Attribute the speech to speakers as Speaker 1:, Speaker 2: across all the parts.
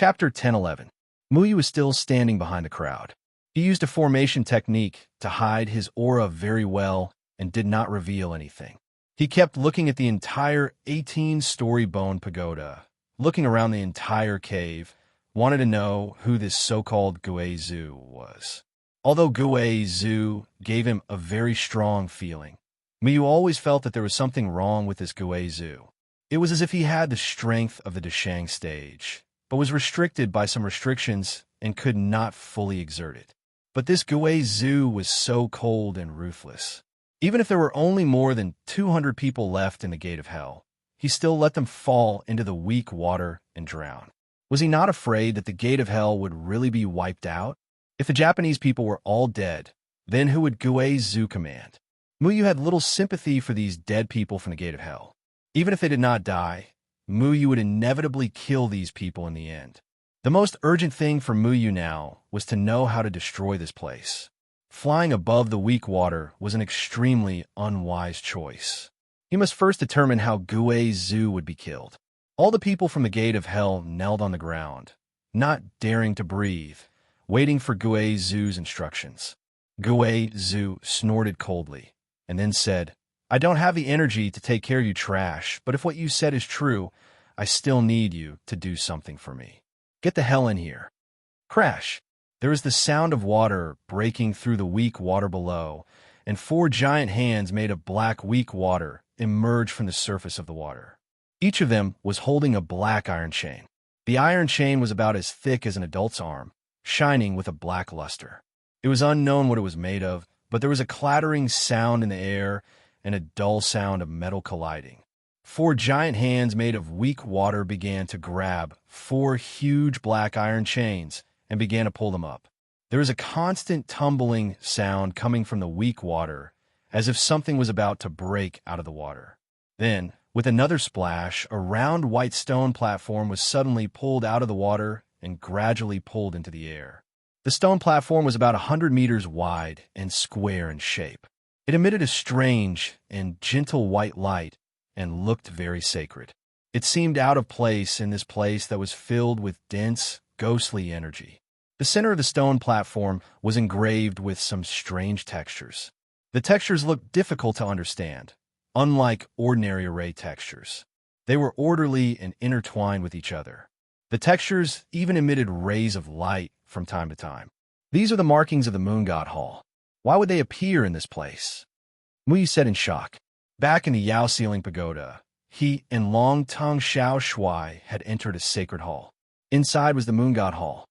Speaker 1: Chapter 10:11. Muyu was still standing behind the crowd. He used a formation technique to hide his aura very well and did not reveal anything. He kept looking at the entire 18-story bone pagoda, looking around the entire cave, wanted to know who this so-called Guizhu was. Although Guizhu gave him a very strong feeling, Muyu always felt that there was something wrong with this Guizhu. It was as if he had the strength of the Dashang stage, but was restricted by some restrictions and could not fully exert it. But this Guizhu was so cold and ruthless. Even if there were only more than 200 people left in the Gate of Hell, he still let them fall into the weak water and drown. Was he not afraid that the Gate of Hell would really be wiped out? If the Japanese people were all dead, then who would Guizhu command? Muyu had little sympathy for these dead people from the Gate of Hell. Even if they did not die, Muyu would inevitably kill these people in the end. The most urgent thing for Muyu now was to know how to destroy this place. Flying above the weak water was an extremely unwise choice. He must first determine how Guizhu would be killed. All the people from the Gate of Hell knelt on the ground, not daring to breathe, waiting for Guizhu's instructions. Guizhu snorted coldly, and then said, "I don't have the energy to take care of you trash, but if what you said is true, I still need you to do something for me. Get the hell in here." Crash! There was the sound of water breaking through the weak water below, and 4 giant hands made of black weak water emerged from the surface of the water. Each of them was holding a black iron chain. The iron chain was about as thick as an adult's arm, shining with a black luster. It was unknown what it was made of, but there was a clattering sound in the air and a dull sound of metal colliding. 4 giant hands made of weak water began to grab 4 huge black iron chains and began to pull them up. There was a constant tumbling sound coming from the weak water, as if something was about to break out of the water. Then, with another splash, a round white stone platform was suddenly pulled out of the water and gradually pulled into the air. The stone platform was about 100 meters wide and square in shape. It emitted a strange and gentle white light and looked very sacred. It seemed out of place in this place that was filled with dense, ghostly energy. The center of the stone platform was engraved with some strange textures. The textures looked difficult to understand, unlike ordinary array textures. They were orderly and intertwined with each other. The textures even emitted rays of light from time to time. These are the markings of the Moon God Hall. Why would they appear in this place? Muyu said in shock. Back in the Yao Ceiling Pagoda, he and Long Tongue Xiao Shui had entered a sacred hall. Inside was the Moon God Hall.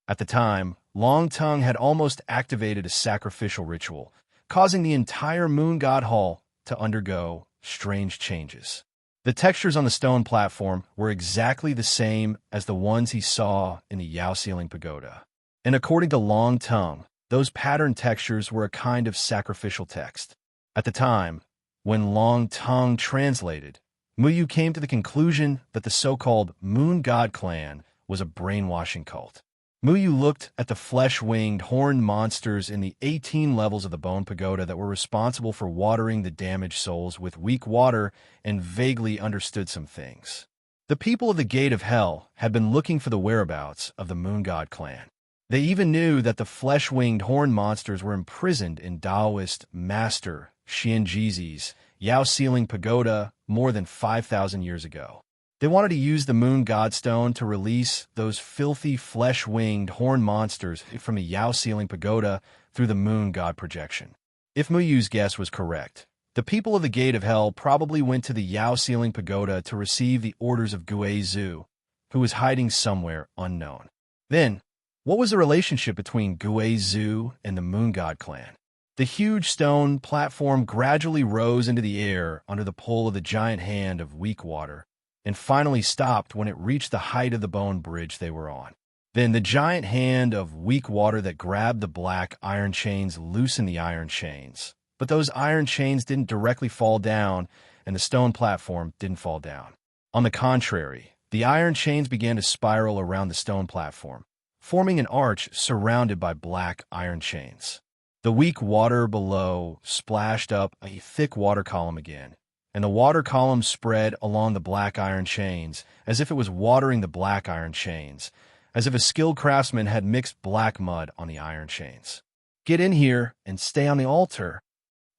Speaker 1: At the time, Long Tongue had almost activated a sacrificial ritual, causing the entire Moon God Hall to undergo strange changes. The textures on the stone platform were exactly the same as the ones he saw in the Yao Ceiling Pagoda. And according to Long Tongue, those pattern textures were a kind of sacrificial text. At the time, when Long Tongue translated, Muyu came to the conclusion that the so-called Moon God Clan was a brainwashing cult. Muyu looked at the flesh-winged, horned monsters in the 18 levels of the Bone Pagoda that were responsible for watering the damaged souls with weak water and vaguely understood some things. The people of the Gate of Hell had been looking for the whereabouts of the Moon God Clan. They even knew that the flesh-winged horned monsters were imprisoned in Taoist Master Xianjizi's Yao Ceiling Pagoda more than 5,000 years ago. They wanted to use the Moon Godstone to release those filthy flesh-winged horned monsters from the Yao Ceiling Pagoda through the Moon God projection. If Muyu's guess was correct, the people of the Gate of Hell probably went to the Yao Ceiling Pagoda to receive the orders of Guizhu, who was hiding somewhere unknown. Then, what was the relationship between Guizhu and the Moon God Clan? The huge stone platform gradually rose into the air under the pull of the giant hand of weak water, and finally stopped when it reached the height of the bone bridge they were on. Then the giant hand of weak water that grabbed the black iron chains loosened the iron chains. But those iron chains didn't directly fall down, and the stone platform didn't fall down. On the contrary, the iron chains began to spiral around the stone platform, forming an arch surrounded by black iron chains. The weak water below splashed up a thick water column again, and the water column spread along the black iron chains, as if it was watering the black iron chains, as if a skilled craftsman had mixed black mud on the iron chains. "Get in here and stay on the altar."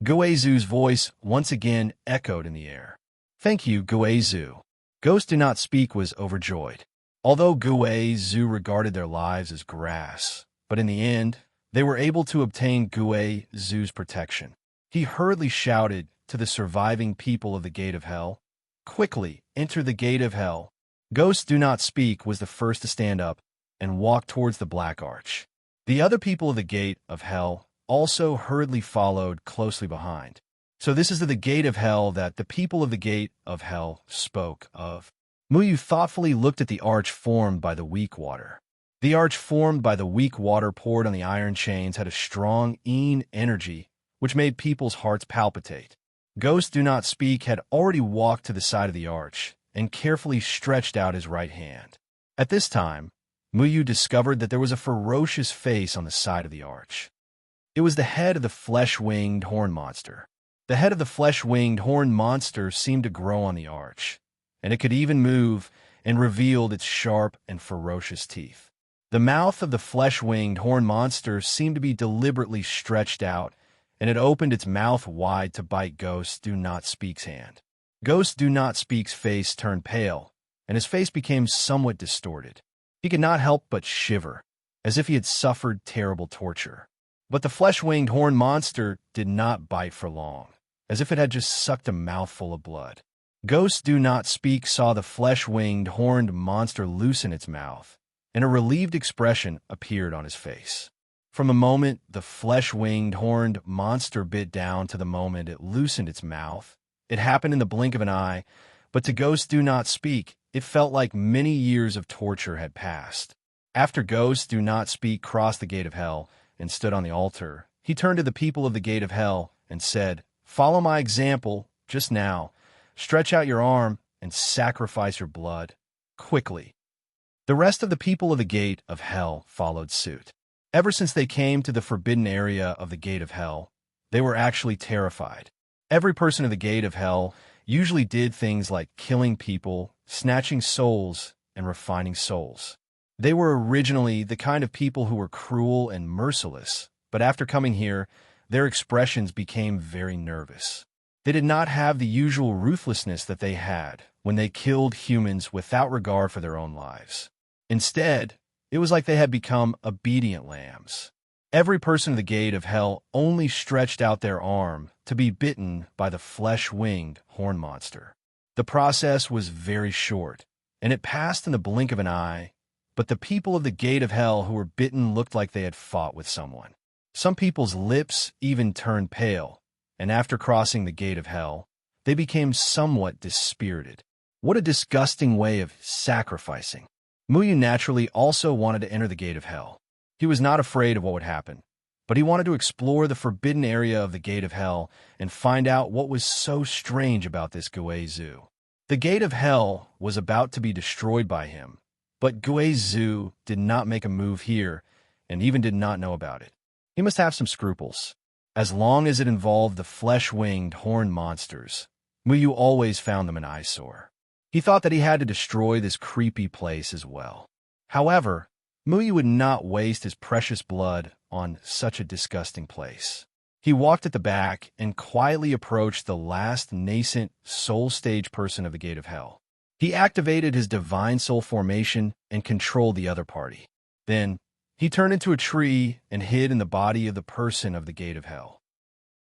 Speaker 1: Guizu's voice once again echoed in the air. "Thank you, Guizu." Ghosts Do Not Speak was overjoyed. Although Guizu regarded their lives as grass, but in the end, they were able to obtain Guizu's protection. He hurriedly shouted to the surviving people of the Gate of Hell, "Quickly, enter the Gate of Hell." Ghosts Do Not Speak was the first to stand up and walk towards the Black Arch. The other people of the Gate of Hell also hurriedly followed closely behind. So this is the Gate of Hell that the people of the Gate of Hell spoke of. Muyu thoughtfully looked at the arch formed by the weak water. The arch formed by the weak water poured on the iron chains had a strong energy, which made people's hearts palpitate. Ghosts Do Not Speak had already walked to the side of the arch and carefully stretched out his right hand. At this time, Muyu discovered that there was a ferocious face on the side of the arch. It was the head of the flesh-winged horn monster. The head of the flesh-winged horn monster seemed to grow on the arch, and it could even move and revealed its sharp and ferocious teeth. The mouth of the flesh-winged horn monster seemed to be deliberately stretched out, and it opened its mouth wide to bite Ghosts Do Not Speak's hand. Ghosts Do Not Speak's face turned pale, and his face became somewhat distorted. He could not help but shiver, as if he had suffered terrible torture. But the flesh-winged horn monster did not bite for long, as if it had just sucked a mouthful of blood. Ghosts Do Not Speak saw the flesh-winged horned monster loosen its mouth, and a relieved expression appeared on his face. From the moment the flesh-winged horned monster bit down to the moment it loosened its mouth, it happened in the blink of an eye, but to Ghosts Do Not Speak, it felt like many years of torture had passed. After Ghosts Do Not Speak crossed the Gate of Hell and stood on the altar, he turned to the people of the Gate of Hell and said, "Follow my example just now. Stretch out your arm and sacrifice your blood, quickly." The rest of the people of the Gate of Hell followed suit. Ever since they came to the forbidden area of the Gate of Hell, they were actually terrified. Every person of the Gate of Hell usually did things like killing people, snatching souls, and refining souls. They were originally the kind of people who were cruel and merciless, but after coming here, their expressions became very nervous. They did not have the usual ruthlessness that they had when they killed humans without regard for their own lives. Instead, it was like they had become obedient lambs. Every person of the Gate of Hell only stretched out their arm to be bitten by the flesh-winged horn monster. The process was very short, and it passed in the blink of an eye, but the people of the Gate of Hell who were bitten looked like they had fought with someone. Some people's lips even turned pale, and after crossing the Gate of Hell, they became somewhat dispirited. What a disgusting way of sacrificing. Muyu naturally also wanted to enter the Gate of Hell. He was not afraid of what would happen, but he wanted to explore the forbidden area of the Gate of Hell and find out what was so strange about this Guizu. The Gate of Hell was about to be destroyed by him, but Guizu did not make a move here and even did not know about it. He must have some scruples. As long as it involved the flesh-winged horned monsters, Muyu always found them an eyesore. He thought that he had to destroy this creepy place as well. However, Muyu would not waste his precious blood on such a disgusting place. He walked at the back and quietly approached the last nascent soul stage person of the Gate of Hell. He activated his divine soul formation and controlled the other party. Then, he turned into a tree and hid in the body of the person of the Gate of Hell.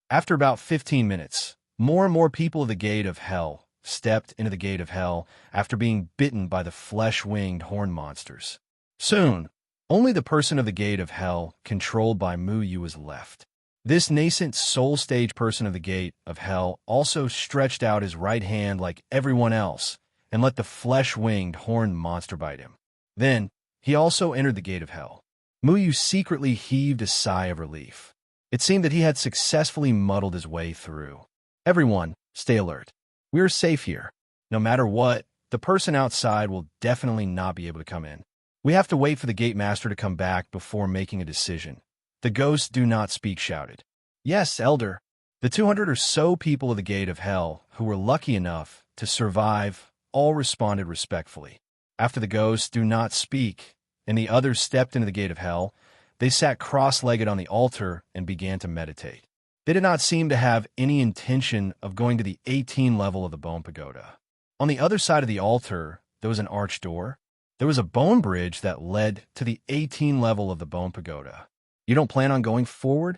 Speaker 1: After about 15 minutes, more and more people of the Gate of Hell stepped into the Gate of Hell after being bitten by the flesh-winged horn monsters. Soon, only the person of the Gate of Hell, controlled by Muyu, was left. This nascent soul stage person of the Gate of Hell also stretched out his right hand like everyone else and let the flesh-winged horn monster bite him. Then, he also entered the Gate of Hell. Muyu secretly heaved a sigh of relief. It seemed that he had successfully muddled his way through. Everyone, stay alert. We are safe here. No matter what, the person outside will definitely not be able to come in. We have to wait for the Gate Master to come back before making a decision. The Ghosts Do Not Speak shouted. Yes, Elder. The 200 or so people of the gate of hell who were lucky enough to survive all responded respectfully. After the ghosts do not speak and the others stepped into the gate of hell, they sat cross-legged on the altar and began to meditate. They did not seem to have any intention of going to the 18 level of the bone pagoda. On the other side of the altar, there was an arched door. There was a bone bridge that led to the 18 level of the bone pagoda. You don't plan on going forward?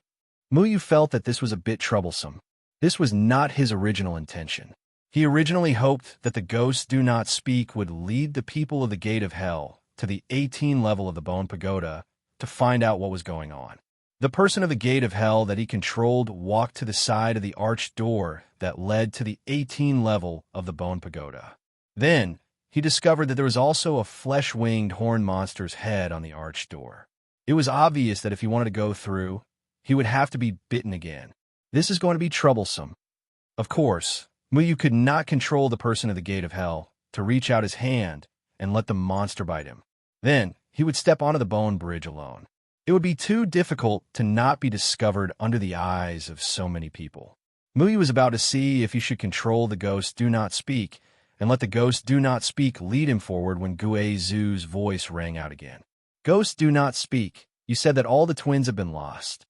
Speaker 1: Muyu felt that this was a bit troublesome. This was not his original intention. He originally hoped that the ghosts do not speak would lead the people of the gate of hell to the 18 level of the bone pagoda to find out what was going on. The person of the gate of hell that he controlled walked to the side of the arched door that led to the 18 level of the bone pagoda. Then, he discovered that there was also a flesh-winged horn monster's head on the arched door. It was obvious that if he wanted to go through, he would have to be bitten again. This is going to be troublesome. Of course, Muyu could not control the person of the gate of hell to reach out his hand and let the monster bite him. Then, he would step onto the bone bridge alone. It would be too difficult to not be discovered under the eyes of so many people. Muyu was about to see if he should control the ghosts do not speak and let the ghosts do not speak lead him forward when Guizu's voice rang out again. Ghosts do not speak. You said that all the twins have been lost.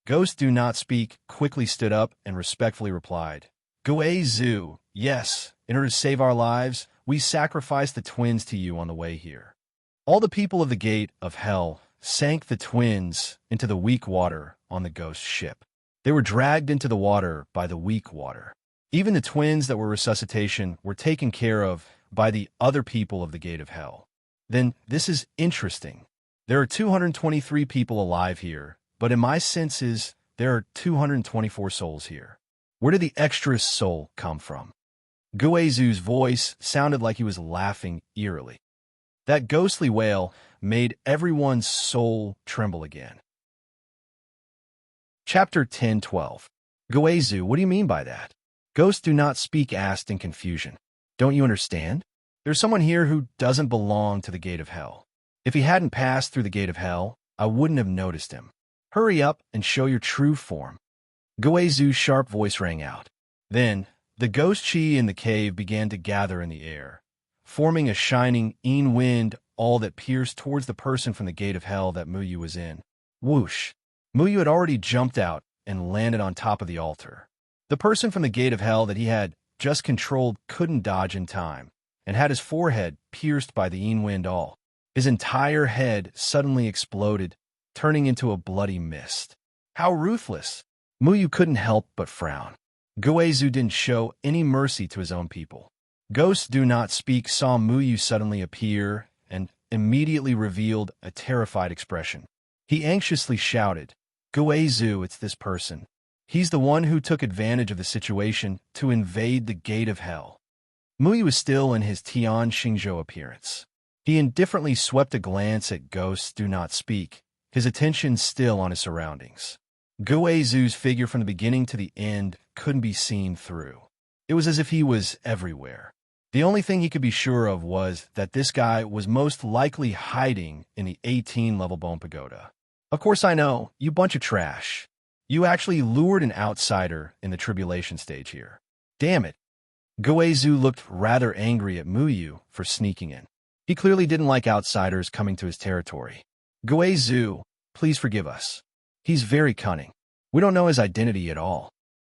Speaker 1: Ghosts do not speak quickly stood up and respectfully replied, Guizu, yes, in order to save our lives, we sacrificed the twins to you on the way here. All the people of the gate of hell sank the twins into the weak water on the ghost ship. They were dragged into the water by the weak water. Even the twins that were resuscitation were taken care of by the other people of the gate of hell. Then this is interesting. There are 223 people alive here, but in my senses, there are 224 souls here. Where did the extra soul come from? Guizu's voice sounded like he was laughing eerily. That ghostly wail made everyone's soul tremble again. Chapter 10:12. Guizu, what do you mean by that? Ghosts do not speak, asked in confusion. Don't you understand? There's someone here who doesn't belong to the gate of hell. If he hadn't passed through the gate of hell, I wouldn't have noticed him. Hurry up and show your true form. Guizu's sharp voice rang out. Then, the ghost chi in the cave began to gather in the air, forming a shining wind all that pierced towards the person from the gate of hell that Muyu was in. Whoosh! Muyu had already jumped out and landed on top of the altar. The person from the gate of hell that he had just controlled couldn't dodge in time, and had his forehead pierced by the wind all. His entire head suddenly exploded, turning into a bloody mist. How ruthless! Muyu couldn't help but frown. Guizu didn't show any mercy to his own people. Ghosts do not speak saw Muyu suddenly appear and immediately revealed a terrified expression. He anxiously shouted, Guizu, it's this person. He's the one who took advantage of the situation to invade the gate of hell. Muyu was still in his Tian Xingzhou appearance. He indifferently swept a glance at Ghosts do not speak, his attention still on his surroundings. Guizu's figure from the beginning to the end couldn't be seen through. It was as if he was everywhere. The only thing he could be sure of was that this guy was most likely hiding in the 18-level bone pagoda. Of course I know, you bunch of trash. You actually lured an outsider in the tribulation stage here. Damn it. Guizu looked rather angry at Muyu for sneaking in. He clearly didn't like outsiders coming to his territory. Guizu, please forgive us. He's very cunning. We don't know his identity at all.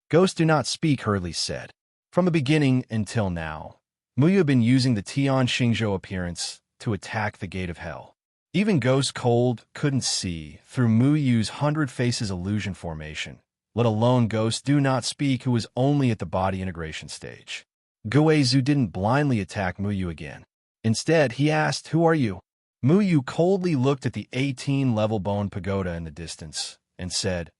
Speaker 1: Ghosts do not speak, hurriedly said. From the beginning until now, Muyu had been using the Tian Xingzhou appearance to attack the gate of hell. Even Ghost Cold couldn't see through Muyu's 100 faces illusion formation, let alone Ghosts do not speak who was only at the body integration stage. Guizu didn't blindly attack Muyu again. Instead, he asked, who are you? Muyu coldly looked at the 18-level bone pagoda in the distance and said,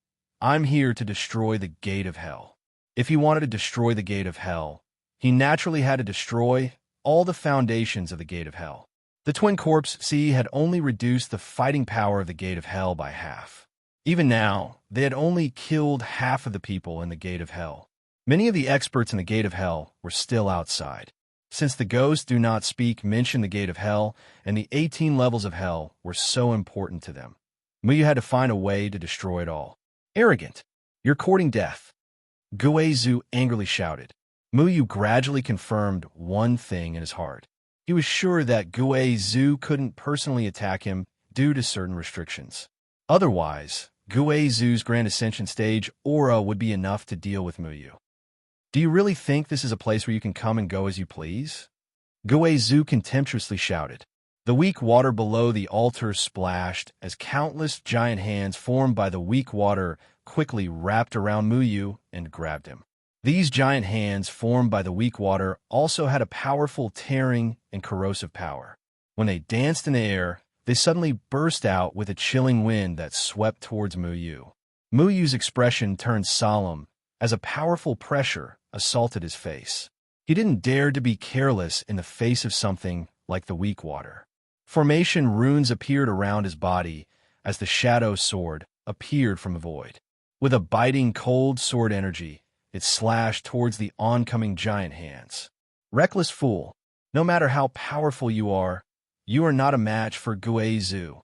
Speaker 1: I'm here to destroy the gate of hell. If he wanted to destroy the gate of hell, he naturally had to destroy all the foundations of the gate of hell. The Twin Corps had only reduced the fighting power of the gate of hell by half. Even now, they had only killed half of the people in the gate of hell. Many of the experts in the gate of hell were still outside. Since the Ghosts do not speak mention the gate of hell, and the 18 levels of hell were so important to them, Muyu had to find a way to destroy it all. Arrogant. You're courting death. Guizhu angrily shouted. Muyu gradually confirmed one thing in his heart. He was sure that Guizhu couldn't personally attack him due to certain restrictions. Otherwise, Guizhu's Grand Ascension stage aura would be enough to deal with Muyu. Do you really think this is a place where you can come and go as you please? Guizhu contemptuously shouted. The weak water below the altar splashed as countless giant hands formed by the weak water quickly wrapped around Muyu and grabbed him. These giant hands formed by the weak water also had a powerful tearing and corrosive power. When they danced in the air, they suddenly burst out with a chilling wind that swept towards Muyu. Muyu's expression turned solemn as a powerful pressure assaulted his face. He didn't dare to be careless in the face of something like the weak water. Formation runes appeared around his body as the shadow sword appeared from the void. With a biting cold sword energy, it slashed towards the oncoming giant hands. Reckless fool, no matter how powerful you are not a match for Guizhu.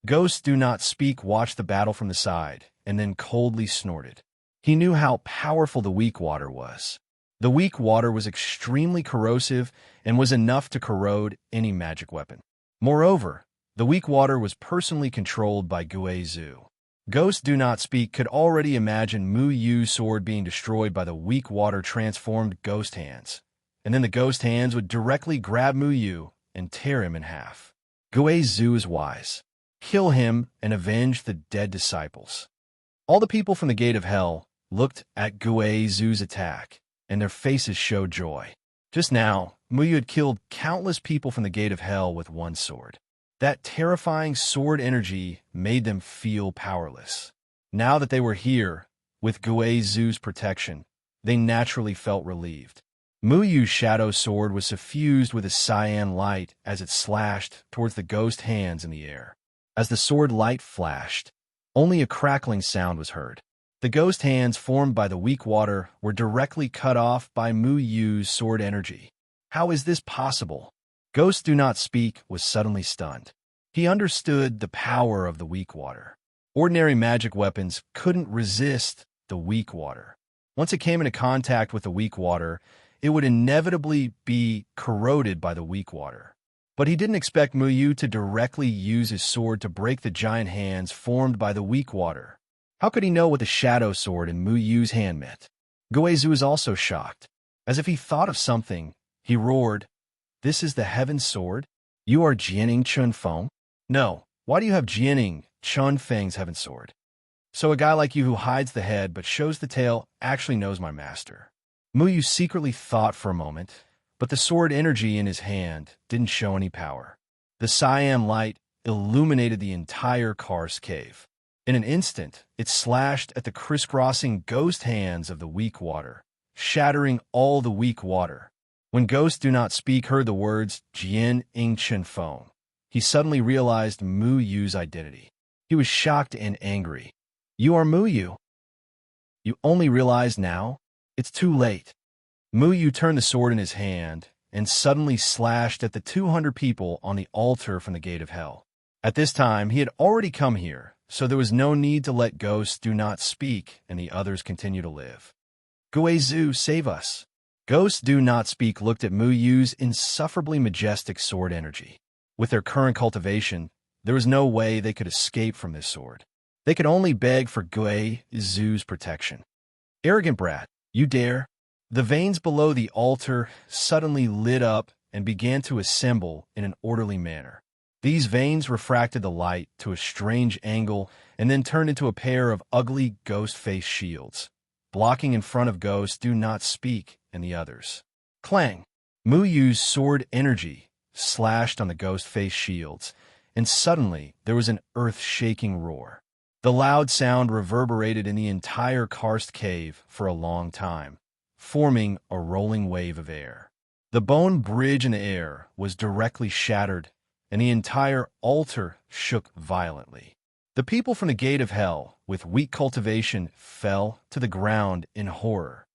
Speaker 1: Ghosts do not speak watched the battle from the side, and then coldly snorted. He knew how powerful the weak water was. The weak water was extremely corrosive and was enough to corrode any magic weapon. Moreover, the weak water was personally controlled by Guizhu. Ghosts do not speak could already imagine Muyu's sword being destroyed by the weak water transformed ghost hands, and then the ghost hands would directly grab Muyu and tear him in half. Guizhu is wise. Kill him and avenge the dead disciples. All the people from the Gate of Hell looked at Guizhu's attack, and their faces showed joy. Just now, Muyu had killed countless people from the Gate of Hell with one sword. That terrifying sword energy made them feel powerless. Now that they were here, with Guizhu's protection, they naturally felt relieved. Muyu's shadow sword was suffused with a cyan light as it slashed towards the ghost hands in the air. As the sword light flashed, only a crackling sound was heard. The ghost hands formed by the weak water were directly cut off by Muyu's sword energy. How is this possible? Ghosts Do Not Speak was suddenly stunned. He understood the power of the weak water. Ordinary magic weapons couldn't resist the weak water. Once it came into contact with the weak water, it would inevitably be corroded by the weak water. But he didn't expect Muyu to directly use his sword to break the giant hands formed by the weak water. How could he know what the shadow sword in Muyu's hand meant? Guizhu was also shocked. As if he thought of something, he roared, "This is the Heaven's Sword? You are Jianing Chunfeng?" "No, why do you have Jianing Chunfeng's Heaven's Sword?" "So a guy like you who hides the head but shows the tail actually knows my master." Muyu secretly thought for a moment, but the sword energy in his hand didn't show any power. The cyan light illuminated the entire karst cave. In an instant, it slashed at the crisscrossing ghost hands of the weak water, shattering all the weak water. When Ghosts Do Not Speak heard the words Jian Ing Chen Feng, he suddenly realized Muyu's identity. He was shocked and angry. "You are Muyu. You only realize now? It's too late." Muyu turned the sword in his hand and suddenly slashed at the 200 people on the altar from the Gate of Hell. At this time, he had already come here, so there was no need to let Ghosts Do Not Speak and the others continue to live. "Guizhu, save us." Ghosts Do Not Speak looked at Muyu's insufferably majestic sword energy. With their current cultivation, there was no way they could escape from this sword. They could only beg for Guizhu's protection. "Arrogant brat, you dare?" The veins below the altar suddenly lit up and began to assemble in an orderly manner. These veins refracted the light to a strange angle and then turned into a pair of ugly ghost-faced shields, blocking in front of Ghosts Do Not Speak and the others. Clang! Muyu's sword energy slashed on the ghost-faced shields, and suddenly there was an earth-shaking roar. The loud sound reverberated in the entire karst cave for a long time, forming a rolling wave of air. The bone bridge in the air was directly shattered, and the entire altar shook violently. The people from the Gate of Hell, with weak cultivation, fell to the ground in horror.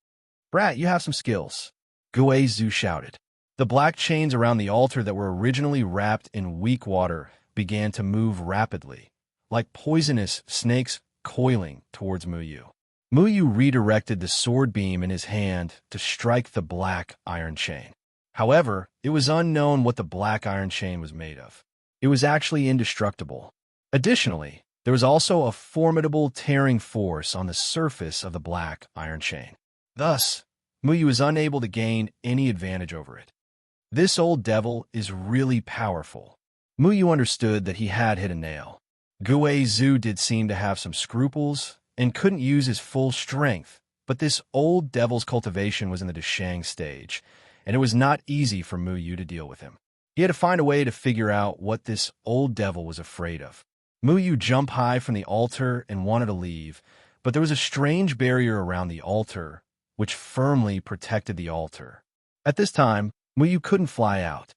Speaker 1: "Brat, you have some skills," Guizhu shouted. The black chains around the altar that were originally wrapped in weak water began to move rapidly, like poisonous snakes coiling towards Muyu. Muyu redirected the sword beam in his hand to strike the black iron chain. However, it was unknown what the black iron chain was made of. It was actually indestructible. Additionally, there was also a formidable tearing force on the surface of the black iron chain. Thus, Muyu was unable to gain any advantage over it. This old devil is really powerful. Muyu understood that he had hit a nail. Gue Zhu did seem to have some scruples and couldn't use his full strength, but this old devil's cultivation was in the Deshang stage, and it was not easy for Muyu to deal with him. He had to find a way to figure out what this old devil was afraid of. Muyu jumped high from the altar and wanted to leave, but there was a strange barrier around the altar, which firmly protected the altar. At this time, Muyu couldn't fly out.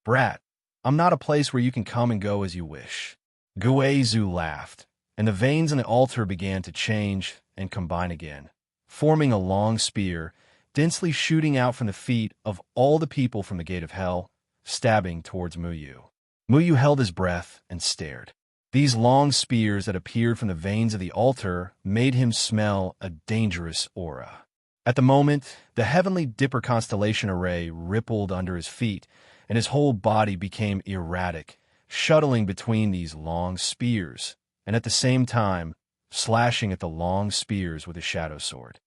Speaker 1: "Brat, I'm not a place where you can come and go as you wish." Gue Zhu laughed, and the veins on the altar began to change and combine again, forming a long spear, densely shooting out from the feet of all the people from the Gate of Hell, stabbing towards Muyu. Muyu held his breath and stared. These long spears that appeared from the veins of the altar made him smell a dangerous aura. At the moment, the heavenly Dipper constellation array rippled under his feet, and his whole body became erratic, shuttling between these long spears, and at the same time, slashing at the long spears with his shadow sword.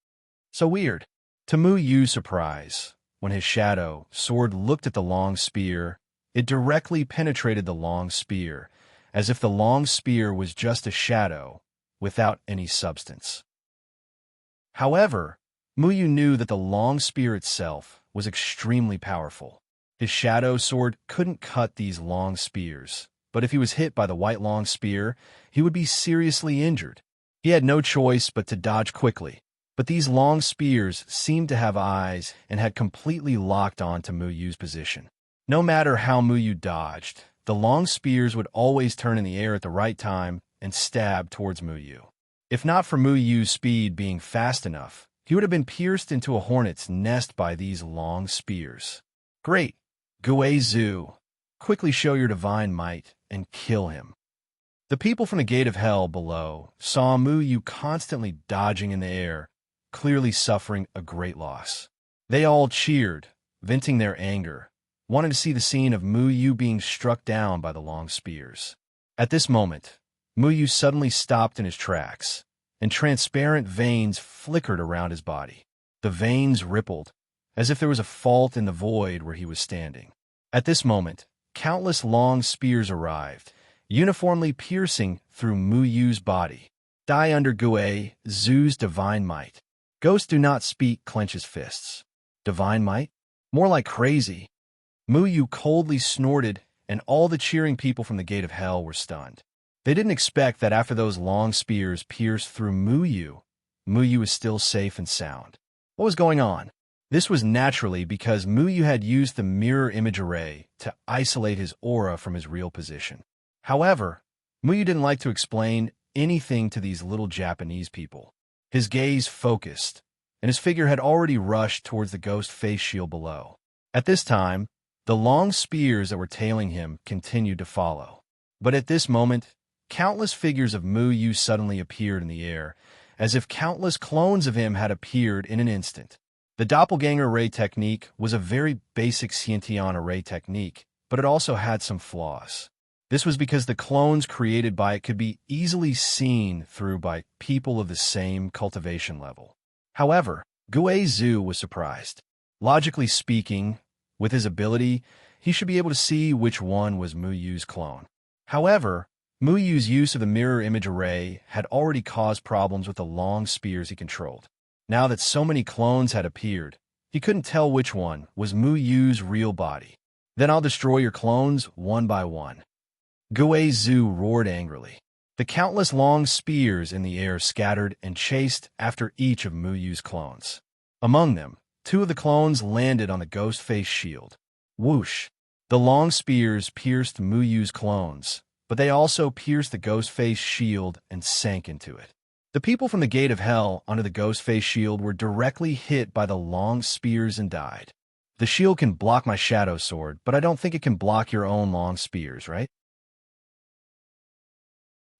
Speaker 1: So weird. To Mu Yu's surprise, when his shadow sword looked at the long spear, it directly penetrated the long spear, as if the long spear was just a shadow, without any substance. However, Muyu knew that the long spear itself was extremely powerful. His shadow sword couldn't cut these long spears, but if he was hit by the white long spear, he would be seriously injured. He had no choice but to dodge quickly, but these long spears seemed to have eyes and had completely locked on to Muyu's position. No matter how Muyu dodged, the long spears would always turn in the air at the right time and stab towards Muyu. If not for Muyu's speed being fast enough, he would have been pierced into a hornet's nest by these long spears. Great! Gue Zhu, quickly show your divine might and kill him. The people from the Gate of Hell below saw Muyu constantly dodging in the air, clearly suffering a great loss. They all cheered, venting their anger, wanting to see the scene of Muyu being struck down by the long spears. At this moment, Muyu suddenly stopped in his tracks, and transparent veins flickered around his body. The veins rippled, as if there was a fault in the void where he was standing. At this moment, countless long spears arrived, uniformly piercing through Muyu's body. Die under Gue Zhu's divine might. Ghosts do not speak, clenches fists. Divine might? More like crazy. Muyu coldly snorted, and all the cheering people from the Gate of Hell were stunned. They didn't expect that after those long spears pierced through Muyu, Muyu was still safe and sound. What was going on? This was naturally because Muyu had used the mirror image array to isolate his aura from his real position. However, Muyu didn't like to explain anything to these little Japanese people. His gaze focused, and his figure had already rushed towards the ghost face shield below. At this time, the long spears that were tailing him continued to follow. But at this moment, countless figures of Muyu suddenly appeared in the air, as if countless clones of him had appeared in an instant. The doppelganger array technique was a very basic Xiantian array technique, but it also had some flaws. This was because the clones created by it could be easily seen through by people of the same cultivation level. However, Gue Zhu was surprised. Logically speaking, with his ability, he should be able to see which one was Muyu's clone. However, Muyu's use of the mirror image array had already caused problems with the long spears he controlled. Now that so many clones had appeared, he couldn't tell which one was Muyu's real body. Then I'll destroy your clones one by one. Gue Zhu roared angrily. The countless long spears in the air scattered and chased after each of Muyu's clones. Among them, 2 of the clones landed on the ghost face shield. Whoosh! The long spears pierced Muyu's clones, but they also pierced the ghost face shield and sank into it. The people from the Gate of Hell under the ghost face shield were directly hit by the long spears and died. The shield can block my shadow sword, but I don't think it can block your own long spears, right?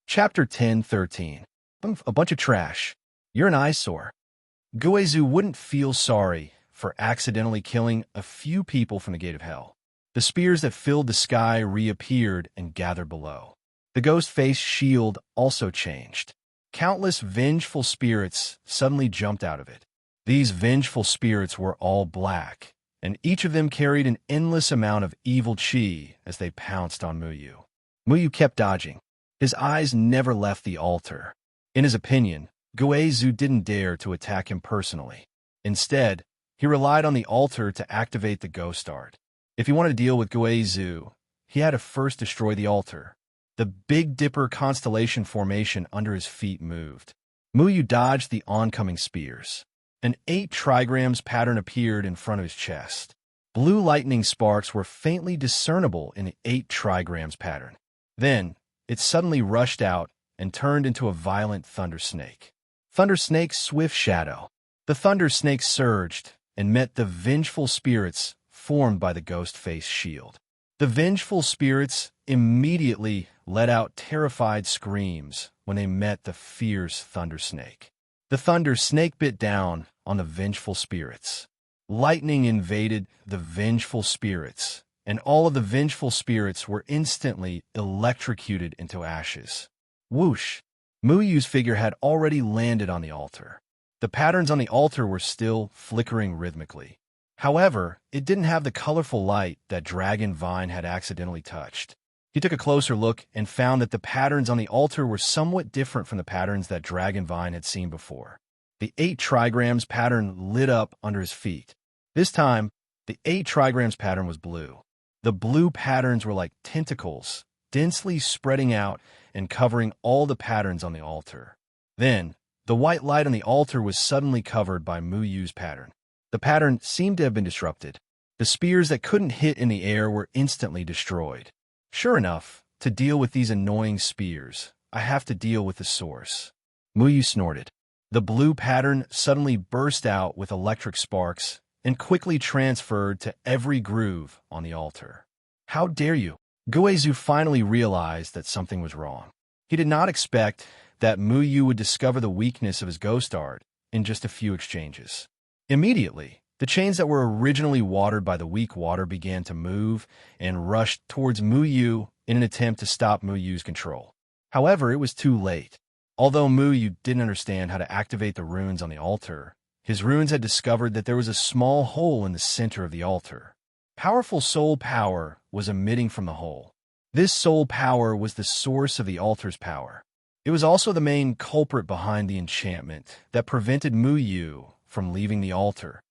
Speaker 1: Chapter 10:13. A bunch of trash. You're an eyesore. Guizu wouldn't feel sorry for accidentally killing a few people from the Gate of Hell. The spears that filled the sky reappeared and gathered below. The ghost-face shield also changed. Countless vengeful spirits suddenly jumped out of it. These vengeful spirits were all black, and each of them carried an endless amount of evil chi as they pounced on Muyu. Muyu kept dodging. His eyes never left the altar. In his opinion, Guizu didn't dare to attack him personally. Instead, he relied on the altar to activate the ghost art. If he wanted to deal with Guizu, he had to first destroy the altar. The Big Dipper constellation formation under his feet moved. Muyu dodged the oncoming spears. An 8 trigrams pattern appeared in front of his chest. Blue lightning sparks were faintly discernible in the 8 trigrams pattern. Then, it suddenly rushed out and turned into a violent thunder snake. Thunder Snake's swift shadow. The thunder snake surged and met the vengeful spirits formed by the ghost face shield. The vengeful spirits immediately let out terrified screams when they met the fierce thunder snake. The thunder snake bit down on the vengeful spirits. Lightning invaded the vengeful spirits, and all of the vengeful spirits were instantly electrocuted into ashes. Whoosh! Muyu's figure had already landed on the altar. The patterns on the altar were still flickering rhythmically. However, it didn't have the colorful light that Dragon Vine had accidentally touched. He took a closer look and found that the patterns on the altar were somewhat different from the patterns that Dragon Vine had seen before. The 8 trigrams pattern lit up under his feet. This time, the 8 trigrams pattern was blue. The blue patterns were like tentacles, densely spreading out and covering all the patterns on the altar. Then, the white light on the altar was suddenly covered by Muyu's pattern. The pattern seemed to have been disrupted. The spears that couldn't hit in the air were instantly destroyed. Sure enough, to deal with these annoying spears, I have to deal with the source. Muyu snorted. The blue pattern suddenly burst out with electric sparks and quickly transferred to every groove on the altar. How dare you? Guizu finally realized that something was wrong. He did not expect that Muyu would discover the weakness of his ghost art in just a few exchanges. Immediately, the chains that were originally watered by the weak water began to move and rushed towards Muyu in an attempt to stop Muyu's control. However, it was too late. Although Muyu didn't understand how to activate the runes on the altar, his runes had discovered that there was a small hole in the center of the altar. Powerful soul power was emitting from the hole. This soul power was the source of the altar's power. It was also the main culprit behind the enchantment that prevented Muyu from leaving the altar.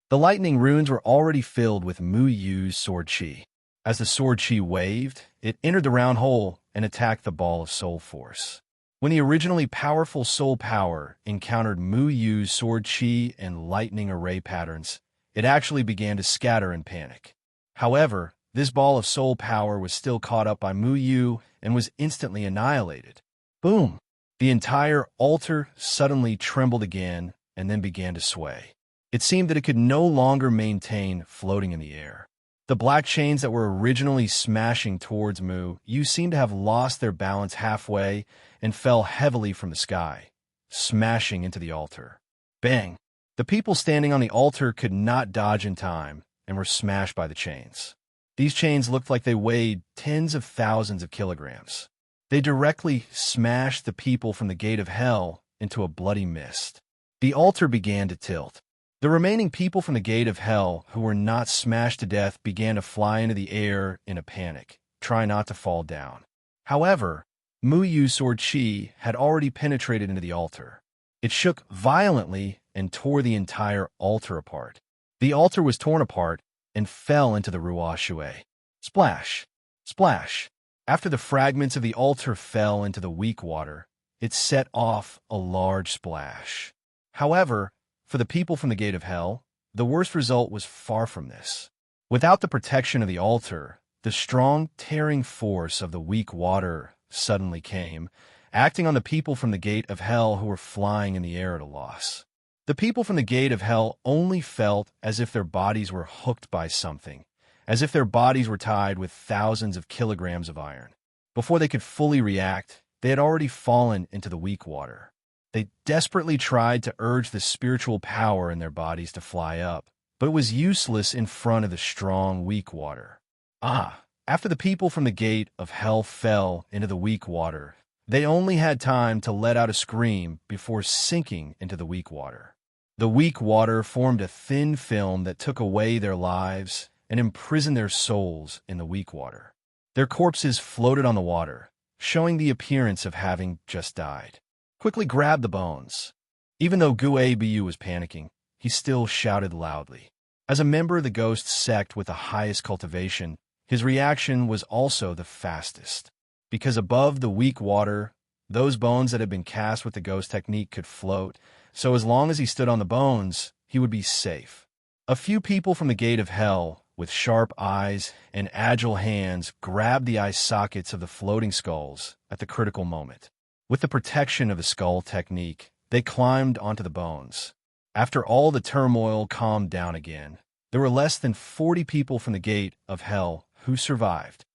Speaker 1: The lightning runes were already filled with Muyu's sword chi. As the sword chi waved, it entered the round hole and attacked the ball of soul force. When the originally powerful soul power encountered Muyu's sword chi and lightning array patterns, it actually began to scatter in panic. However, this ball of soul power was still caught up by Muyu and was instantly annihilated. Boom! The entire altar suddenly trembled again and then began to sway. It seemed that it could no longer maintain floating in the air. The black chains that were originally smashing towards Muyu seemed to have lost their balance halfway and fell heavily from the sky, smashing into the altar. Bang! The people standing on the altar could not dodge in time and were smashed by the chains. These chains looked like they weighed tens of thousands of kilograms. They directly smashed the people from the Gate of Hell into a bloody mist. The altar began to tilt. The remaining people from the Gate of Hell who were not smashed to death began to fly into the air in a panic, trying not to fall down. However, Muyu's sword chi had already penetrated into the altar. It shook violently and tore the entire altar apart. The altar was torn apart and fell into the Ruo Shui. Splash! Splash! After the fragments of the altar fell into the weak water, it set off a large splash. However, for the people from the Gate of Hell, the worst result was far from this. Without the protection of the altar, the strong, tearing force of the weak water suddenly came, acting on the people from the Gate of Hell who were flying in the air at a loss. The people from the Gate of Hell only felt as if their bodies were hooked by something, as if their bodies were tied with thousands of kilograms of iron. Before they could fully react, they had already fallen into the weak water. They desperately tried to urge the spiritual power in their bodies to fly up, but it was useless in front of the strong, weak water. After the people from the gate of hell fell into the weak water, they only had time to let out a scream before sinking into the weak water. The weak water formed a thin film that took away their lives and imprisoned their souls in the weak water. Their corpses floated on the water, showing the appearance of having just died. Quickly grab the bones. Even though Guabu was panicking, he still shouted loudly. As a member of the ghost sect with the highest cultivation, his reaction was also the fastest. Because above the weak water, those bones that had been cast with the ghost technique could float, so as long as he stood on the bones, he would be safe. A few people from the gate of hell, with sharp eyes and agile hands, grabbed the eye sockets of the floating skulls at the critical moment. With the protection of the skull technique, they climbed onto the bones. After all the turmoil calmed down again, there were less than 40 people from the gate of hell who survived.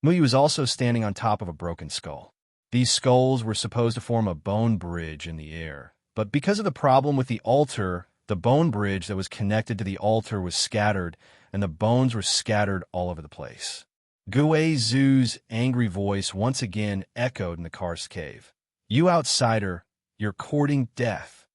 Speaker 1: Muyu was also standing on top of a broken skull. These skulls were supposed to form a bone bridge in the air, but because of the problem with the altar, the bone bridge that was connected to the altar was scattered, and the bones were scattered all over the place. Guazu's angry voice once again echoed in the karst cave. "You outsider, you're courting death."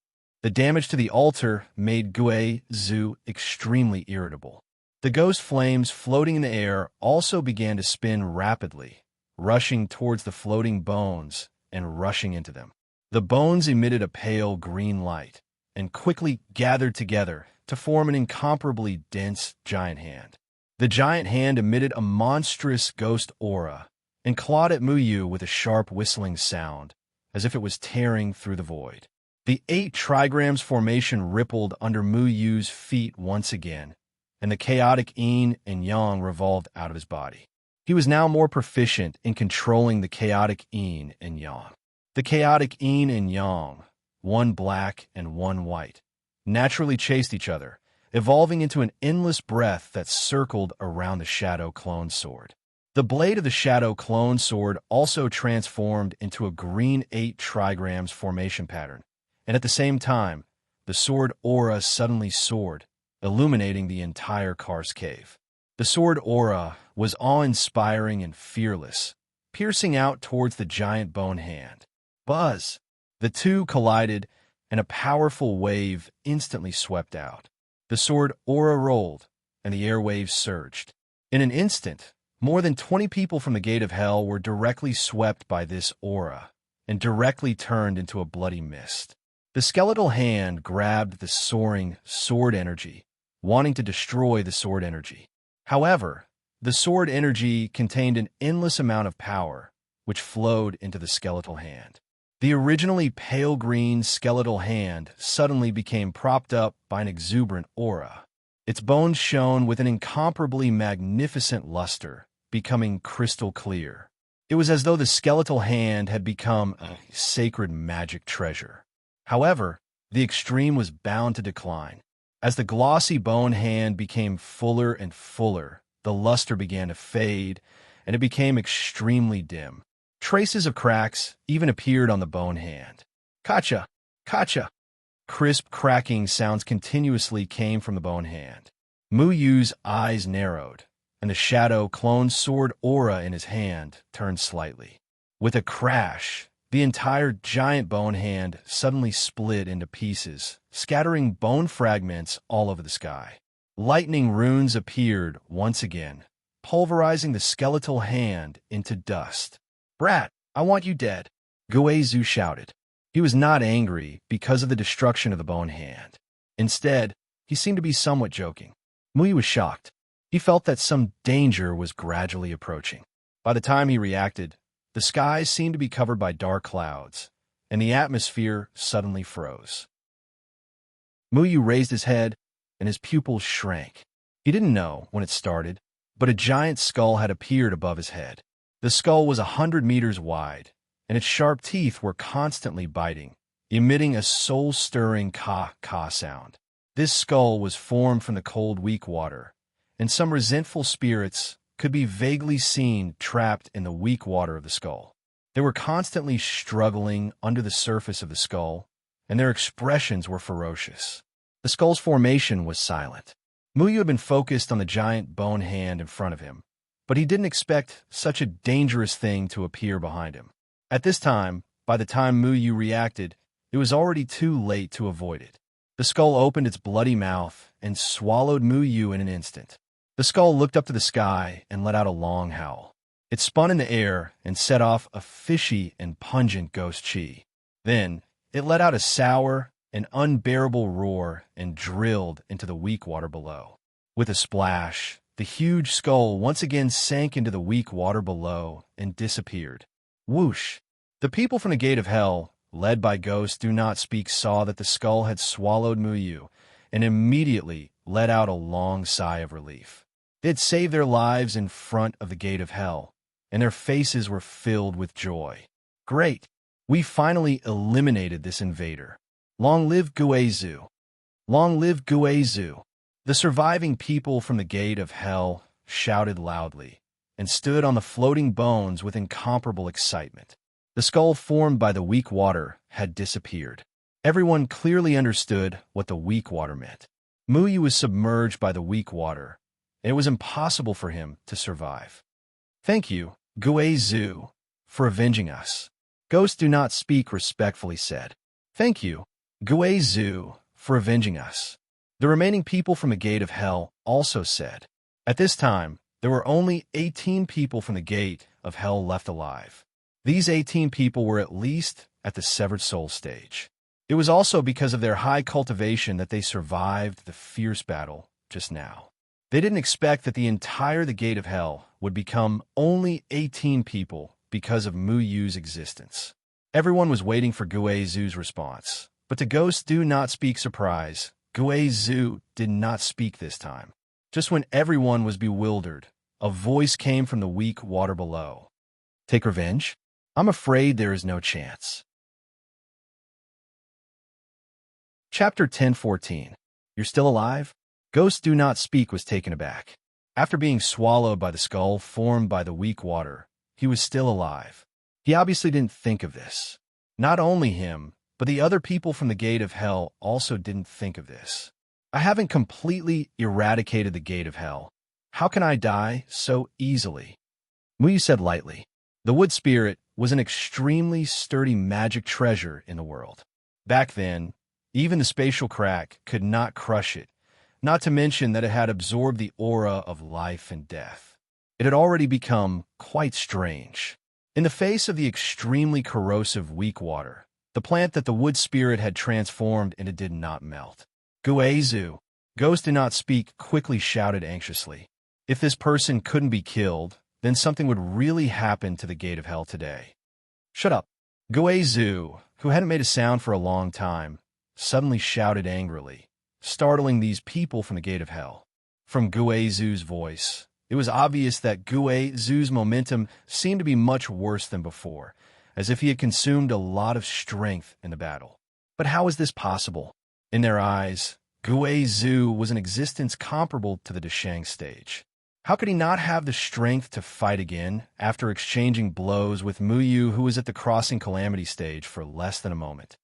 Speaker 1: The damage to the altar made Guazu extremely irritable. The ghost flames floating in the air also began to spin rapidly, rushing towards the floating bones and rushing into them. The bones emitted a pale green light and quickly gathered together to form an incomparably dense giant hand. The giant hand emitted a monstrous ghost aura and clawed at Muyu with a sharp whistling sound, as if it was tearing through the void. The 8 trigrams formation rippled under Muyu's feet once again, and the chaotic yin and yang revolved out of his body. He was now more proficient in controlling the chaotic yin and yang. The chaotic yin and yang, one black and one white, naturally chased each other, evolving into an endless breath that circled around the shadow clone sword. The blade of the shadow clone sword also transformed into a green 8 trigrams formation pattern, and at the same time, the sword aura suddenly soared, illuminating the entire karst cave. The sword aura was awe-inspiring and fearless, piercing out towards the giant bone hand. Buzz! The two collided, and a powerful wave instantly swept out. The sword aura rolled, and the airwaves surged. In an instant, more than 20 people from the gate of hell were directly swept by this aura, and directly turned into a bloody mist. The skeletal hand grabbed the soaring sword energy, wanting to destroy the sword energy. However, the sword energy contained an endless amount of power, which flowed into the skeletal hand. The originally pale green skeletal hand suddenly became propped up by an exuberant aura. Its bones shone with an incomparably magnificent luster, becoming crystal clear. It was as though the skeletal hand had become a sacred magic treasure. However, the extreme was bound to decline. As the glossy bone hand became fuller and fuller, the luster began to fade, and it became extremely dim. Traces of cracks even appeared on the bone hand. Kacha! Kacha! Crisp cracking sounds continuously came from the bone hand. Muyu's eyes narrowed, and the shadow clone sword aura in his hand turned slightly. With a crash, the entire giant bone hand suddenly split into pieces, scattering bone fragments all over the sky. Lightning runes appeared once again, pulverizing the skeletal hand into dust. "Brat, I want you dead," Guazu shouted. He was not angry because of the destruction of the bone hand. Instead, he seemed to be somewhat joking. Muyu was shocked. He felt that some danger was gradually approaching. By the time he reacted, the skies seemed to be covered by dark clouds, and the atmosphere suddenly froze. Muyu raised his head, and his pupils shrank. He didn't know when it started, but a giant skull had appeared above his head. The skull was 100 meters wide, and its sharp teeth were constantly biting, emitting a soul-stirring ka-ka sound. This skull was formed from the cold, weak water, and some resentful spirits could be vaguely seen trapped in the weak water of the skull. They were constantly struggling under the surface of the skull, and their expressions were ferocious. The skull's formation was silent. Muyu had been focused on the giant bone hand in front of him, but he didn't expect such a dangerous thing to appear behind him. At this time, by the time Muyu reacted, it was already too late to avoid it. The skull opened its bloody mouth and swallowed Muyu in an instant. The skull looked up to the sky and let out a long howl. It spun in the air and set off a fishy and pungent ghost chi. Then, it let out a sour and unbearable roar and drilled into the weak water below. With a splash, the huge skull once again sank into the weak water below and disappeared. Whoosh! The people from the Gate of Hell, led by Ghosts Do Not Speak, saw that the skull had swallowed Muyu and immediately let out a long sigh of relief. They had saved their lives in front of the Gate of Hell, and their faces were filled with joy. Great! We finally eliminated this invader. Long live Guizhou! Long live Guizhou! The surviving people from the Gate of Hell shouted loudly and stood on the floating bones with incomparable excitement. The skull formed by the weak water had disappeared. Everyone clearly understood what the weak water meant. Muyu was submerged by the weak water, and it was impossible for him to survive. Thank you, Guizhou, for avenging us. Ghosts Do Not Speak respectfully said. Thank you, Guizhou, for avenging us. The remaining people from the Gate of Hell also said. At this time, there were only 18 people from the Gate of Hell left alive. These 18 people were at least at the Severed Soul stage. It was also because of their high cultivation that they survived the fierce battle just now. They didn't expect that the Gate of Hell would become only 18 people because of Muyu's existence. Everyone was waiting for Guizhou's response, but to Ghosts Do Not Speak surprise, Guizhou did not speak this time. Just when everyone was bewildered, a voice came from the weak water below. Take revenge? I'm afraid there is no chance. Chapter 10:14. You're still alive? Ghosts Do Not Speak was taken aback. After being swallowed by the skull formed by the weak water, he was still alive. He obviously didn't think of this. Not only him, but the other people from the Gate of Hell also didn't think of this. I haven't completely eradicated the Gate of Hell. How can I die so easily? Muyu said lightly. The wood spirit was an extremely sturdy magic treasure in the world. Back then, even the spatial crack could not crush it, not to mention that it had absorbed the aura of life and death. It had already become quite strange. In the face of the extremely corrosive weak water, the plant that the wood spirit had transformed into did not melt. Guizhou, Ghosts Do Not Speak quickly shouted anxiously. If this person couldn't be killed, then something would really happen to the Gate of Hell today. Shut up. Guizhou, who hadn't made a sound for a long time, suddenly shouted angrily, startling these people from the Gate of Hell. From Guizhou's voice, it was obvious that Guizhou's momentum seemed to be much worse than before, as if he had consumed a lot of strength in the battle. But how is this possible? In their eyes, Guizhou was an existence comparable to the Deshang stage. How could he not have the strength to fight again after exchanging blows with Muyu, who was at the Crossing Calamity stage for less than a moment?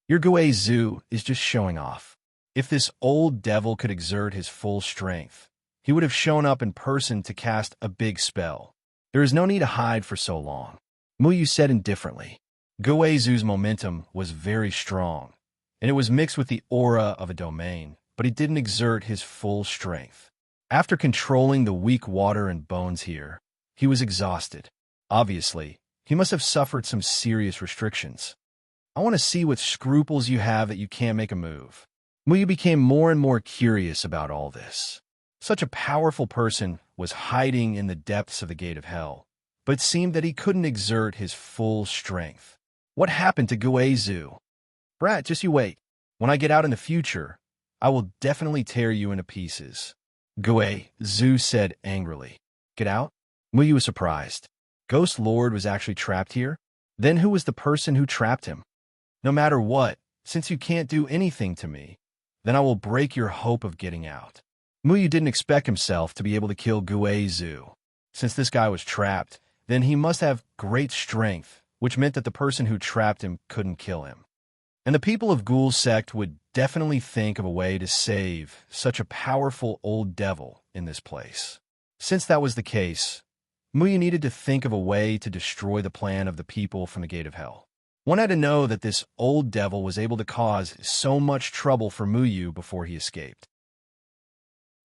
Speaker 1: Your Guizhou is just showing off. If this old devil could exert his full strength, he would have shown up in person to cast a big spell. There is no need to hide for so long. Muyu said indifferently. Guizhou's momentum was very strong, and it was mixed with the aura of a domain, but he didn't exert his full strength. After controlling the weak water and bones here, he was exhausted. Obviously, he must have suffered some serious restrictions. I want to see what scruples you have that you can't make a move. Muyu became more and more curious about all this. Such a powerful person was hiding in the depths of the Gate of Hell, but it seemed that he couldn't exert his full strength. What happened to Guizhou? Brat, just you wait. When I get out in the future, I will definitely tear you into pieces. Guizhou said angrily. Get out? Muyu was surprised. Ghost Lord was actually trapped here? Then who was the person who trapped him? No matter what, since you can't do anything to me, then I will break your hope of getting out. Muyu didn't expect himself to be able to kill Guizhou. Since this guy was trapped, then he must have great strength, which meant that the person who trapped him couldn't kill him. And the people of Ghoul's sect would definitely think of a way to save such a powerful old devil in this place. Since that was the case, Muyu needed to think of a way to destroy the plan of the people from the Gate of Hell. One had to know that this old devil was able to cause so much trouble for Muyu before he escaped.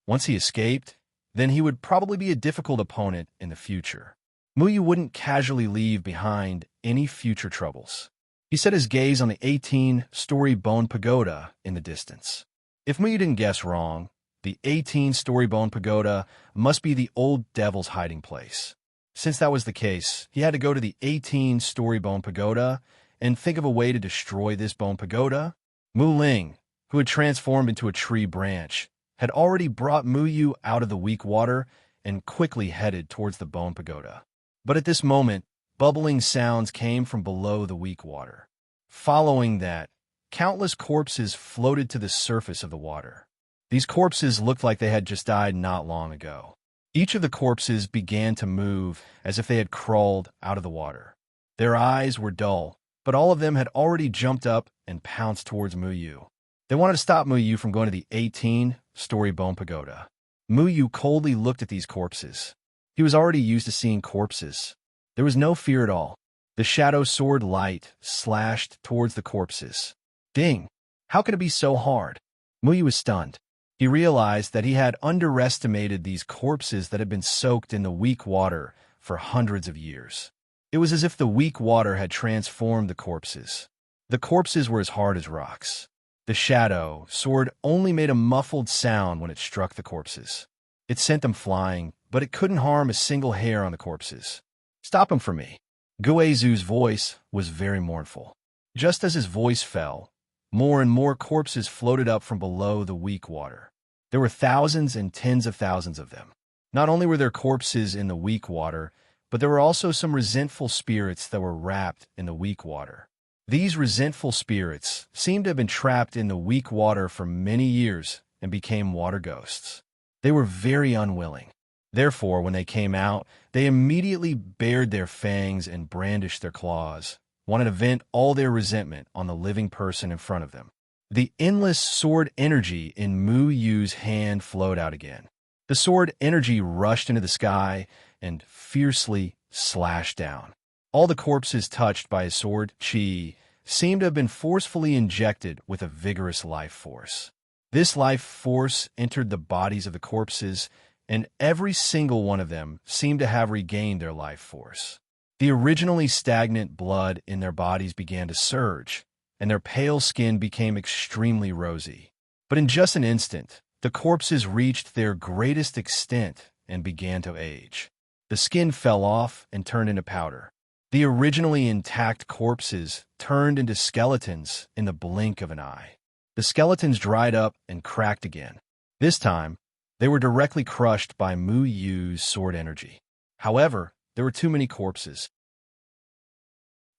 Speaker 1: Once he escaped, then he would probably be a difficult opponent in the future. Muyu wouldn't casually leave behind any future troubles. He set his gaze on the 18-story bone pagoda in the distance. If Muyu didn't guess wrong, the 18-story bone pagoda must be the old devil's hiding place. Since that was the case, he had to go to the 18-story bone pagoda and think of a way to destroy this bone pagoda. Mu Ling, who had transformed into a tree branch, had already brought Muyu out of the weak water and quickly headed towards the bone pagoda. But at this moment, bubbling sounds came from below the weak water. Following that, countless corpses floated to the surface of the water. These corpses looked like they had just died not long ago. Each of the corpses began to move as if they had crawled out of the water. Their eyes were dull, but all of them had already jumped up and pounced towards Muyu. They wanted to stop Muyu from going to the 18-story bone pagoda. Muyu coldly looked at these corpses. He was already used to seeing corpses. There was no fear at all. The shadow sword light slashed towards the corpses. Ding! How could it be so hard? Muyu was stunned. He realized that he had underestimated these corpses that had been soaked in the weak water for hundreds of years. It was as if the weak water had transformed the corpses. The corpses were as hard as rocks. The shadow sword only made a muffled sound when it struck the corpses. It sent them flying, but it couldn't harm a single hair on the corpses. Stop him for me. Guizu's voice was very mournful. Just as his voice fell, more and more corpses floated up from below the weak water. There were thousands and tens of thousands of them. Not only were there corpses in the weak water, but there were also some resentful spirits that were wrapped in the weak water. These resentful spirits seemed to have been trapped in the weak water for many years and became water ghosts. They were very unwilling. Therefore, when they came out, they immediately bared their fangs and brandished their claws, wanted to vent all their resentment on the living person in front of them. The endless sword energy in Mu Yu's hand flowed out again. The sword energy rushed into the sky and fiercely slashed down. All the corpses touched by his sword chi seemed to have been forcefully injected with a vigorous life force. This life force entered the bodies of the corpses, and every single one of them seemed to have regained their life force. The originally stagnant blood in their bodies began to surge, and their pale skin became extremely rosy. But in just an instant, the corpses reached their greatest extent and began to age. The skin fell off and turned into powder. The originally intact corpses turned into skeletons in the blink of an eye. The skeletons dried up and cracked again. This time, they were directly crushed by Mu Yu's sword energy. However, there were too many corpses.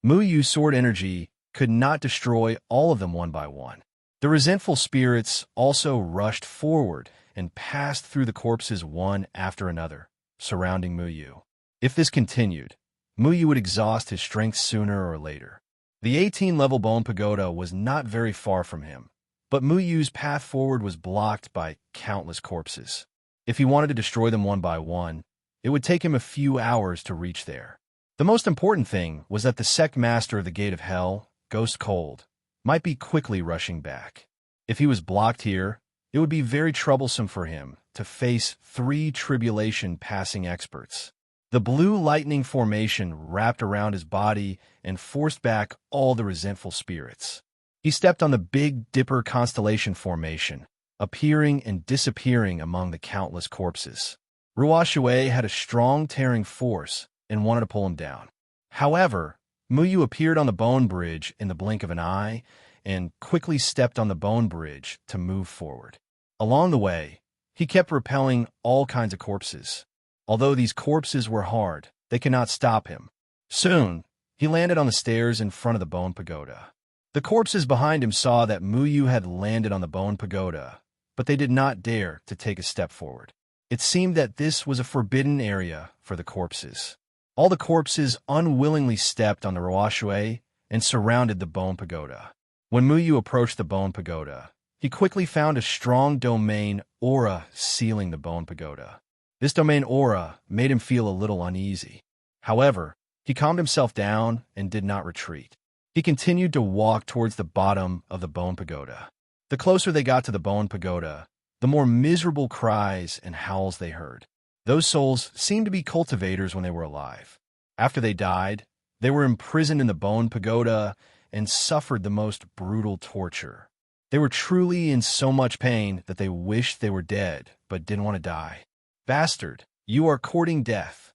Speaker 1: Mu Yu's sword energy could not destroy all of them one by one. The resentful spirits also rushed forward and passed through the corpses one after another, surrounding Mu Yu. If this continued, Mu Yu would exhaust his strength sooner or later. The 18-level bone pagoda was not very far from him, but Mu Yu's path forward was blocked by countless corpses. If he wanted to destroy them one by one, it would take him a few hours to reach there. The most important thing was that the sect master of the Gate of Hell, Ghost Cold, might be quickly rushing back. If he was blocked here, it would be very troublesome for him to face 3 tribulation-passing experts. The blue lightning formation wrapped around his body and forced back all the resentful spirits. He stepped on the Big Dipper constellation formation, appearing and disappearing among the countless corpses. Ruo Shui had a strong tearing force and wanted to pull him down. However, Mu Yu appeared on the bone bridge in the blink of an eye and quickly stepped on the bone bridge to move forward. Along the way, he kept repelling all kinds of corpses. Although these corpses were hard, they could not stop him. Soon, he landed on the stairs in front of the bone pagoda. The corpses behind him saw that Mu Yu had landed on the bone pagoda, but they did not dare to take a step forward. It seemed that this was a forbidden area for the corpses. All the corpses unwillingly stepped on the Roashue and surrounded the bone pagoda. When Muyu approached the bone pagoda, he quickly found a strong domain aura sealing the bone pagoda. This domain aura made him feel a little uneasy. However, he calmed himself down and did not retreat. He continued to walk towards the bottom of the bone pagoda. The closer they got to the bone pagoda, the more miserable cries and howls they heard. Those souls seemed to be cultivators when they were alive. After they died, they were imprisoned in the bone pagoda and suffered the most brutal torture. They were truly in so much pain that they wished they were dead, but didn't want to die. Bastard, you are courting death.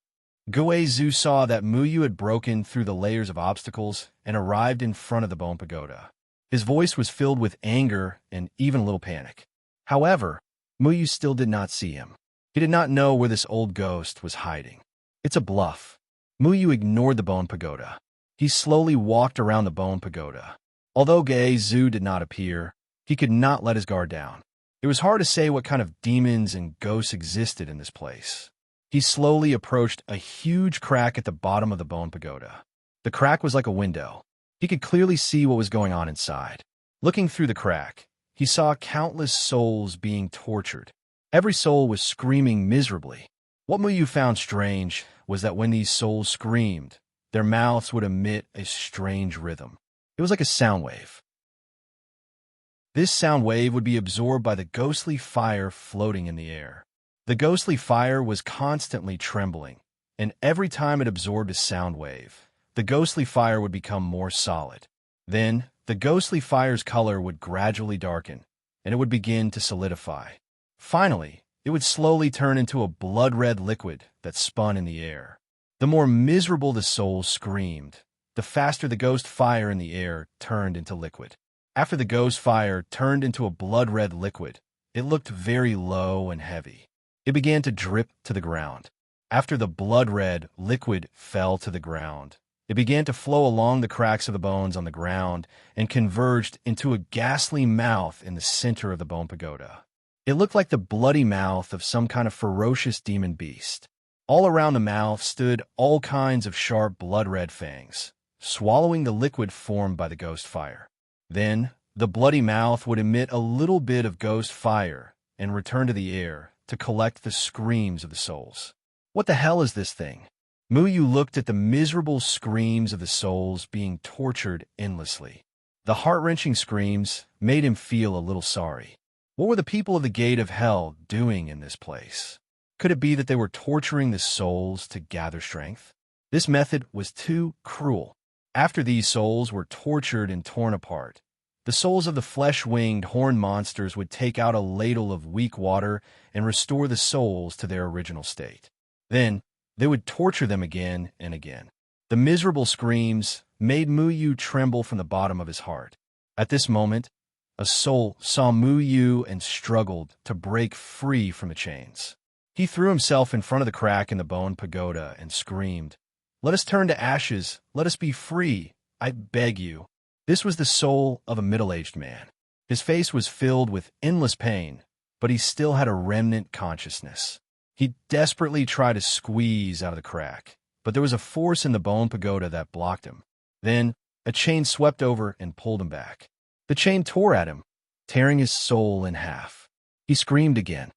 Speaker 1: Guizhu saw that Muyu had broken through the layers of obstacles and arrived in front of the bone pagoda. His voice was filled with anger and even a little panic. However, Muyu still did not see him. He did not know where this old ghost was hiding. It's a bluff. Muyu ignored the bone pagoda. He slowly walked around the bone pagoda. Although Guizhu did not appear, he could not let his guard down. It was hard to say what kind of demons and ghosts existed in this place. He slowly approached a huge crack at the bottom of the bone pagoda. The crack was like a window. He could clearly see what was going on inside. Looking through the crack, he saw countless souls being tortured. Every soul was screaming miserably. What Muyu found strange was that when these souls screamed, their mouths would emit a strange rhythm. It was like a sound wave. This sound wave would be absorbed by the ghostly fire floating in the air. The ghostly fire was constantly trembling, and every time it absorbed a sound wave, the ghostly fire would become more solid. Then, the ghostly fire's color would gradually darken, and it would begin to solidify. Finally, it would slowly turn into a blood-red liquid that spun in the air. The more miserable the souls screamed, the faster the ghost fire in the air turned into liquid. After the ghost fire turned into a blood-red liquid, it looked very low and heavy. It began to drip to the ground. After the blood-red liquid fell to the ground, it began to flow along the cracks of the bones on the ground and converged into a ghastly mouth in the center of the bone pagoda. It looked like the bloody mouth of some kind of ferocious demon beast. All around the mouth stood all kinds of sharp blood-red fangs, swallowing the liquid formed by the ghost fire. Then, the bloody mouth would emit a little bit of ghost fire and return to the air to collect the screams of the souls. What the hell is this thing? Muyu looked at the miserable screams of the souls being tortured endlessly. The heart-wrenching screams made him feel a little sorry. What were the people of the Gate of Hell doing in this place? Could it be that they were torturing the souls to gather strength? This method was too cruel. After these souls were tortured and torn apart, the souls of the flesh-winged horned monsters would take out a ladle of weak water and restore the souls to their original state. Then, they would torture them again and again. The miserable screams made Muyu tremble from the bottom of his heart. At this moment, a soul saw Muyu and struggled to break free from the chains. He threw himself in front of the crack in the bone pagoda and screamed, "Let us turn to ashes. Let us be free. I beg you." This was the soul of a middle-aged man. His face was filled with endless pain, but he still had a remnant consciousness. He desperately tried to squeeze out of the crack, but there was a force in the bone pagoda that blocked him. Then, a chain swept over and pulled him back. The chain tore at him, tearing his soul in half. He screamed again.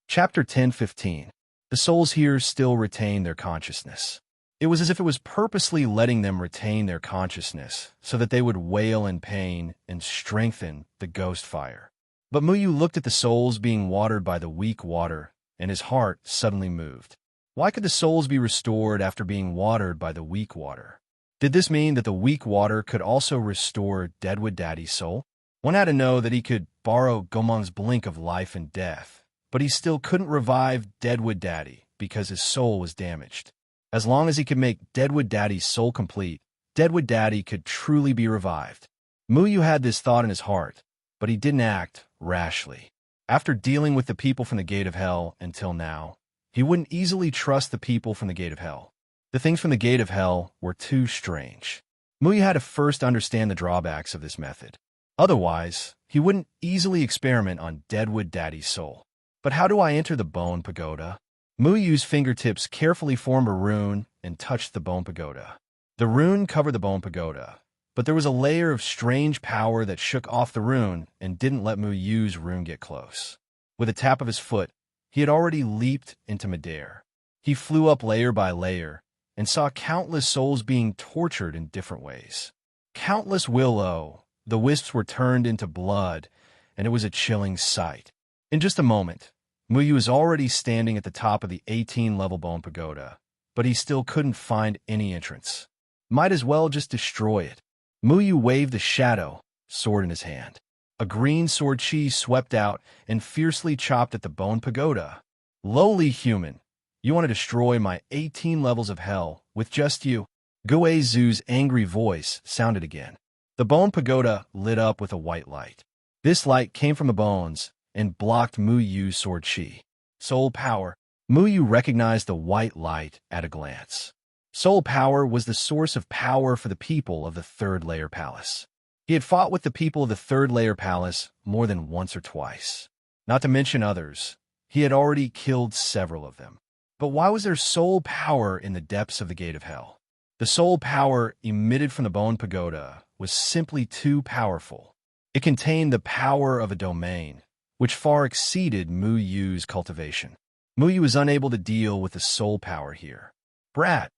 Speaker 1: Chapter 10:15. The souls here still retain their consciousness. It was as if it was purposely letting them retain their consciousness so that they would wail in pain and strengthen the ghost fire. But Muyu looked at the souls being watered by the weak water, and his heart suddenly moved. Why could the souls be restored after being watered by the weak water? Did this mean that the weak water could also restore Deadwood Daddy's soul? One had to know that he could borrow Gomon's blink of life and death, but he still couldn't revive Deadwood Daddy because his soul was damaged. As long as he could make Deadwood Daddy's soul complete, Deadwood Daddy could truly be revived. Muyu had this thought in his heart, but he didn't act rashly. After dealing with the people from the Gate of Hell until now, he wouldn't easily trust the people from the Gate of Hell. The things from the Gate of Hell were too strange. Muyu had to first understand the drawbacks of this method. Otherwise, he wouldn't easily experiment on Deadwood Daddy's soul. But how do I enter the bone pagoda? Muyu's fingertips carefully formed a rune and touched the bone pagoda. The rune covered the bone pagoda, but there was a layer of strange power that shook off the rune and didn't let Muyu's rune get close. With a tap of his foot, he had already leaped into midair. He flew up layer by layer and saw countless souls being tortured in different ways. Countless willow, the wisps were turned into blood, and it was a chilling sight. In just a moment, Muyu was already standing at the top of the 18-level bone pagoda, but he still couldn't find any entrance. Might as well just destroy it. Muyu waved the shadow sword in his hand. A green sword chi swept out and fiercely chopped at the bone pagoda. Lowly human, you want to destroy my 18 levels of hell with just you? Guizu's angry voice sounded again. The bone pagoda lit up with a white light. This light came from the bones and blocked Muyu's sword chi. Soul power. Muyu recognized the white light at a glance. Soul power was the source of power for the people of the Third Layer Palace. He had fought with the people of the Third Layer Palace more than once or twice. Not to mention others, he had already killed several of them. But why was there soul power in the depths of the Gate of Hell? The soul power emitted from the bone pagoda was simply too powerful. It contained the power of a domain, which far exceeded Muyu's cultivation. Muyu was unable to deal with the soul power here. Brat,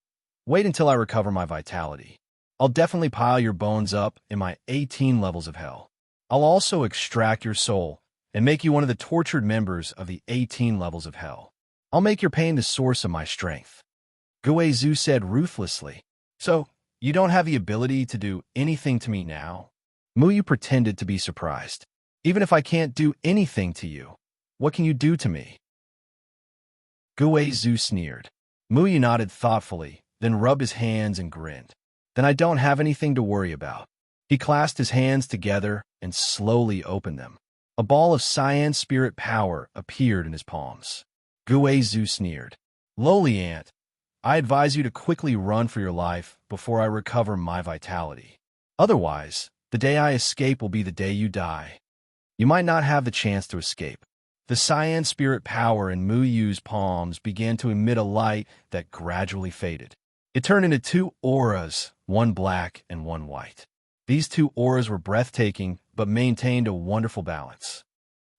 Speaker 1: wait until I recover my vitality. I'll definitely pile your bones up in my 18 levels of hell. I'll also extract your soul and make you one of the tortured members of the 18 levels of hell. I'll make your pain the source of my strength. Guizu said ruthlessly. So, you don't have the ability to do anything to me now? Muyu pretended to be surprised. Even if I can't do anything to you, what can you do to me? Guizu sneered. Muyu nodded thoughtfully, then rubbed his hands and grinned. Then I don't have anything to worry about. He clasped his hands together and slowly opened them. A ball of cyan spirit power appeared in his palms. Guizu sneered. Lowly ant, I advise you to quickly run for your life before I recover my vitality. Otherwise, the day I escape will be the day you die. You might not have the chance to escape. The cyan spirit power in Muyu's palms began to emit a light that gradually faded. It turned into two auras, one black and one white. These two auras were breathtaking, but maintained a wonderful balance.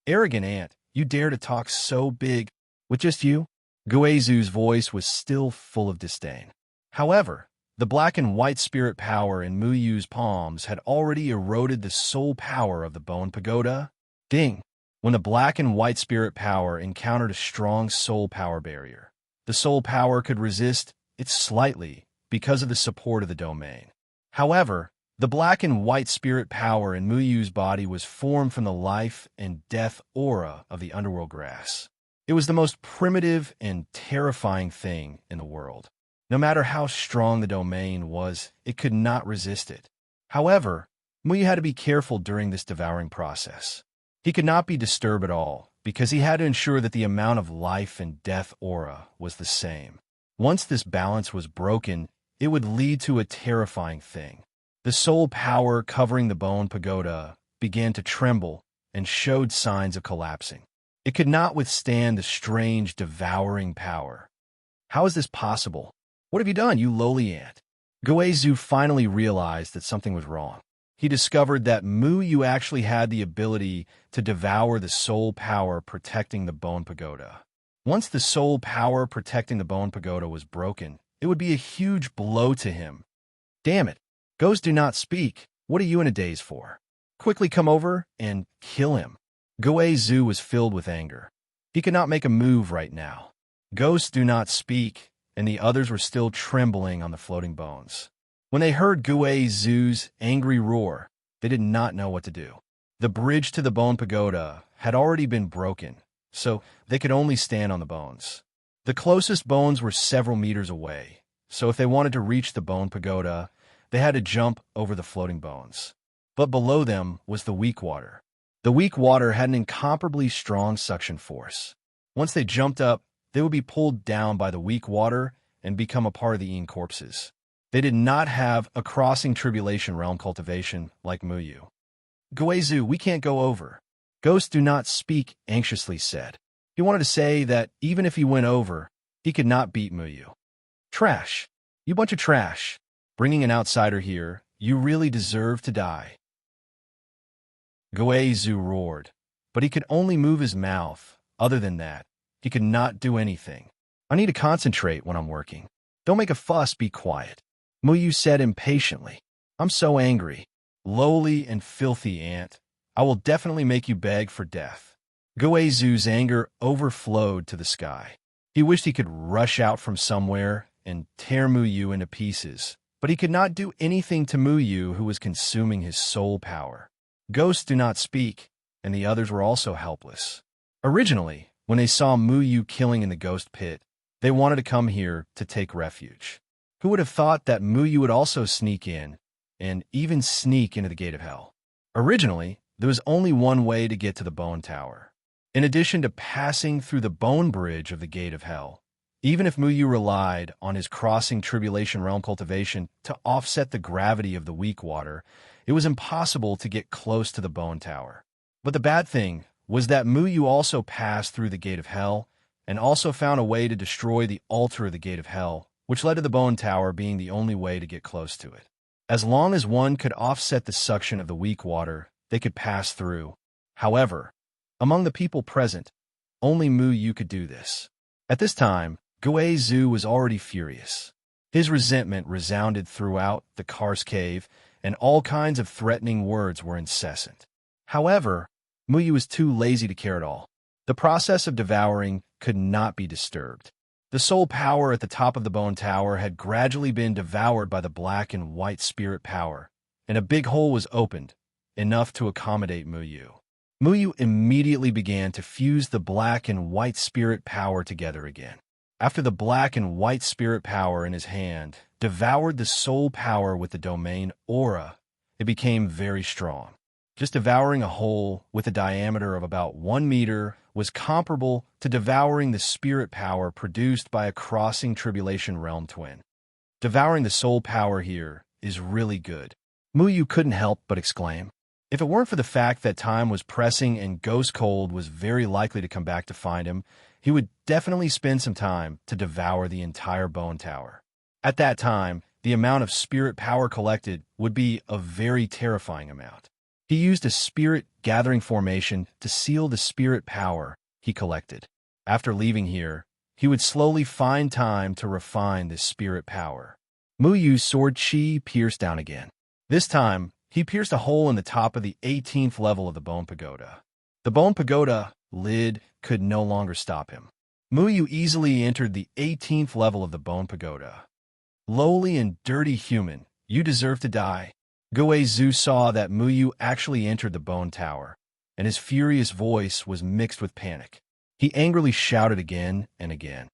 Speaker 1: Arrogant ant, you dare to talk so big with just you? Guizu's voice was still full of disdain. However, the black and white spirit power in Muyu's palms had already eroded the soul power of the bone pagoda. Ding! When the black and white spirit power encountered a strong soul power barrier, the soul power could resist it slightly because of the support of the domain. However, the black and white spirit power in Muyu's body was formed from the life and death aura of the underworld grass. It was the most primitive and terrifying thing in the world. No matter how strong the domain was, it could not resist it. However, Muyu had to be careful during this devouring process. He could not be disturbed at all, because he had to ensure that the amount of life and death aura was the same. Once this balance was broken, it would lead to a terrifying thing. The soul power covering the bone pagoda began to tremble and showed signs of collapsing. It could not withstand the strange, devouring power. How is this possible? What have you done, you lowly ant? Guizu finally realized that something was wrong. He discovered that Muyu actually had the ability to devour the soul power protecting the bone pagoda. Once the soul power protecting the bone pagoda was broken, it would be a huge blow to him. Damn it. Ghosts do not speak. What are you in a daze for? Quickly come over and kill him. Guizu was filled with anger. He could not make a move right now. Ghosts do not speak, and the others were still trembling on the floating bones. When they heard Guizu's angry roar, they did not know what to do. The bridge to the bone pagoda had already been broken, so they could only stand on the bones. The closest bones were several meters away, so if they wanted to reach the bone pagoda, they had to jump over the floating bones. But below them was the weak water. The weak water had an incomparably strong suction force. Once they jumped up, they would be pulled down by the weak water and become a part of the Ean corpses. They did not have a crossing tribulation realm cultivation like Muyu. Guizu, we can't go over. Ghosts do not speak, anxiously said. He wanted to say that even if he went over, he could not beat Muyu. Trash. You bunch of trash. Bringing an outsider here, you really deserve to die. Goeizu roared, but he could only move his mouth. Other than that, he could not do anything. I need to concentrate when I'm working. Don't make a fuss, be quiet. Muyu said impatiently. I'm so angry. Lowly and filthy ant. I will definitely make you beg for death. Goeizu's anger overflowed to the sky. He wished he could rush out from somewhere and tear Muyu into pieces, but he could not do anything to Muyu, who was consuming his soul power. Ghosts do not speak, and the others were also helpless. Originally, when they saw Muyu killing in the ghost pit, they wanted to come here to take refuge. Who would have thought that Muyu would also sneak in, and even sneak into the gate of hell? Originally, there was only one way to get to the bone tower. In addition to passing through the bone bridge of the gate of hell, even if Muyu relied on his crossing tribulation realm cultivation to offset the gravity of the weak water, it was impossible to get close to the bone tower. But the bad thing was that Muyu also passed through the gate of hell and also found a way to destroy the altar of the gate of hell, which led to the bone tower being the only way to get close to it. As long as one could offset the suction of the weak water, they could pass through. However, among the people present, only Muyu could do this. At this time, Goeizu was already furious. His resentment resounded throughout the Kar's cave, and all kinds of threatening words were incessant. However, Muyu was too lazy to care at all. The process of devouring could not be disturbed. The soul power at the top of the bone tower had gradually been devoured by the black and white spirit power, and a big hole was opened, enough to accommodate Muyu. Muyu immediately began to fuse the black and white spirit power together again. After the black and white spirit power in his hand devoured the soul power with the domain aura, it became very strong. Just devouring a hole with a diameter of about 1 meter was comparable to devouring the spirit power produced by a crossing tribulation realm twin. Devouring the soul power here is really good. Muyu couldn't help but exclaim. If it weren't for the fact that time was pressing and Ghost Cold was very likely to come back to find him, he would definitely spend some time to devour the entire bone tower. At that time, the amount of spirit power collected would be a very terrifying amount. He used a spirit gathering formation to seal the spirit power he collected. After leaving here, he would slowly find time to refine this spirit power. Muyu's sword chi pierced down again. This time, he pierced a hole in the top of the 18th level of the bone pagoda. The bone pagoda lid could no longer stop him. Muyu easily entered the 18th level of the bone pagoda. Lowly and dirty human, you deserve to die. Goeizu saw that Muyu actually entered the bone tower, and his furious voice was mixed with panic. He angrily shouted again and again.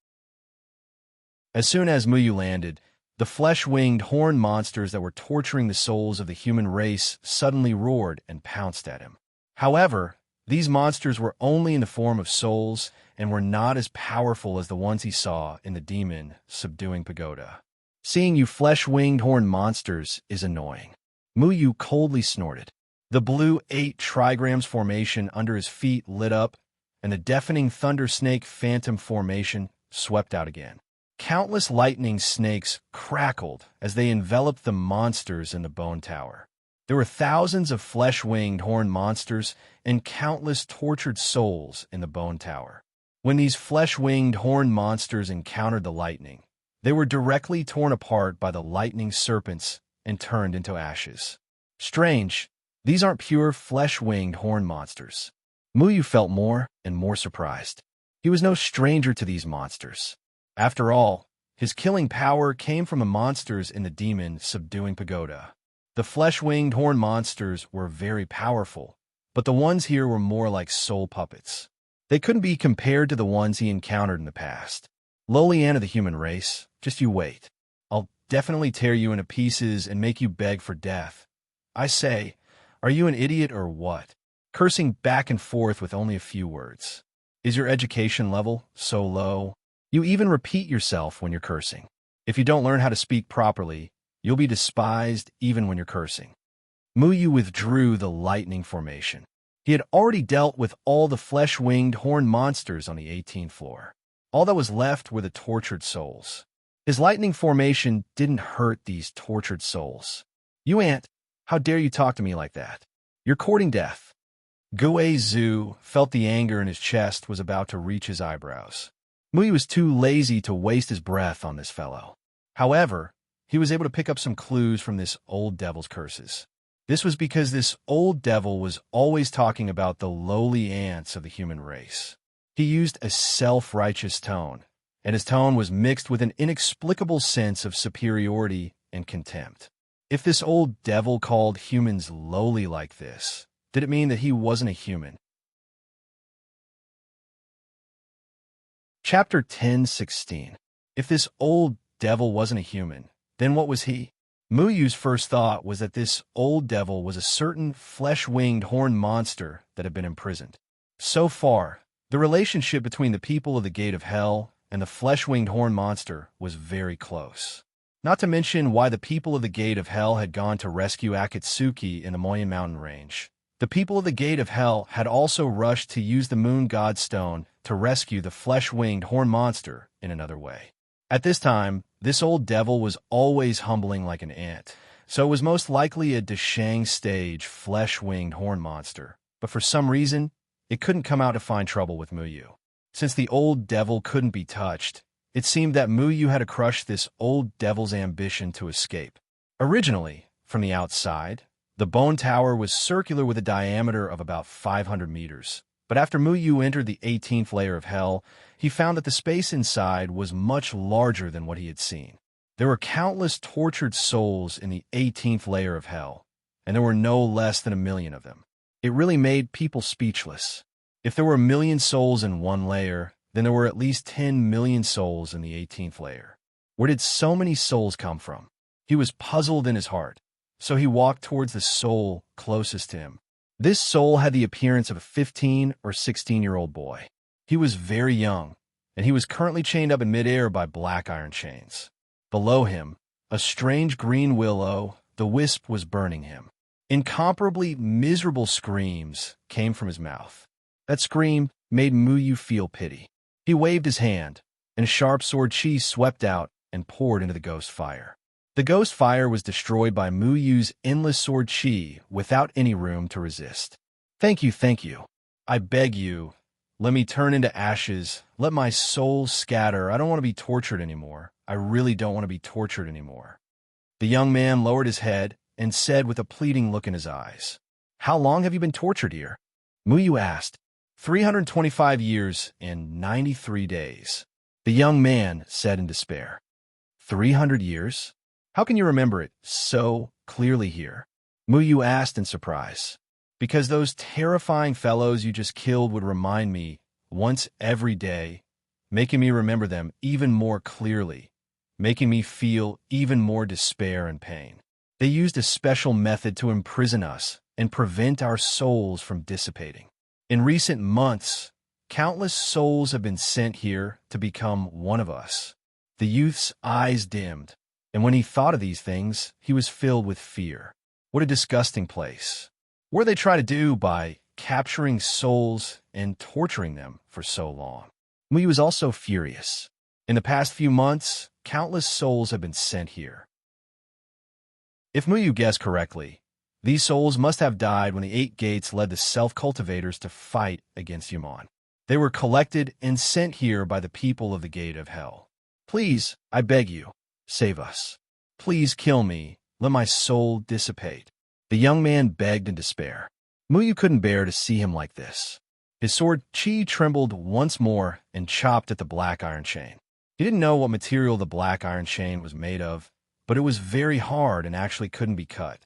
Speaker 1: As soon as Muyu landed, the flesh-winged horned monsters that were torturing the souls of the human race suddenly roared and pounced at him. However, these monsters were only in the form of souls and were not as powerful as the ones he saw in the demon subduing pagoda. Seeing you flesh-winged horned monsters is annoying. Muyu coldly snorted. The blue 8 trigrams formation under his feet lit up, and the deafening thunder snake phantom formation swept out again. Countless lightning snakes crackled as they enveloped the monsters in the bone tower. There were thousands of flesh-winged horned monsters and countless tortured souls in the bone tower. When these flesh-winged horned monsters encountered the lightning, they were directly torn apart by the lightning serpents and turned into ashes. Strange, these aren't pure flesh-winged horned monsters. Muyu felt more and more surprised. He was no stranger to these monsters. After all, his killing power came from the monsters in the demon subduing pagoda. The flesh-winged horned monsters were very powerful, but the ones here were more like soul puppets. They couldn't be compared to the ones he encountered in the past. Lowly ant of the human race, just you wait. I'll definitely tear you into pieces and make you beg for death. I say, are you an idiot or what? Cursing back and forth with only a few words. Is your education level so low? You even repeat yourself when you're cursing. If you don't learn how to speak properly, you'll be despised even when you're cursing. Muyu withdrew the lightning formation. He had already dealt with all the flesh-winged horned monsters on the 18th floor. All that was left were the tortured souls. His lightning formation didn't hurt these tortured souls. "You aunt, how dare you talk to me like that? You're courting death." Guo Zhu felt the anger in his chest was about to reach his eyebrows. Muyu was too lazy to waste his breath on this fellow. However, he was able to pick up some clues from this old devil's curses. This was because this old devil was always talking about the lowly ants of the human race. He used a self-righteous tone, and his tone was mixed with an inexplicable sense of superiority and contempt. If this old devil called humans lowly like this, did it mean that he wasn't a human? Chapter 10:16. If this old devil wasn't a human, then what was he? Muyu's first thought was that this old devil was a certain flesh-winged horned monster that had been imprisoned. So far, the relationship between the people of the Gate of Hell and the flesh-winged horned monster was very close. Not to mention why the people of the Gate of Hell had gone to rescue Akatsuki in the Moyen Mountain Range. The people of the Gate of Hell had also rushed to use the Moon God Stone to rescue the flesh-winged horned monster in another way. At this time, this old devil was always humbling like an ant, so it was most likely a Deshang stage flesh-winged horned monster, but for some reason, it couldn't come out to find trouble with Muyu. Since the old devil couldn't be touched, it seemed that Muyu had to crush this old devil's ambition to escape. Originally, from the outside, the bone tower was circular with a diameter of about 500 meters. But after Muyu entered the 18th layer of hell, he found that the space inside was much larger than what he had seen. There were countless tortured souls in the 18th layer of hell, and there were no less than 1,000,000 of them. It really made people speechless. If there were 1,000,000 souls in one layer, then there were at least 10 million souls in the 18th layer. Where did so many souls come from? He was puzzled in his heart, so he walked towards the soul closest to him. This soul had the appearance of a 15 or 16-year-old boy. He was very young, and he was currently chained up in midair by black iron chains. Below him, a strange green willow, the wisp was burning him. Incomparably miserable screams came from his mouth. That scream made Muyu feel pity. He waved his hand, and sharp sword chi swept out and poured into the ghost fire. The ghost fire was destroyed by Muyu's endless sword chi without any room to resist. Thank you. I beg you, let me turn into ashes. Let my soul scatter. I don't want to be tortured anymore. I really don't want to be tortured anymore." The young man lowered his head and said with a pleading look in his eyes, "How long have you been tortured here?" Muyu asked. 325 years and 93 days. The young man said in despair. 300 years? How can you remember it so clearly here? Muyu asked in surprise. Because those terrifying fellows you just killed would remind me once every day, making me remember them even more clearly, making me feel even more despair and pain. They used a special method to imprison us and prevent our souls from dissipating. In recent months, countless souls have been sent here to become one of us. The youth's eyes dimmed, and when he thought of these things, he was filled with fear. What a disgusting place. What did they try to do by capturing souls and torturing them for so long? Muyu was also furious. In the past few months, countless souls have been sent here. If Muyu guessed correctly, these souls must have died when the 8 gates led the self-cultivators to fight against Yaman. They were collected and sent here by the people of the Gate of Hell. Please, I beg you, save us. Please kill me. Let my soul dissipate. The young man begged in despair. Muyu couldn't bear to see him like this. His sword chi trembled once more and chopped at the black iron chain. He didn't know what material the black iron chain was made of, but it was very hard and actually couldn't be cut.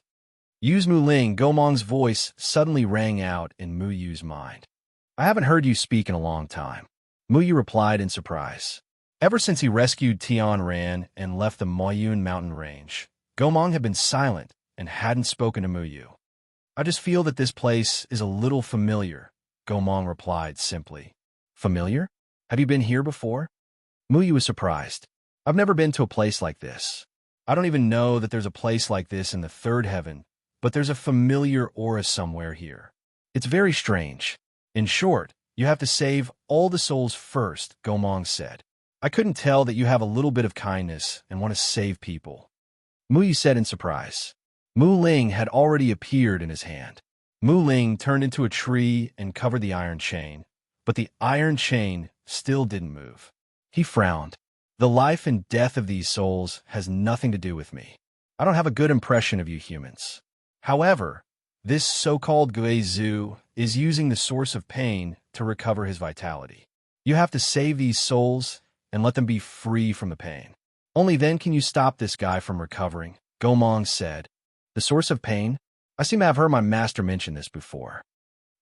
Speaker 1: Yu's Muling, Gomong's voice suddenly rang out in Muyu's mind. I haven't heard you speak in a long time. Muyu replied in surprise. Ever since he rescued Tian Ran and left the Moyun mountain range, Gomong had been silent and hadn't spoken to Muyu. I just feel that this place is a little familiar, Gomong replied simply. Familiar? Have you been here before? Muyu was surprised. I've never been to a place like this. I don't even know that there's a place like this in the third heaven, but there's a familiar aura somewhere here. It's very strange. In short, you have to save all the souls first, Gomong said. I couldn't tell that you have a little bit of kindness and want to save people. Muyu said in surprise. Mu Ling had already appeared in his hand. Mu Ling turned into a tree and covered the iron chain, but the iron chain still didn't move. He frowned. The life and death of these souls has nothing to do with me. I don't have a good impression of you humans. However, this so-called Guizhu is using the source of pain to recover his vitality. You have to save these souls and let them be free from the pain. Only then can you stop this guy from recovering, Gomong said. The source of pain? I seem to have heard my master mention this before.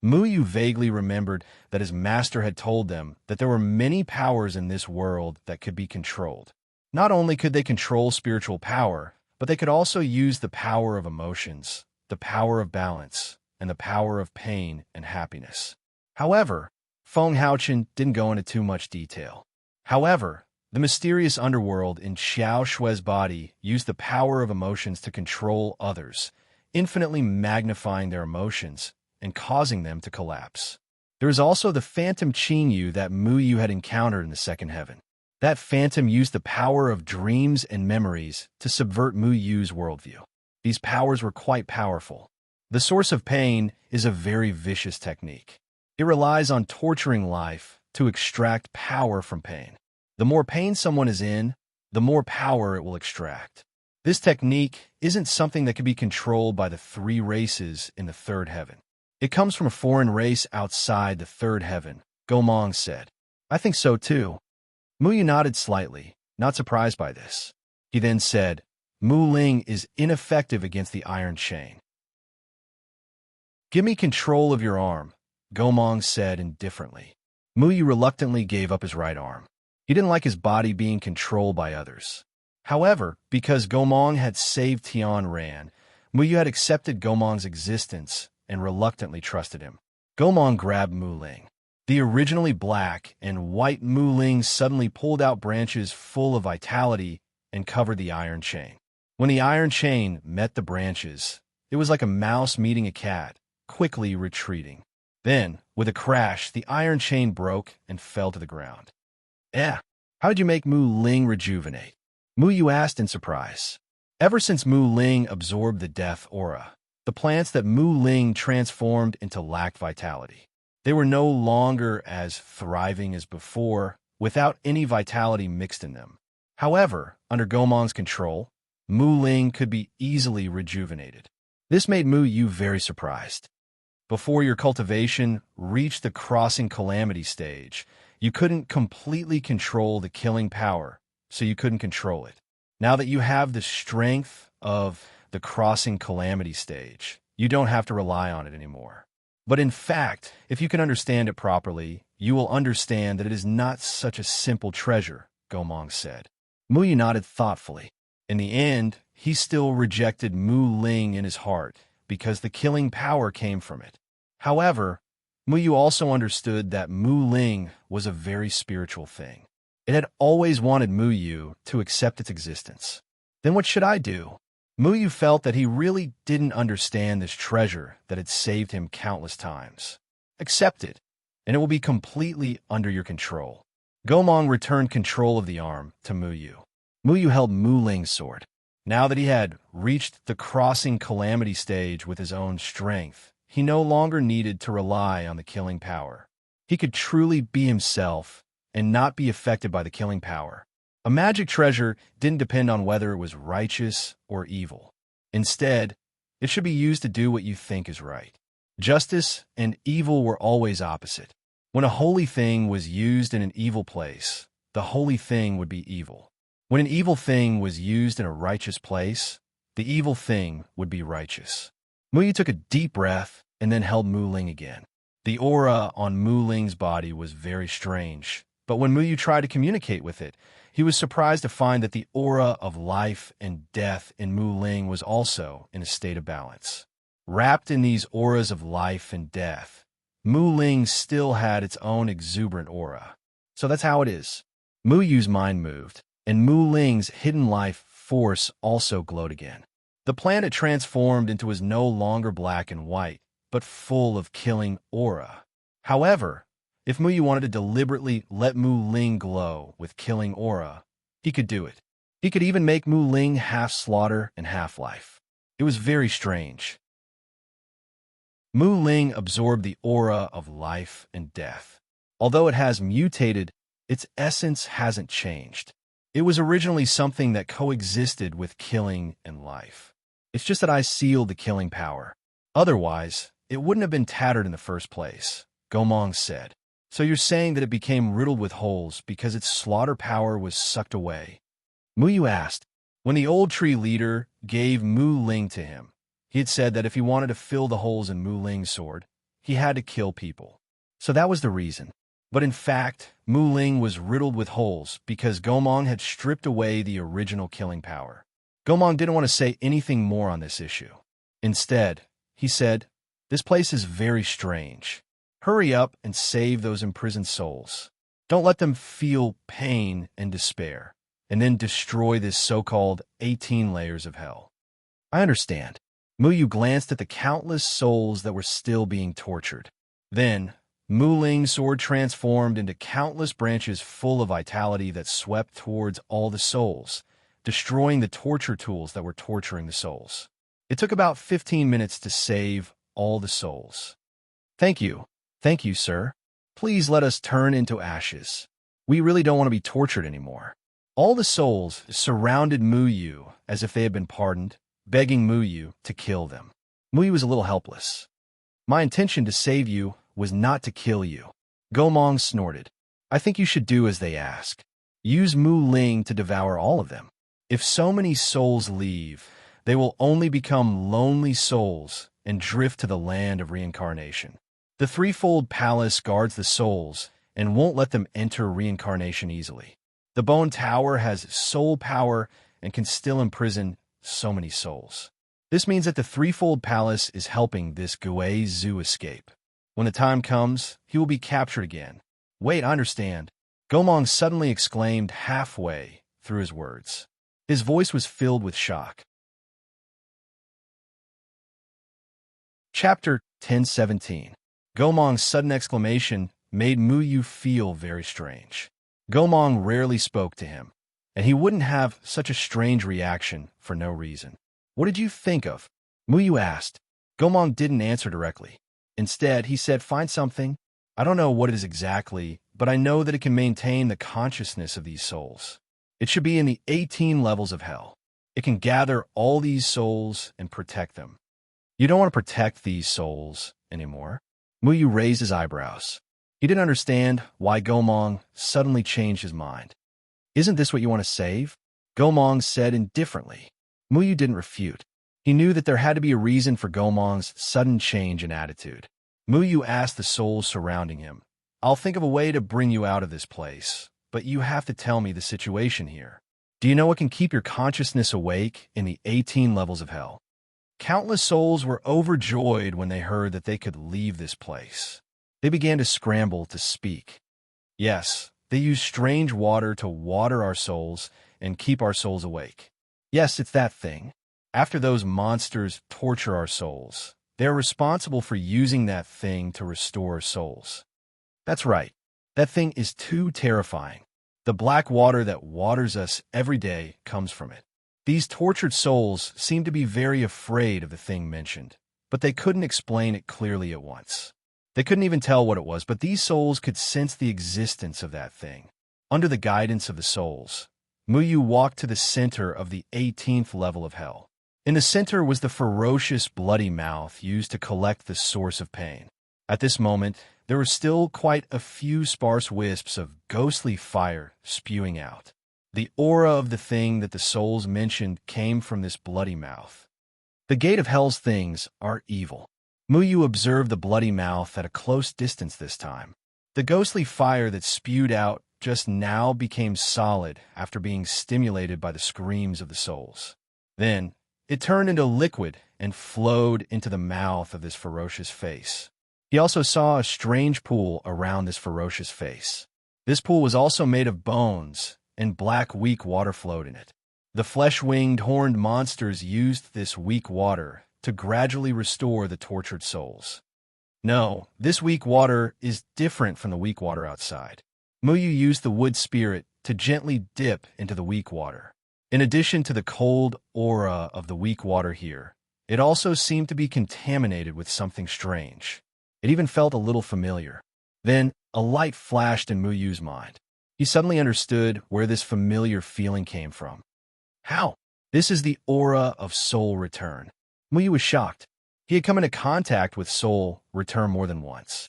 Speaker 1: Muyu vaguely remembered that his master had told them that there were many powers in this world that could be controlled. Not only could they control spiritual power, but they could also use the power of emotions, the power of balance, and the power of pain and happiness. However, Feng Haochen didn't go into too much detail. However, the mysterious underworld in Xiao Shui's body used the power of emotions to control others, infinitely magnifying their emotions and causing them to collapse. There is also the phantom Qingyu that Muyu had encountered in the second heaven. That phantom used the power of dreams and memories to subvert Muyu's worldview. These powers were quite powerful. The source of pain is a very vicious technique. It relies on torturing life to extract power from pain. The more pain someone is in, the more power it will extract. This technique isn't something that can be controlled by the three races in the third heaven. It comes from a foreign race outside the third heaven, Gomong said. I think so too. Muyu nodded slightly, not surprised by this. He then said, Mu Ling is ineffective against the iron chain. Give me control of your arm, Gomong said indifferently. Muyu reluctantly gave up his right arm. He didn't like his body being controlled by others. However, because Gomong had saved Tian Ran, Muyu had accepted Gomong's existence and reluctantly trusted him. Gomong grabbed Mu Ling. The originally black and white Mu Ling suddenly pulled out branches full of vitality and covered the iron chain. When the iron chain met the branches, it was like a mouse meeting a cat, quickly retreating. Then, with a crash, the iron chain broke and fell to the ground. How did you make Mu Ling rejuvenate? Muyu asked in surprise. Ever since Mu Ling absorbed the death aura, the plants that Mu Ling transformed into lacked vitality. They were no longer as thriving as before, without any vitality mixed in them. However, under Gomong's control, Mu Ling could be easily rejuvenated. This made Muyu very surprised. Before your cultivation reached the crossing calamity stage, you couldn't completely control the killing power, so you couldn't control it. Now that you have the strength of the crossing calamity stage, you don't have to rely on it anymore. But in fact, if you can understand it properly, you will understand that it is not such a simple treasure, Gomong said. Muyu nodded thoughtfully. In the end, he still rejected Mu Ling in his heart because the killing power came from it. However, Muyu also understood that Mu Ling was a very spiritual thing. It had always wanted Muyu to accept its existence. Then what should I do? Muyu felt that he really didn't understand this treasure that had saved him countless times. Accept it, and it will be completely under your control. Gomong returned control of the arm to Muyu. Muyu held Mu Ling's sword. Now that he had reached the crossing calamity stage with his own strength, he no longer needed to rely on the killing power. He could truly be himself and not be affected by the killing power. A magic treasure didn't depend on whether it was righteous or evil. Instead, it should be used to do what you think is right. Justice and evil were always opposite. When a holy thing was used in an evil place, the holy thing would be evil. When an evil thing was used in a righteous place, the evil thing would be righteous. Muyu took a deep breath and then held Mu Ling again. The aura on Mu Ling's body was very strange, but when Muyu tried to communicate with it, he was surprised to find that the aura of life and death in Mu Ling was also in a state of balance. Wrapped in these auras of life and death, Mu Ling still had its own exuberant aura. So that's how it is. Muyu's mind moved, and Mu Ling's hidden life force also glowed again. The planet transformed into was no longer black and white, but full of killing aura. However, if Muyu wanted to deliberately let Mu Ling glow with killing aura, he could do it. He could even make Mu Ling half slaughter and half life. It was very strange. Mu Ling absorbed the aura of life and death. Although it has mutated, its essence hasn't changed. It was originally something that coexisted with killing and life. It's just that I sealed the killing power. Otherwise, it wouldn't have been tattered in the first place, Gomong said. So you're saying that it became riddled with holes because its slaughter power was sucked away? Muyu asked. When the old tree leader gave Mu Ling to him, he had said that if he wanted to fill the holes in Mu Ling's sword, he had to kill people. So that was the reason. But in fact, Mu Ling was riddled with holes because Gomong had stripped away the original killing power. Gomong didn't want to say anything more on this issue. Instead, he said, "This place is very strange. Hurry up and save those imprisoned souls. Don't let them feel pain and despair, and then destroy this so-called 18 layers of hell." I understand. Muyu glanced at the countless souls that were still being tortured. Then, Mu Ling's sword transformed into countless branches full of vitality that swept towards all the souls, destroying the torture tools that were torturing the souls. It took about 15 minutes to save all the souls. Thank you, sir. Please let us turn into ashes. We really don't want to be tortured anymore. All the souls surrounded Muyu as if they had been pardoned, begging Muyu to kill them. Muyu was a little helpless. My intention to save you was not to kill you. Gomong snorted. I think you should do as they ask. Use Mu Ling to devour all of them. If so many souls leave, they will only become lonely souls and drift to the land of reincarnation. The threefold palace guards the souls and won't let them enter reincarnation easily. The Bone Tower has soul power and can still imprison so many souls. This means that the threefold palace is helping this Guei Zhu escape. When the time comes, he will be captured again. Wait, I understand. Gomong suddenly exclaimed halfway through his words. His voice was filled with shock. Chapter 10:17. Gomong's sudden exclamation made Muyu feel very strange. Gomong rarely spoke to him, and he wouldn't have such a strange reaction for no reason. What did you think of? Muyu asked. Gomong didn't answer directly. Instead, he said, find something. I don't know what it is exactly, but I know that it can maintain the consciousness of these souls. It should be in the 18 levels of hell. It can gather all these souls and protect them. You don't want to protect these souls anymore? Muyu raised his eyebrows. He didn't understand why Gomong suddenly changed his mind. Isn't this what you want to save? Gomong said indifferently. Muyu didn't refute. He knew that there had to be a reason for Gomong's sudden change in attitude. Muyu asked the souls surrounding him, I'll think of a way to bring you out of this place, but you have to tell me the situation here. Do you know what can keep your consciousness awake in the 18 levels of hell? Countless souls were overjoyed when they heard that they could leave this place. They began to scramble to speak. Yes, they use strange water to water our souls and keep our souls awake. Yes, it's that thing. After those monsters torture our souls, they're responsible for using that thing to restore souls. That's right. That thing is too terrifying. The black water that waters us every day comes from it. These tortured souls seem to be very afraid of the thing mentioned, but they couldn't explain it clearly at once. They couldn't even tell what it was, but these souls could sense the existence of that thing. Under the guidance of the souls, Muyu walked to the center of the 18th level of hell. In the center was the ferocious bloody mouth used to collect the source of pain. At this moment, there were still quite a few sparse wisps of ghostly fire spewing out. The aura of the thing that the souls mentioned came from this bloody mouth. The gate of hell's things are evil. Muyu observed the bloody mouth at a close distance this time. The ghostly fire that spewed out just now became solid after being stimulated by the screams of the souls. Then, it turned into liquid and flowed into the mouth of this ferocious face. He also saw a strange pool around this ferocious face. This pool was also made of bones, and black weak water flowed in it. The flesh-winged horned monsters used this weak water to gradually restore the tortured souls. No, this weak water is different from the weak water outside. Muyu used the wood spirit to gently dip into the weak water. In addition to the cold aura of the weak water here, it also seemed to be contaminated with something strange. It even felt a little familiar. Then, a light flashed in Muyu's mind. He suddenly understood where this familiar feeling came from. How? This is the aura of soul return. Muyu was shocked. He had come into contact with soul return more than once.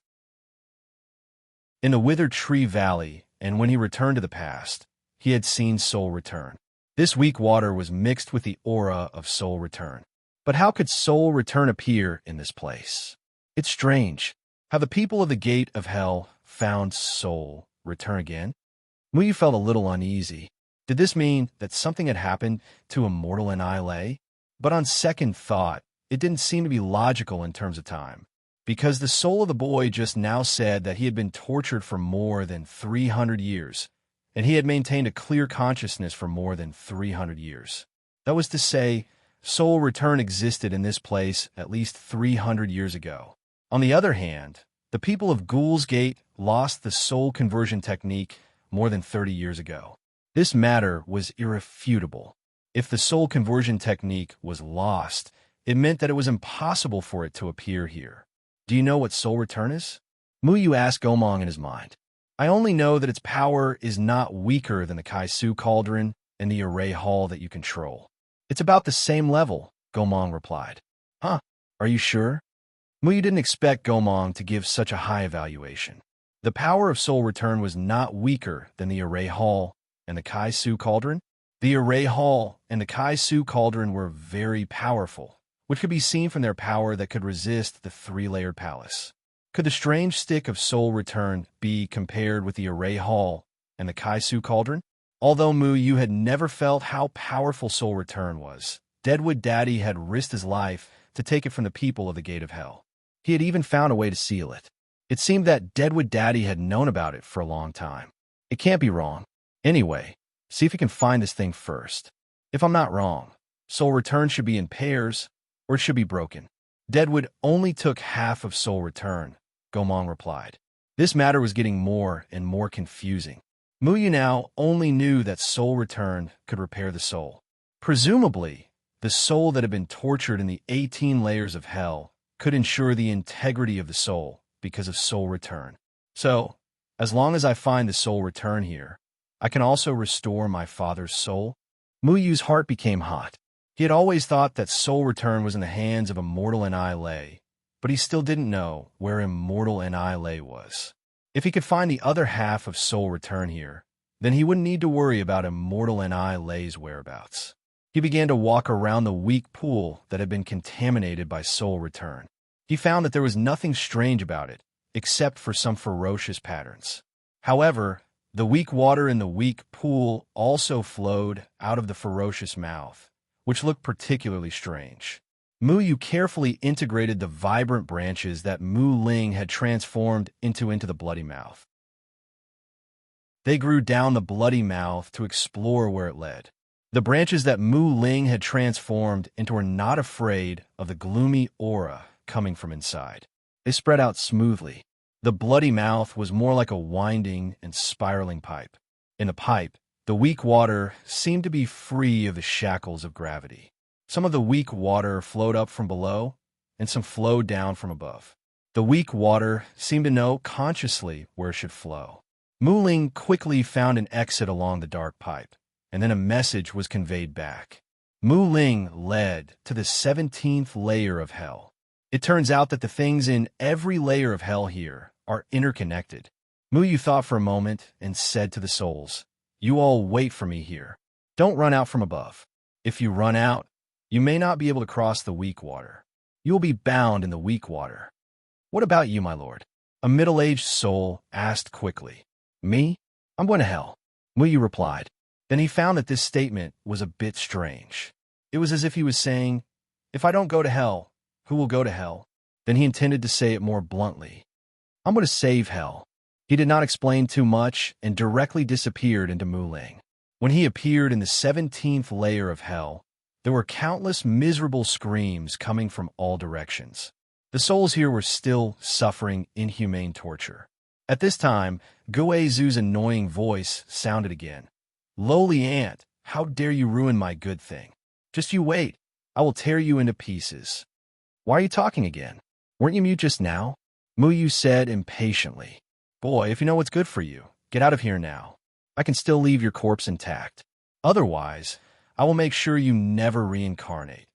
Speaker 1: In the withered tree valley, and when he returned to the past, he had seen soul return. This weak water was mixed with the aura of soul return. But how could soul return appear in this place? It's strange how the people of the gate of hell found soul return again. Muyu felt a little uneasy. Did this mean that something had happened to Immortal Annihilate? But on second thought, it didn't seem to be logical in terms of time, because the soul of the boy just now said that he had been tortured for more than 300 years, and he had maintained a clear consciousness for more than 300 years. That was to say, soul return existed in this place at least 300 years ago. On the other hand, the people of Ghoul's Gate lost the soul conversion technique more than 30 years ago. This matter was irrefutable. If the soul conversion technique was lost, it meant that it was impossible for it to appear here. Do you know what soul return is? Muyu asked Gomong in his mind. I only know that its power is not weaker than the Kaisu cauldron and the array hall that you control. It's about the same level, Gomong replied. Huh? Are you sure? Muyu didn't expect Gomong to give such a high evaluation. The power of soul return was not weaker than the array hall and the Kaisu cauldron. The array hall and the Kaisu cauldron were very powerful, which could be seen from their power that could resist the three-layered palace. Could the strange stick of soul return be compared with the array hall and the Kaisu cauldron? Although Muyu had never felt how powerful soul return was, Deadwood Daddy had risked his life to take it from the people of the Gate of Hell. He had even found a way to seal it. It seemed that Deadwood Daddy had known about it for a long time. It can't be wrong. Anyway, see if you can find this thing first. If I'm not wrong, soul return should be in pairs, or it should be broken. Deadwood only took half of soul return, Gomong replied. This matter was getting more and more confusing. Muyu now only knew that soul return could repair the soul. Presumably, the soul that had been tortured in the 18 layers of hell could ensure the integrity of the soul because of soul return. So, as long as I find the soul return here, I can also restore my father's soul. Muyu's heart became hot. He had always thought that soul return was in the hands of Immortal Annihilate, but he still didn't know where Immortal Annihilate was. If he could find the other half of soul return here, then he wouldn't need to worry about Immortal Annihilate's whereabouts. He began to walk around the weak pool that had been contaminated by soul return. He found that there was nothing strange about it, except for some ferocious patterns. However, the weak water in the weak pool also flowed out of the ferocious mouth, which looked particularly strange. Muyu carefully integrated the vibrant branches that Mu Ling had transformed into the bloody mouth. They grew down the bloody mouth to explore where it led. The branches that Mu Ling had transformed into were not afraid of the gloomy aura coming from inside. They spread out smoothly. The bloody mouth was more like a winding and spiraling pipe. In the pipe, the weak water seemed to be free of the shackles of gravity. Some of the weak water flowed up from below, and some flowed down from above. The weak water seemed to know consciously where it should flow. Mu Ling quickly found an exit along the dark pipe, and then a message was conveyed back. Mu Ling led to the 17th layer of hell. It turns out that the things in every layer of hell here are interconnected. Muyu thought for a moment and said to the souls, "You all wait for me here. Don't run out from above. If you run out, you may not be able to cross the weak water. You will be bound in the weak water." "What about you, my lord?" a middle-aged soul asked quickly. "Me? I'm going to hell," Muyu replied. Then he found that this statement was a bit strange. It was as if he was saying, "If I don't go to hell, who will go to hell?" Then he intended to say it more bluntly. "I'm going to save hell." He did not explain too much and directly disappeared into Mu Ling. When he appeared in the 17th layer of hell, There were countless miserable screams coming from all directions. The souls here were still suffering inhumane torture. At this time, Guizu's annoying voice sounded again. "Lowly ant, how dare you ruin my good thing? Just you wait, I will tear you into pieces." "Why are you talking again? Weren't you mute just now?" Muyu said impatiently. "Boy, if you know what's good for you, get out of here now. I can still leave your corpse intact. Otherwise, I will make sure you never reincarnate."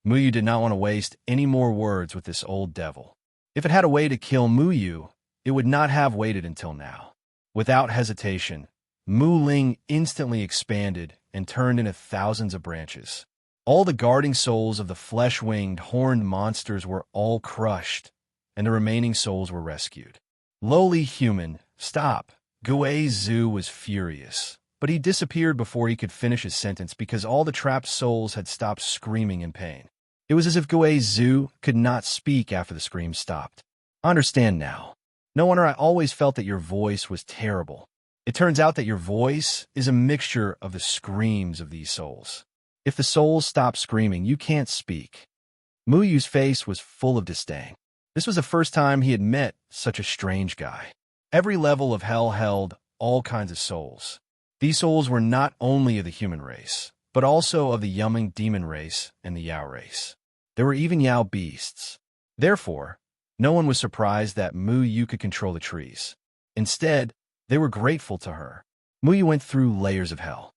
Speaker 1: Muyu did not want to waste any more words with this old devil. If it had a way to kill Muyu, it would not have waited until now. Without hesitation, Mu Ling instantly expanded and turned into thousands of branches. All the guarding souls of the flesh-winged, horned monsters were all crushed, and the remaining souls were rescued. "Lowly human, stop!" Guizu was furious, but he disappeared before he could finish his sentence because all the trapped souls had stopped screaming in pain. It was as if Guizu could not speak after the screams stopped. "I understand now. No wonder I always felt that your voice was terrible. It turns out that your voice is a mixture of the screams of these souls. If the souls stop screaming, you can't speak." Muyu's face was full of disdain. This was the first time he had met such a strange guy. Every level of hell held all kinds of souls. These souls were not only of the human race, but also of the Yumming demon race and the Yao race. There were even Yao beasts. Therefore, no one was surprised that Muyu could control the trees. Instead, they were grateful to her. Muyu went through layers of hell.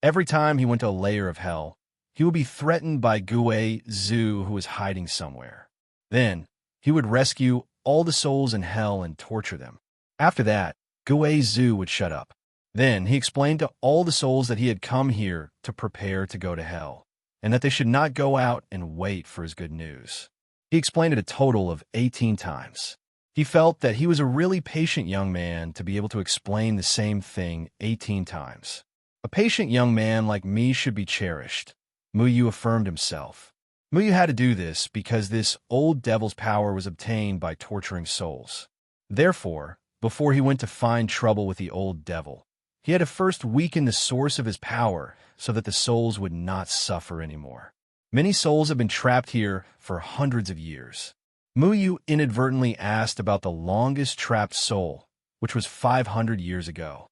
Speaker 1: Every time he went to a layer of hell, he would be threatened by Guizu, who was hiding somewhere. Then, he would rescue all the souls in hell and torture them. After that, Guizu would shut up. Then he explained to all the souls that he had come here to prepare to go to hell, and that they should not go out and wait for his good news. He explained it a total of 18 times. He felt that he was a really patient young man to be able to explain the same thing 18 times. "A patient young man like me should be cherished," Muyu affirmed himself. Muyu had to do this because this old devil's power was obtained by torturing souls. Therefore, before he went to find trouble with the old devil, he had to first weaken the source of his power so that the souls would not suffer anymore. Many souls have been trapped here for hundreds of years. Muyu inadvertently asked about the longest trapped soul, which was 500 years ago.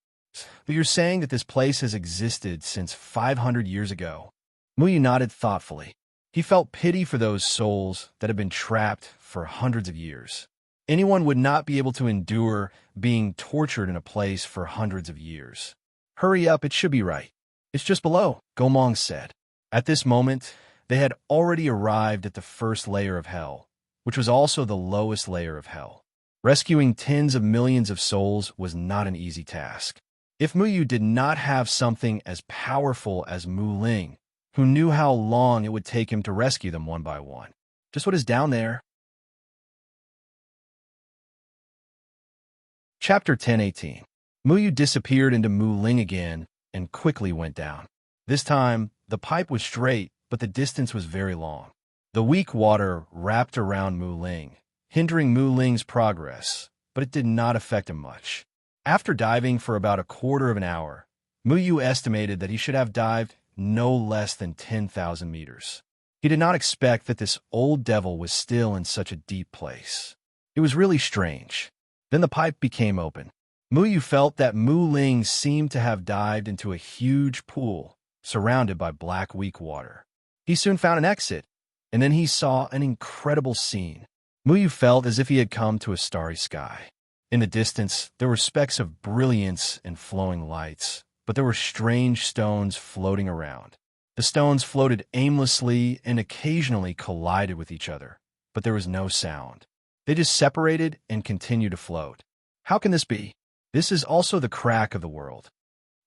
Speaker 1: "But you're saying that this place has existed since 500 years ago?" Muyu nodded thoughtfully. He felt pity for those souls that had been trapped for hundreds of years. Anyone would not be able to endure being tortured in a place for hundreds of years. "Hurry up, it should be right. It's just below," Gomong said. At this moment, they had already arrived at the first layer of hell, which was also the lowest layer of hell. Rescuing tens of millions of souls was not an easy task. If Muyu did not have something as powerful as Mu Ling, who knew how long it would take him to rescue them one by one. Just what is down there? Chapter 10:18. Muyu disappeared into Mu Ling again and quickly went down. This time, the pipe was straight, but the distance was very long. The weak water wrapped around Mu Ling, hindering Mu Ling's progress, but it did not affect him much. After diving for about a quarter of an hour, Muyu estimated that he should have dived no less than 10,000 meters. He did not expect that this old devil was still in such a deep place. It was really strange. Then the pipe became open. Muyu felt that Mu Ling seemed to have dived into a huge pool surrounded by black weak water. He soon found an exit, and then he saw an incredible scene. Muyu felt as if he had come to a starry sky. In the distance, there were specks of brilliance and flowing lights, but there were strange stones floating around. The stones floated aimlessly and occasionally collided with each other, but there was no sound. They just separated and continued to float. How can this be? This is also the crack of the world.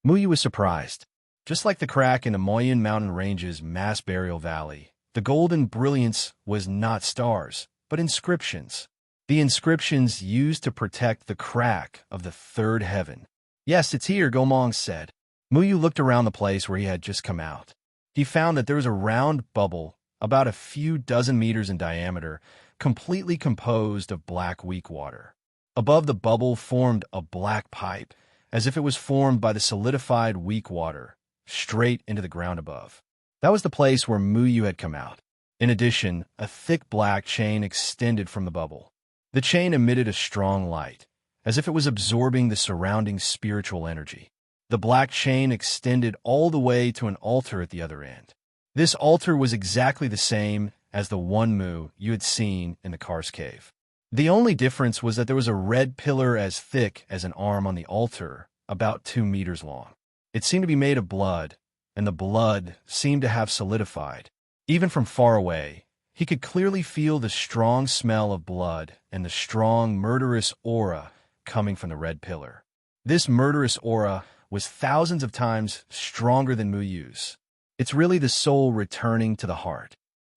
Speaker 1: Muyu was surprised. Just like the crack in the Moyen Mountain Range's mass burial valley, the golden brilliance was not stars, but inscriptions. The inscriptions used to protect the crack of the third heaven. "Yes, it's here," Gomong said. Muyu looked around the place where he had just come out. He found that there was a round bubble about a few dozen meters in diameter, completely composed of black weak water. Above the bubble formed a black pipe, as if it was formed by the solidified weak water, straight into the ground above. That was the place where Muyu had come out. In addition, a thick black chain extended from the bubble. The chain emitted a strong light, as if it was absorbing the surrounding spiritual energy. The black chain extended all the way to an altar at the other end. This altar was exactly the same as the one Mu you had seen in the Car's cave. The only difference was that there was a red pillar as thick as an arm on the altar, about 2 meters long. It seemed to be made of blood, and the blood seemed to have solidified. Even from far away, he could clearly feel the strong smell of blood and the strong, murderous aura coming from the red pillar. This murderous aura was thousands of times stronger than Muyu's. It's really the soul returning to the heart,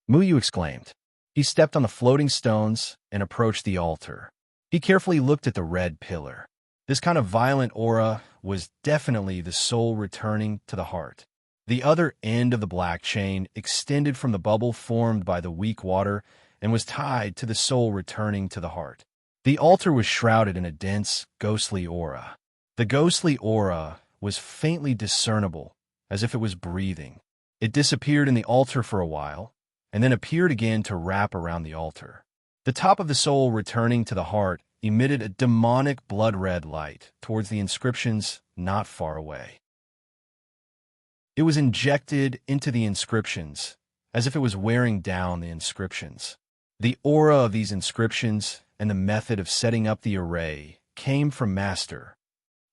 Speaker 1: Muyu exclaimed. He stepped on the floating stones and approached the altar. He carefully looked at the red pillar. This kind of violent aura was definitely the soul returning to the heart. The other end of the black chain extended from the bubble formed by the weak water and was tied to the soul returning to the heart. The altar was shrouded in a dense, ghostly aura. The ghostly aura was faintly discernible, as if it was breathing. It disappeared in the altar for a while, and then appeared again to wrap around the altar. The top of the soul returning to the heart emitted a demonic blood-red light towards the inscriptions not far away. It was injected into the inscriptions, as if it was wearing down the inscriptions. The aura of these inscriptions and the method of setting up the array came from Master.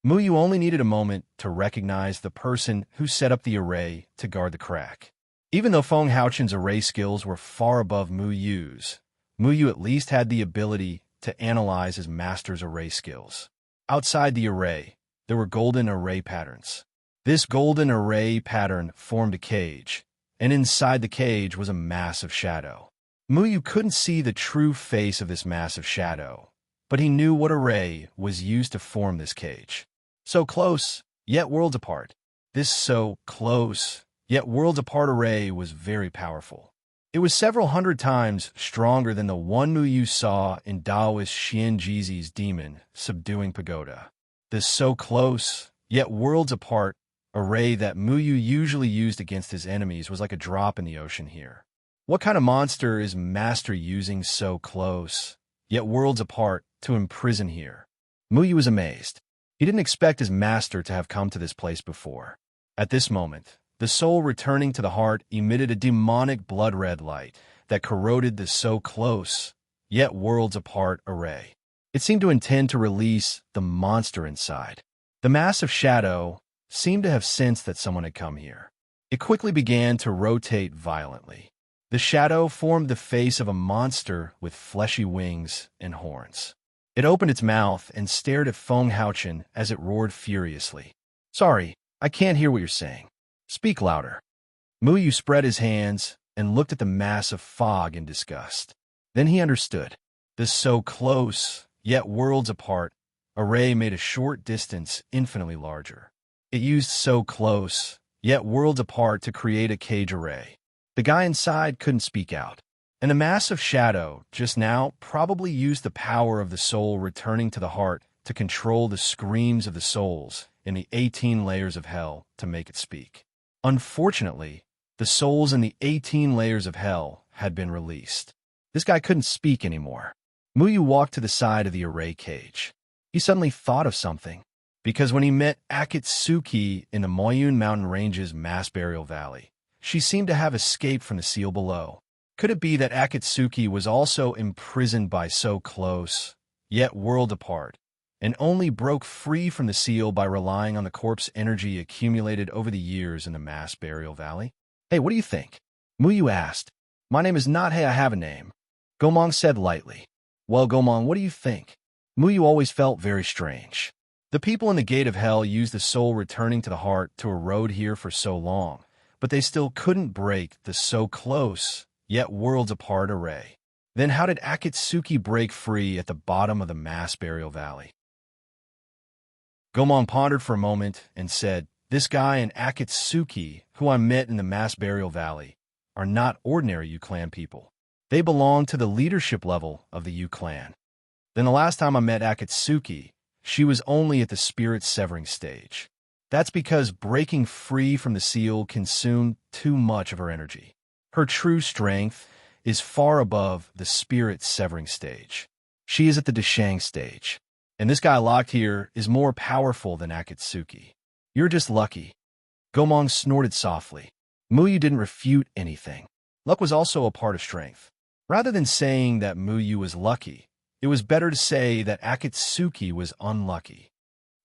Speaker 1: Muyu only needed a moment to recognize the person who set up the array to guard the crack. Even though Feng Haoqian's array skills were far above Muyu's, Muyu at least had the ability to analyze his master's array skills. Outside the array, there were golden array patterns. This golden array pattern formed a cage, and inside the cage was a massive shadow. Muyu couldn't see the true face of this massive shadow, but he knew what array was used to form this cage. So close, yet worlds apart. This so close, yet worlds apart array was very powerful. It was several hundred times stronger than the one Muyu saw in Taoist Xian Jizi's demon subduing pagoda. This so close, yet worlds apart array that Muyu usually used against his enemies was like a drop in the ocean here. What kind of monster is Master using so close, yet worlds apart to imprison here? Muyu was amazed. He didn't expect his master to have come to this place before. At this moment, the soul returning to the heart emitted a demonic blood-red light that corroded the so close, yet worlds apart array. It seemed to intend to release the monster inside. The massive shadow seemed to have sensed that someone had come here. It quickly began to rotate violently. The shadow formed the face of a monster with fleshy wings and horns. It opened its mouth and stared at Feng Haoqian as it roared furiously. Sorry, I can't hear what you're saying. Speak louder. Muyu spread his hands and looked at the mass of fog in disgust. Then he understood. The so close, yet worlds apart, array made a short distance infinitely larger. It used so close, yet worlds apart to create a cage array. The guy inside couldn't speak out. And the massive shadow, just now, probably used the power of the soul returning to the heart to control the screams of the souls in the 18 layers of hell to make it speak. Unfortunately, the souls in the 18 layers of hell had been released. This guy couldn't speak anymore. Muyu walked to the side of the array cage. He suddenly thought of something, because when he met Akatsuki in the Moyun Mountain Range's mass burial valley, she seemed to have escaped from the seal below. Could it be that Akatsuki was also imprisoned by so close, yet world apart, and only broke free from the seal by relying on the corpse energy accumulated over the years in the mass burial valley? Hey, what do you think? Muyu asked. My name is not Hey, I have a name. Gomong said lightly. Well, Gomong, what do you think? Muyu always felt very strange. The people in the gate of hell used the soul returning to the heart to erode here for so long, but they still couldn't break the so close, yet worlds apart array. Then how did Akatsuki break free at the bottom of the mass burial valley? Gomong pondered for a moment and said, this guy and Akatsuki, who I met in the mass burial valley, are not ordinary Yu clan people. They belong to the leadership level of the Yu clan. Then the last time I met Akatsuki, she was only at the spirit severing stage. That's because breaking free from the seal consumed too much of her energy. Her true strength is far above the spirit-severing stage. She is at the Deshang stage. And this guy locked here is more powerful than Akatsuki. You're just lucky. Gomong snorted softly. Muyu didn't refute anything. Luck was also a part of strength. Rather than saying that Muyu was lucky, it was better to say that Akatsuki was unlucky.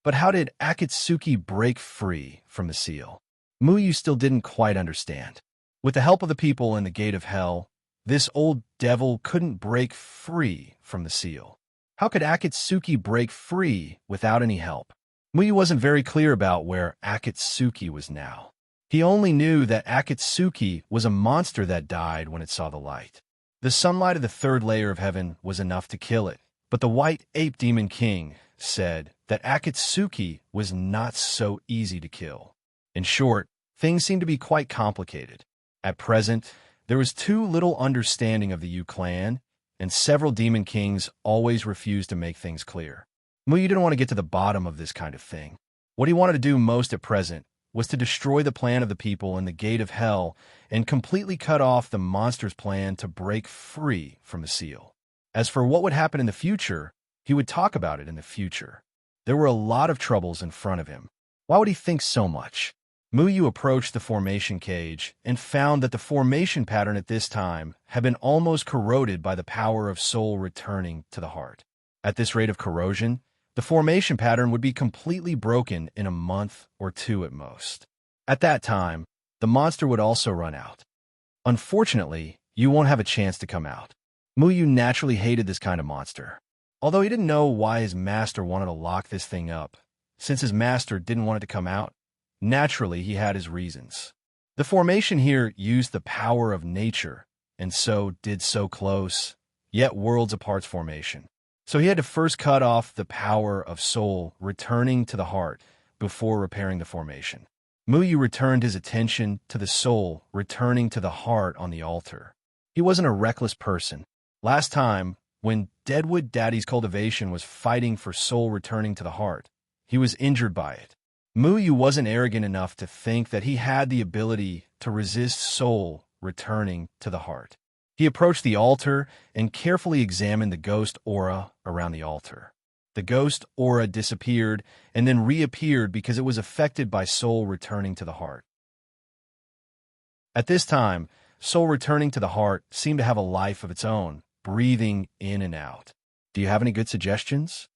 Speaker 1: But how did Akatsuki break free from the seal? Muyu still didn't quite understand. With the help of the people in the gate of hell, this old devil couldn't break free from the seal. How could Akatsuki break free without any help? Muyu wasn't very clear about where Akatsuki was now. He only knew that Akatsuki was a monster that died when it saw the light. The sunlight of the third layer of heaven was enough to kill it, but the white ape demon king said that Akatsuki was not so easy to kill. In short, things seemed to be quite complicated. At present, there was too little understanding of the Yu clan, and several demon kings always refused to make things clear. Muyu didn't want to get to the bottom of this kind of thing. What he wanted to do most at present was to destroy the plan of the people in the gate of hell and completely cut off the monster's plan to break free from the seal. As for what would happen in the future, he would talk about it in the future. There were a lot of troubles in front of him. Why would he think so much? Muyu approached the formation cage and found that the formation pattern at this time had been almost corroded by the power of soul returning to the heart. At this rate of corrosion, the formation pattern would be completely broken in a month or two at most. At that time, the monster would also run out. Unfortunately, you won't have a chance to come out. Muyu naturally hated this kind of monster. Although he didn't know why his master wanted to lock this thing up, since his master didn't want it to come out, naturally he had his reasons. The formation here used the power of nature, and so did so close, yet worlds apart formation. So he had to first cut off the power of soul returning to the heart before repairing the formation. Muyu returned his attention to the soul returning to the heart on the altar. He wasn't a reckless person. Last time, when Deadwood Daddy's cultivation was fighting for soul returning to the heart, he was injured by it. Muyu wasn't arrogant enough to think that he had the ability to resist soul returning to the heart. He approached the altar and carefully examined the ghost aura around the altar. The ghost aura disappeared and then reappeared because it was affected by soul returning to the heart. At this time, soul returning to the heart seemed to have a life of its own, breathing in and out. Do you have any good suggestions?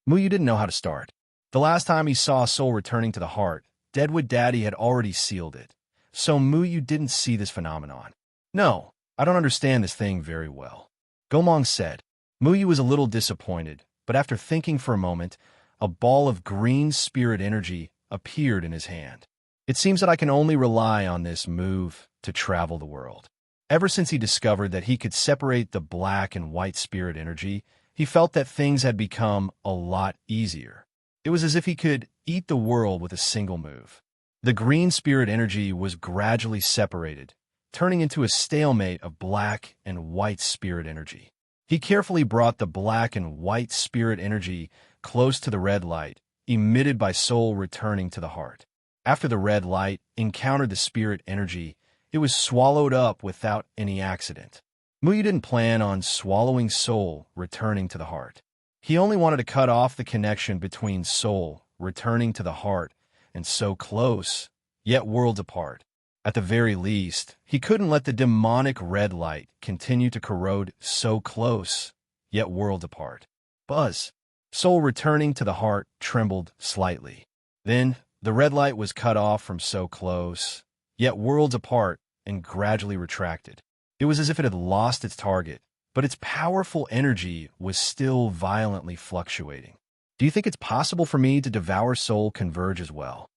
Speaker 1: Muyu didn't know how to start. The last time he saw soul returning to the heart, Deadwood Daddy had already sealed it, so Muyu didn't see this phenomenon. No, I don't understand this thing very well. Gomong said. Muyu was a little disappointed, but after thinking for a moment, a ball of green spirit energy appeared in his hand. It seems that I can only rely on this move to travel the world. Ever since he discovered that he could separate the black and white spirit energy, he felt that things had become a lot easier. It was as if he could eat the world with a single move. The green spirit energy was gradually separated, turning into a stalemate of black and white spirit energy. He carefully brought the black and white spirit energy close to the red light, emitted by soul returning to the heart. After the red light encountered the spirit energy, it was swallowed up without any accident. Muyu didn't plan on swallowing soul returning to the heart. He only wanted to cut off the connection between soul returning to the heart and so close, yet worlds apart. At the very least, he couldn't let the demonic red light continue to corrode so close, yet worlds apart. Buzz. Soul returning to the heart trembled slightly. Then, the red light was cut off from so close, yet worlds apart, and gradually retracted. It was as if it had lost its target, but its powerful energy was still violently fluctuating. Do you think it's possible for me to devour soul converge as well?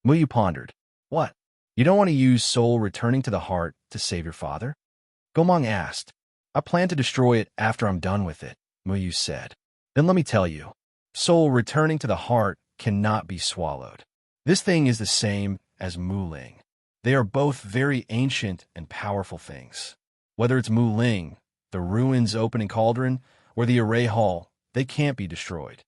Speaker 1: Muyu pondered. What? You don't want to use soul returning to the heart to save your father? Gomong asked. I plan to destroy it after I'm done with it, Muyu said. Then let me tell you, soul returning to the heart cannot be swallowed. This thing is the same as Muling. They are both very ancient and powerful things. Whether it's Muling, the ruins opening cauldron, or the array hall, they can't be destroyed.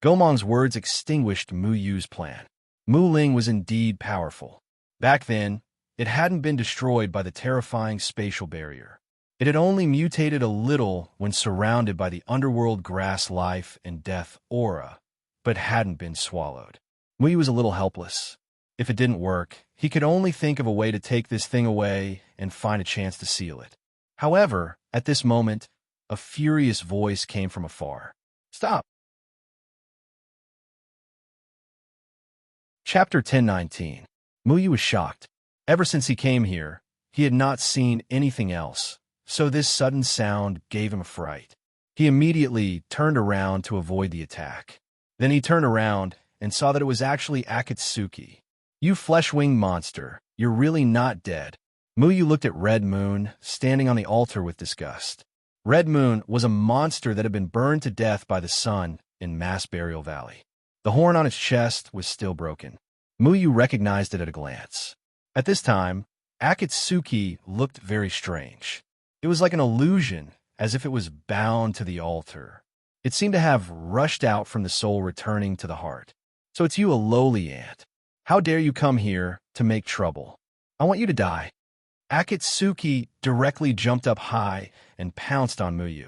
Speaker 1: Gomong's words extinguished Muyu's plan. Mu Ling was indeed powerful. Back then, it hadn't been destroyed by the terrifying spatial barrier. It had only mutated a little when surrounded by the underworld grass life and death aura, but hadn't been swallowed. Mu was a little helpless. If it didn't work, he could only think of a way to take this thing away and find a chance to seal it. However, at this moment, a furious voice came from afar. Stop! Chapter 1019. Mu was shocked. Ever since he came here, he had not seen anything else, so this sudden sound gave him a fright. He immediately turned around to avoid the attack. Then he turned around and saw that it was actually Akatsuki. You flesh-winged monster, you're really not dead. Mu looked at Red Moon, standing on the altar with disgust. Red Moon was a monster that had been burned to death by the sun in Mass Burial Valley. The horn on its chest was still broken. Mu recognized it at a glance. At this time, Akatsuki looked very strange. It was like an illusion, as if it was bound to the altar. It seemed to have rushed out from the soul returning to the heart. So it's you, a lowly ant. How dare you come here to make trouble? I want you to die. Akatsuki directly jumped up high and pounced on Mu.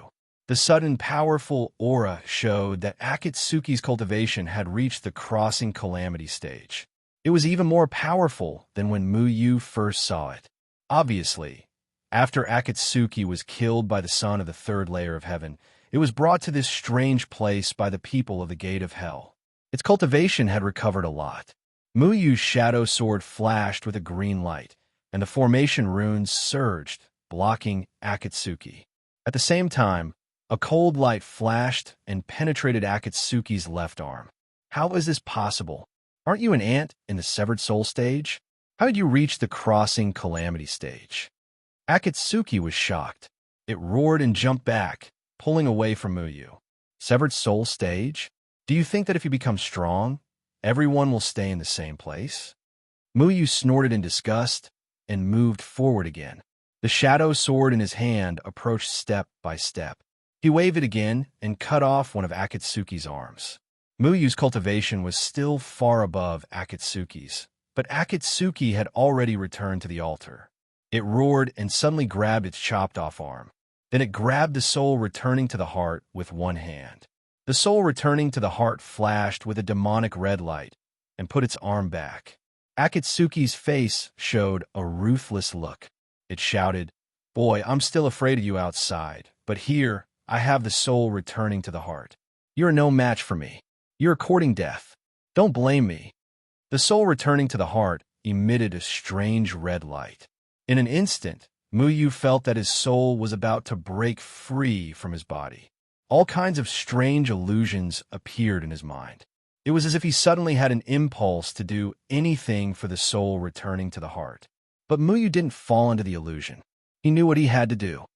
Speaker 1: The sudden powerful aura showed that Akatsuki's cultivation had reached the crossing calamity stage. It was even more powerful than when Mu first saw it. Obviously, after Akatsuki was killed by the son of the third layer of heaven, it was brought to this strange place by the people of the Gate of Hell. Its cultivation had recovered a lot. Mu's shadow sword flashed with a green light, and the formation runes surged, blocking Akatsuki. At the same time, a cold light flashed and penetrated Akatsuki's left arm. How is this possible? Aren't you an ant in the severed soul stage? How did you reach the crossing calamity stage? Akatsuki was shocked. It roared and jumped back, pulling away from Mu. Severed soul stage? Do you think that if you become strong, everyone will stay in the same place? Mu snorted in disgust and moved forward again. The shadow sword in his hand approached step by step. He waved it again and cut off one of Akatsuki's arms. Mu's cultivation was still far above Akatsuki's, but Akatsuki had already returned to the altar. It roared and suddenly grabbed its chopped-off arm. Then it grabbed the soul returning to the heart with one hand. The soul returning to the heart flashed with a demonic red light and put its arm back. Akatsuki's face showed a ruthless look. It shouted, "Boy, I'm still afraid of you outside, but here I have the soul returning to the heart. You're no match for me. You're courting death. Don't blame me." The soul returning to the heart emitted a strange red light. In an instant, Mu felt that his soul was about to break free from his body. All kinds of strange illusions appeared in his mind. It was as if he suddenly had an impulse to do anything for the soul returning to the heart. But Mu didn't fall into the illusion. He knew what he had to do.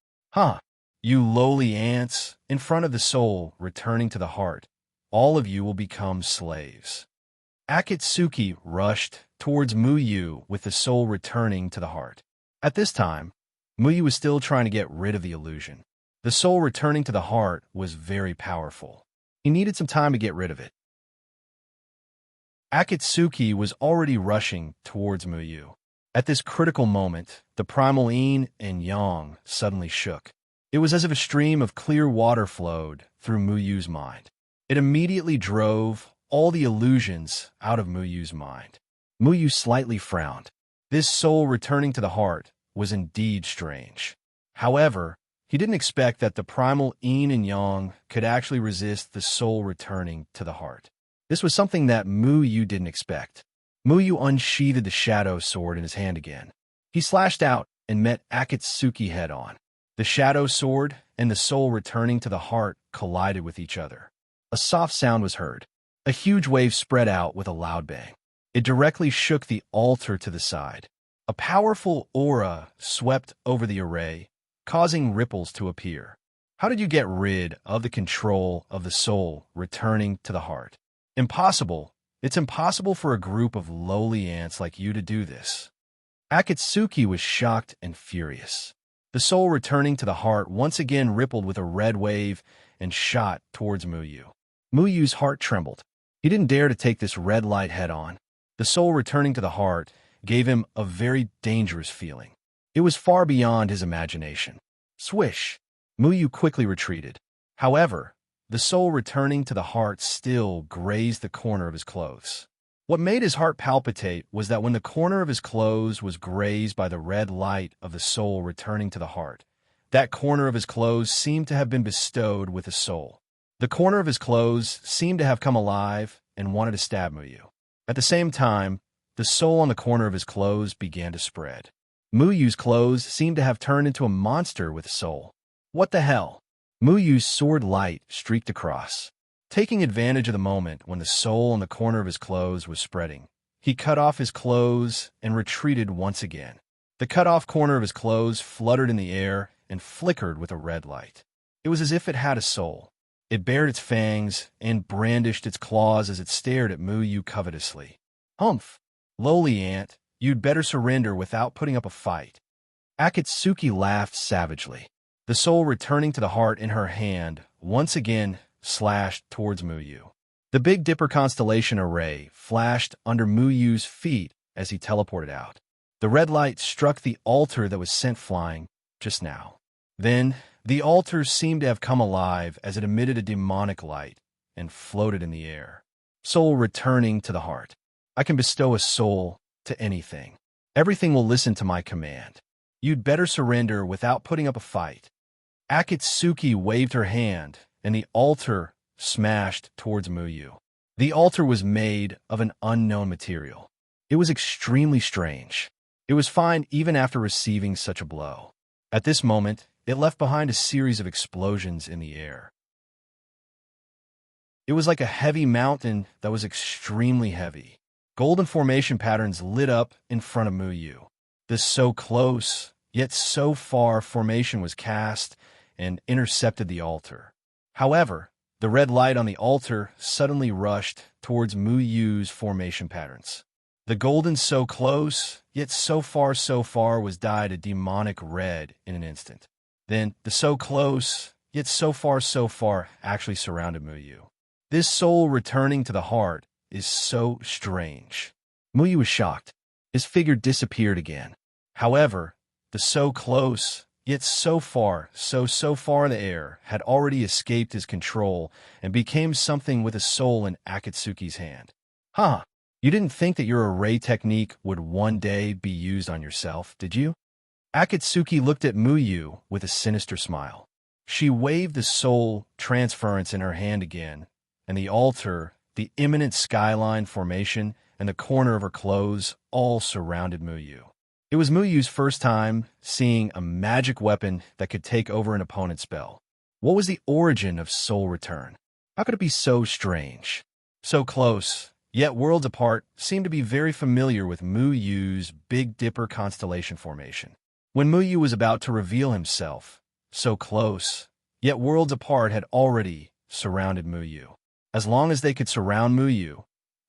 Speaker 1: You lowly ants, in front of the soul returning to the heart, all of you will become slaves. Akatsuki rushed towards Mu with the soul returning to the heart. At this time, Mu was still trying to get rid of the illusion. The soul returning to the heart was very powerful. He needed some time to get rid of it. Akatsuki was already rushing towards Mu. At this critical moment, the primal yin and yang suddenly shook. It was as if a stream of clear water flowed through Mu's mind. It immediately drove all the illusions out of Mu's mind. Mu slightly frowned. This soul returning to the heart was indeed strange. However, he didn't expect that the primal yin and yang could actually resist the soul returning to the heart. This was something that Mu didn't expect. Mu unsheathed the shadow sword in his hand again. He slashed out and met Akatsuki head-on. The shadow sword and the soul returning to the heart collided with each other. A soft sound was heard. A huge wave spread out with a loud bang. It directly shook the altar to the side. A powerful aura swept over the array, causing ripples to appear. How did you get rid of the control of the soul returning to the heart? Impossible. It's impossible for a group of lowly ants like you to do this. Akatsuki was shocked and furious. The soul returning to the heart once again rippled with a red wave and shot towards Mu. Mu's heart trembled. He didn't dare to take this red light head-on. The soul returning to the heart gave him a very dangerous feeling. It was far beyond his imagination. Swish! Muyu quickly retreated. However, the soul returning to the heart still grazed the corner of his clothes. What made his heart palpitate was that when the corner of his clothes was grazed by the red light of the soul returning to the heart, that corner of his clothes seemed to have been bestowed with a soul. The corner of his clothes seemed to have come alive and wanted to stab Muyu. At the same time, the soul on the corner of his clothes began to spread. Muyu's clothes seemed to have turned into a monster with a soul. What the hell? Muyu's sword light streaked across. Taking advantage of the moment when the soul on the corner of his clothes was spreading, he cut off his clothes and retreated once again. The cut-off corner of his clothes fluttered in the air and flickered with a red light. It was as if it had a soul. It bared its fangs and brandished its claws as it stared at Muyu covetously. Humph! Lowly ant, you'd better surrender without putting up a fight. Akatsuki laughed savagely. The soul returning to the heart in her hand once again slashed towards Muyu. The Big Dipper constellation array flashed under Muyu's feet as he teleported out. The red light struck the altar that was sent flying just now. Then, the altar seemed to have come alive as it emitted a demonic light and floated in the air. Soul returning to the heart. I can bestow a soul to anything. Everything will listen to my command. You'd better surrender without putting up a fight. Akatsuki waved her hand, and the altar smashed towards Muyu. The altar was made of an unknown material. It was extremely strange. It was fine even after receiving such a blow. At this moment, it left behind a series of explosions in the air. It was like a heavy mountain that was extremely heavy. Golden formation patterns lit up in front of Muyu. This so close, yet so far formation was cast and intercepted the altar. However, the red light on the altar suddenly rushed towards Muyu's formation patterns. The golden so close, yet so far was dyed a demonic red in an instant. Then, the so close, yet so far actually surrounded Muyu. This soul returning to the heart is so strange. Muyu was shocked. His figure disappeared again. However, the so close, yet so far in the air, had already escaped his control and became something with a soul in Akatsuki's hand. Huh, you didn't think that your array technique would one day be used on yourself, did you? Akatsuki looked at Muyu with a sinister smile. She waved the soul transference in her hand again, and the altar, the imminent skyline formation, and the corner of her clothes all surrounded Muyu. It was Muyu's first time seeing a magic weapon that could take over an opponent's spell. What was the origin of soul return? How could it be so strange? So close, yet worlds apart, seemed to be very familiar with Muyu's Big Dipper constellation formation. When Muyu was about to reveal himself, so close, yet worlds apart had already surrounded Muyu. As long as they could surround Muyu,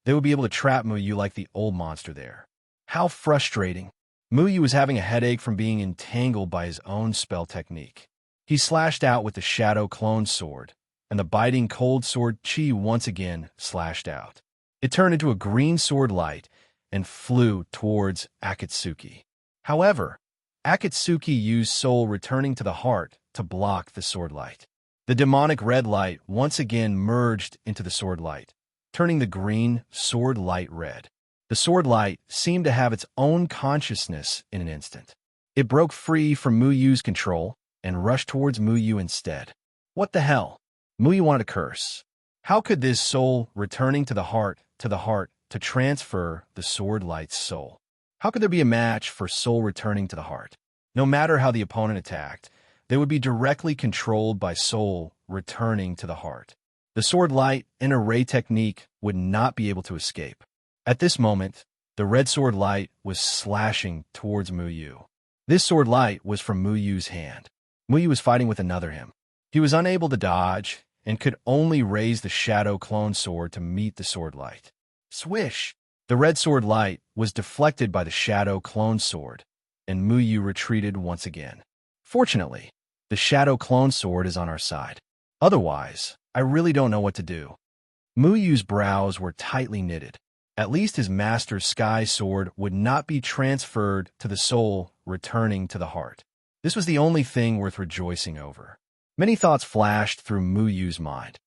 Speaker 1: they would be able to trap Muyu like the old monster there. How frustrating. Muyu was having a headache from being entangled by his own spell technique. He slashed out with the Shadow Clone Sword, and the biting cold sword Chi once again slashed out. It turned into a green sword light and flew towards Akatsuki. However, Akatsuki used soul returning to the heart to block the sword light. The demonic red light once again merged into the sword light, turning the green sword light red. The sword light seemed to have its own consciousness in an instant. It broke free from Muyu's control and rushed towards Muyu instead. What the hell? Muyu wanted to curse. How could this soul returning to the heart to transfer the sword light's soul? How could there be a match for soul returning to the heart? No matter how the opponent attacked, they would be directly controlled by soul returning to the heart. The sword light and array technique would not be able to escape. At this moment, the red sword light was slashing towards Muyu. This sword light was from Muyu's hand. Muyu was fighting with another him. He was unable to dodge and could only raise the Shadow Clone Sword to meet the sword light. Swish! The red sword light was deflected by the Shadow Clone Sword, and Muyu retreated once again. Fortunately, the Shadow Clone Sword is on our side. Otherwise, I really don't know what to do. Muyu's brows were tightly knitted. At least his master's sky sword would not be transferred to the soul, returning to the heart. This was the only thing worth rejoicing over. Many thoughts flashed through Mu Yu's mind.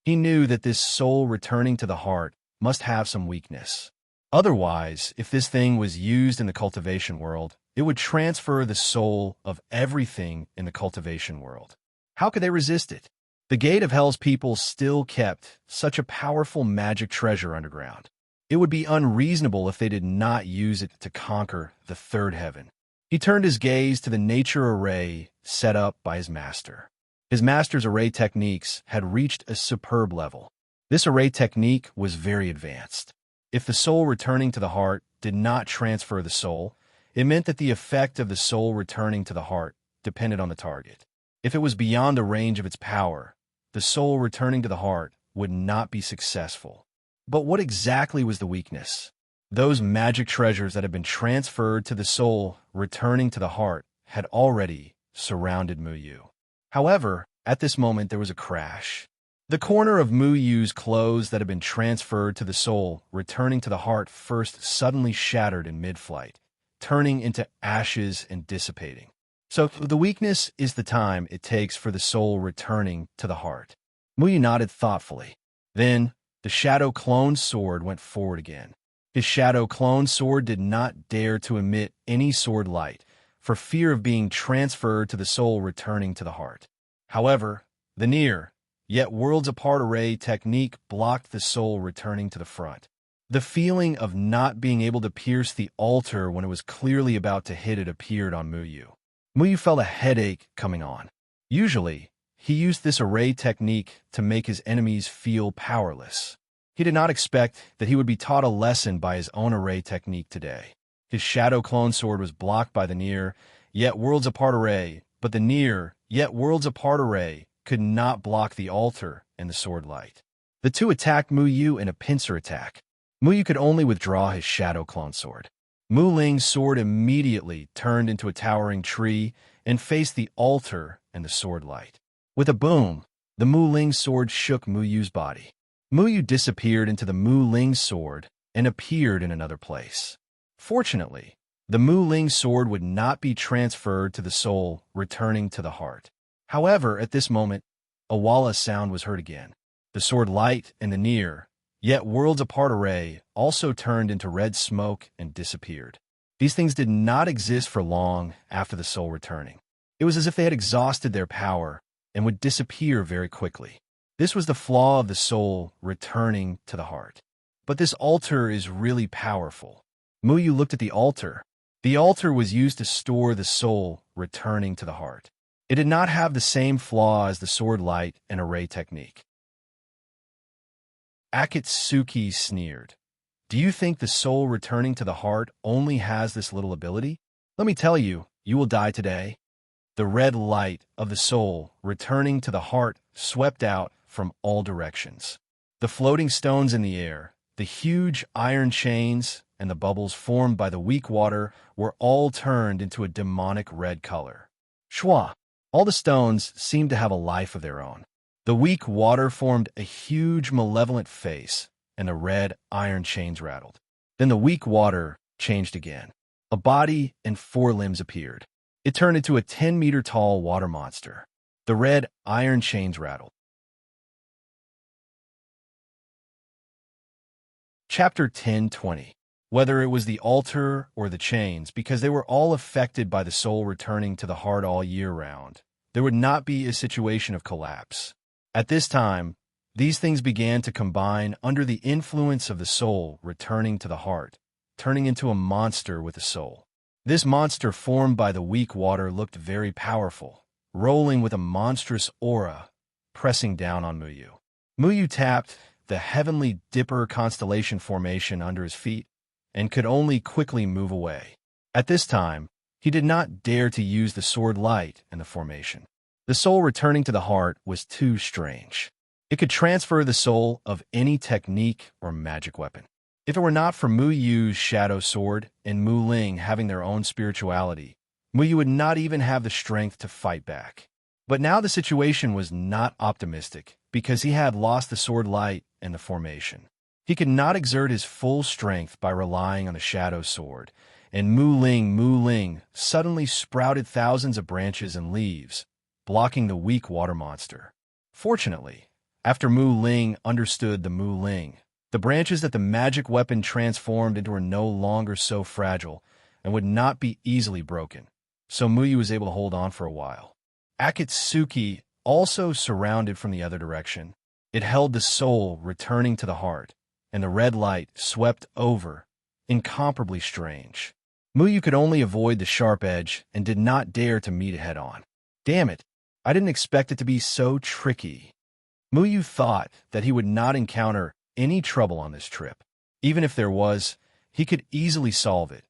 Speaker 1: He knew that this soul returning to the heart must have some weakness. Otherwise, if this thing was used in the cultivation world, it would transfer the soul of everything in the cultivation world. How could they resist it? The gate of hell's people still kept such a powerful magic treasure underground. It would be unreasonable if they did not use it to conquer the third heaven. He turned his gaze to the nature array set up by his master. His master's array techniques had reached a superb level. This array technique was very advanced. If the soul returning to the heart did not transfer the soul, it meant that the effect of the soul returning to the heart depended on the target. If it was beyond the range of its power, the soul returning to the heart would not be successful. But what exactly was the weakness? Those magic treasures that had been transferred to the soul returning to the heart had already surrounded Mu Yu. However, at this moment there was a crash. The corner of Mu Yu's clothes that had been transferred to the soul returning to the heart first suddenly shattered in mid-flight, turning into ashes and dissipating. So the weakness is the time it takes for the soul returning to the heart. Mu Yu nodded thoughtfully. Then, the shadow clone sword went forward again. His shadow clone sword did not dare to emit any sword light, for fear of being transferred to the soul returning to the heart. However, the near, yet worlds apart array technique blocked the soul returning to the front. The feeling of not being able to pierce the altar when it was clearly about to hit it appeared on Mu Yu. Mu Yu felt a headache coming on. Usually, he used this array technique to make his enemies feel powerless. He did not expect that he would be taught a lesson by his own array technique today. His shadow clone sword was blocked by the near, yet worlds apart array, but the near, yet worlds apart array could not block the altar and the sword light. The two attacked Mu Yu in a pincer attack. Mu Yu could only withdraw his shadow clone sword. Mu Ling's sword immediately turned into a towering tree and faced the altar and the sword light. With a boom, the Mu Ling sword shook Mu Yu's body. Mu Yu disappeared into the Mu Ling sword and appeared in another place. Fortunately, the Mu Ling sword would not be transferred to the soul, returning to the heart. However, at this moment, a walla sound was heard again. The sword light and the near, yet worlds apart array also turned into red smoke and disappeared. These things did not exist for long after the soul returning. It was as if they had exhausted their power and would disappear very quickly. This was the flaw of the soul returning to the heart. But this altar is really powerful. Mu Yu looked at the altar. The altar was used to store the soul returning to the heart. It did not have the same flaw as the sword light and array technique. Akatsuki sneered. Do you think the soul returning to the heart only has this little ability? Let me tell you, you will die today. The red light of the soul returning to the heart swept out from all directions. The floating stones in the air, the huge iron chains, and the bubbles formed by the weak water were all turned into a demonic red color. Shwa! All the stones seemed to have a life of their own. The weak water formed a huge malevolent face, and the red iron chains rattled. Then the weak water changed again. A body and 4 limbs appeared. It turned into a 10-meter-tall water monster. The red iron chains rattled. Chapter 10:20. Whether it was the altar or the chains, because they were all affected by the soul returning to the heart all year round, there would not be a situation of collapse. At this time, these things began to combine under the influence of the soul returning to the heart, turning into a monster with a soul. This monster formed by the weak water looked very powerful, rolling with a monstrous aura, pressing down on Mu Yu. Mu Yu tapped the heavenly dipper constellation formation under his feet and could only quickly move away. At this time, he did not dare to use the sword light in the formation. The soul returning to the heart was too strange. It could transfer the soul of any technique or magic weapon. If it were not for Mu Yu's shadow sword and Mu Ling having their own spirituality, Mu Yu would not even have the strength to fight back. But now the situation was not optimistic because he had lost the sword light and the formation. He could not exert his full strength by relying on the shadow sword, and Mu Ling suddenly sprouted thousands of branches and leaves, blocking the weak water monster. Fortunately, after Mu Ling understood the Mu Ling, the branches that the magic weapon transformed into were no longer so fragile and would not be easily broken, so Muyu was able to hold on for a while. Akatsuki also surrounded from the other direction. It held the soul returning to the heart, and the red light swept over, incomparably strange. Muyu could only avoid the sharp edge and did not dare to meet it head-on. Damn it, I didn't expect it to be so tricky. Muyu thought that he would not encounter any trouble on this trip. Even if there was, he could easily solve it.